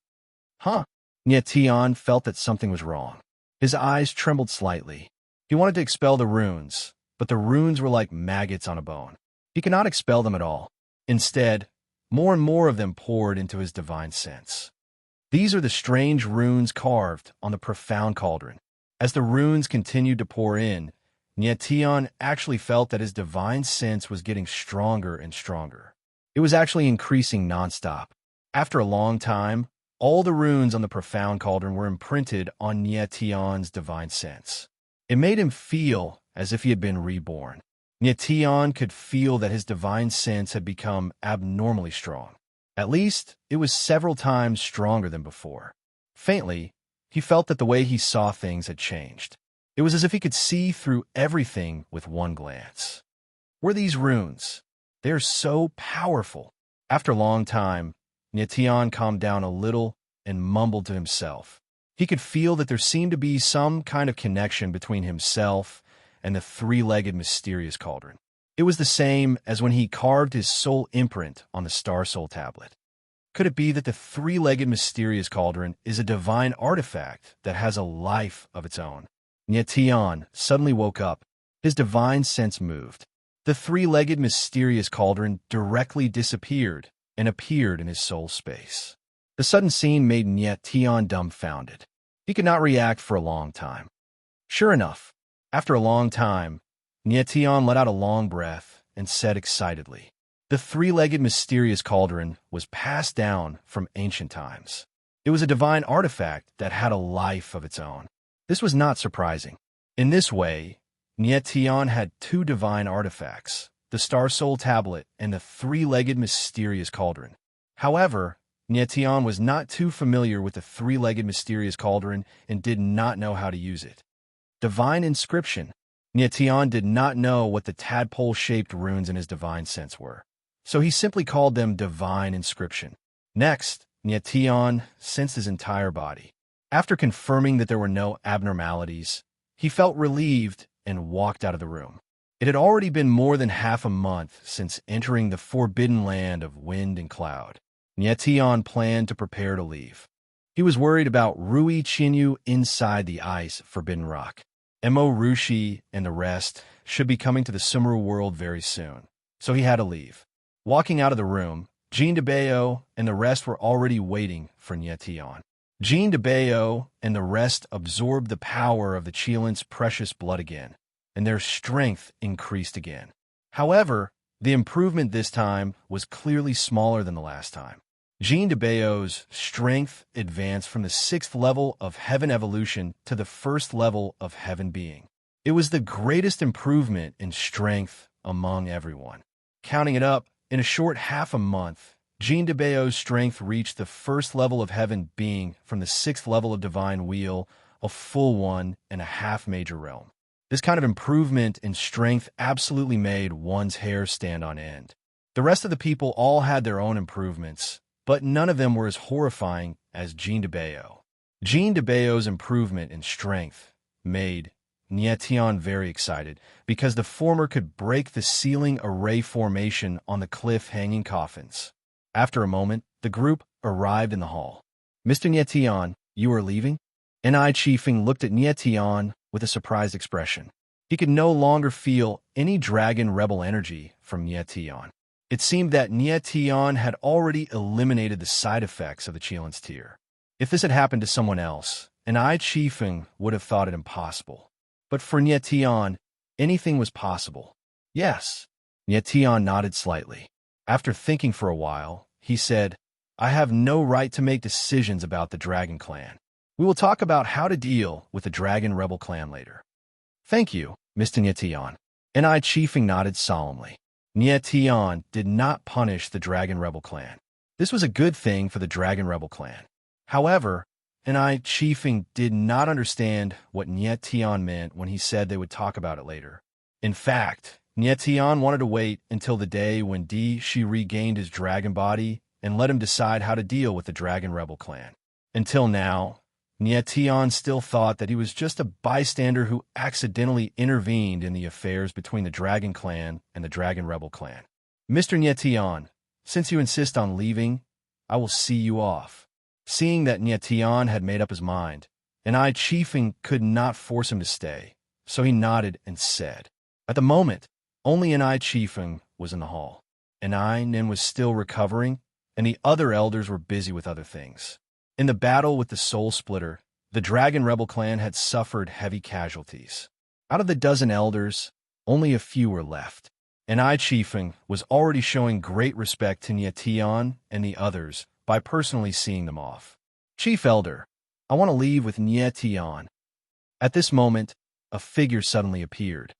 Tian felt that something was wrong. His eyes trembled slightly. He wanted to expel the runes, but the runes were like maggots on a bone. He could not expel them at all. Instead, more and more of them poured into his divine sense. These are the strange runes carved on the profound cauldron. As the runes continued to pour in, Tian actually felt that his divine sense was getting stronger and stronger. It was actually increasing nonstop. After a long time, all the runes on the profound cauldron were imprinted on Tian's divine sense. It made him feel as if he had been reborn. Tian could feel that his divine sense had become abnormally strong. At least, it was several times stronger than before. Faintly, he felt that the way he saw things had changed. It was as if he could see through everything with one glance. Were these runes? They are so powerful. After a long time, Tian calmed down a little and mumbled to himself. He could feel that there seemed to be some kind of connection between himself and the three-legged mysterious cauldron. It was the same as when he carved his soul imprint on the Star Soul tablet. Could it be that the three-legged mysterious cauldron is a divine artifact that has a life of its own? Tian suddenly woke up. His divine sense moved. The three-legged mysterious cauldron directly disappeared and appeared in his soul space. The sudden scene made Tian dumbfounded. He could not react for a long time. Sure enough, after a long time, Tian let out a long breath and said excitedly, "The three-legged mysterious cauldron was passed down from ancient times. It was a divine artifact that had a life of its own." This was not surprising. In this way, Tian had two divine artifacts, the Star Soul tablet and the three-legged mysterious cauldron. However, Tian was not too familiar with the three-legged mysterious cauldron and did not know how to use it. Divine inscription. Tian did not know what the tadpole-shaped runes in his divine sense were, so he simply called them divine inscription. Next, Tian sensed his entire body. After confirming that there were no abnormalities, he felt relieved and walked out of the room. It had already been more than half a month since entering the forbidden land of wind and cloud. Tian planned to prepare to leave. He was worried about Rui Qinyu inside the ice forbidden rock. Mo Rushi and the rest should be coming to the Sumeru world very soon, so he had to leave. Walking out of the room, Jean de Bayo and the rest were already waiting for Tian. Jean de Bayo and the rest absorbed the power of the Qilin's precious blood again, and their strength increased again. However, the improvement this time was clearly smaller than the last time. Jean de Bayo's strength advanced from the 6th level of heaven evolution to the 1st level of heaven being. It was the greatest improvement in strength among everyone. Counting it up, in a short half a month, Jean de Bayo's strength reached the 1st level of heaven being from the 6th level of divine wheel, a full 1.5 major realm. This kind of improvement in strength absolutely made one's hair stand on end. The rest of the people all had their own improvements, but none of them were as horrifying as Jean de Bayo. Jean de Bayo's improvement in strength made Tian very excited because the former could break the ceiling array formation on the cliff-hanging coffins. After a moment, the group arrived in the hall. "Mr. Tian, you are leaving?" Ni Chifeng looked at Tian with a surprised expression. He could no longer feel any dragon rebel energy from Tian. It seemed that Tian had already eliminated the side effects of the Qilin's tear. If this had happened to someone else, Ni Chifeng would have thought it impossible. But for Tian, anything was possible. Yes. Nietion nodded slightly. After thinking for a while, he said, I have no right to make decisions about the Dragon Clan. We will talk about how to deal with the Dragon Rebel Clan later. Thank you, Mr. Nietion. And I Chiefing nodded solemnly. Nietion did not punish the Dragon Rebel Clan. This was a good thing for the Dragon Rebel Clan. However, and I Chiefing did not understand what Nietion meant when he said they would talk about it later. In fact, Nietion wanted to wait until the day when she regained his dragon body and let him decide how to deal with the Dragon Rebel Clan. Until now, Nietion still thought that he was just a bystander who accidentally intervened in the affairs between the Dragon Clan and the Dragon Rebel Clan. Mr. Nietion, since you insist on leaving, I will see you off. Seeing that Nietion had made up his mind, and I Chiefing could not force him to stay, so he nodded and said, at the moment, only an I Chiefing was in the hall. Nin was still recovering, and the other elders were busy with other things. In the battle with the Soul Splitter, the Dragon Rebel Clan had suffered heavy casualties. Out of the dozen elders, only a few were left. And I Chiefing was already showing great respect to Nietion and the others by personally seeing them off. Chief Elder, I want to leave with Nietion. At this moment, a figure suddenly appeared.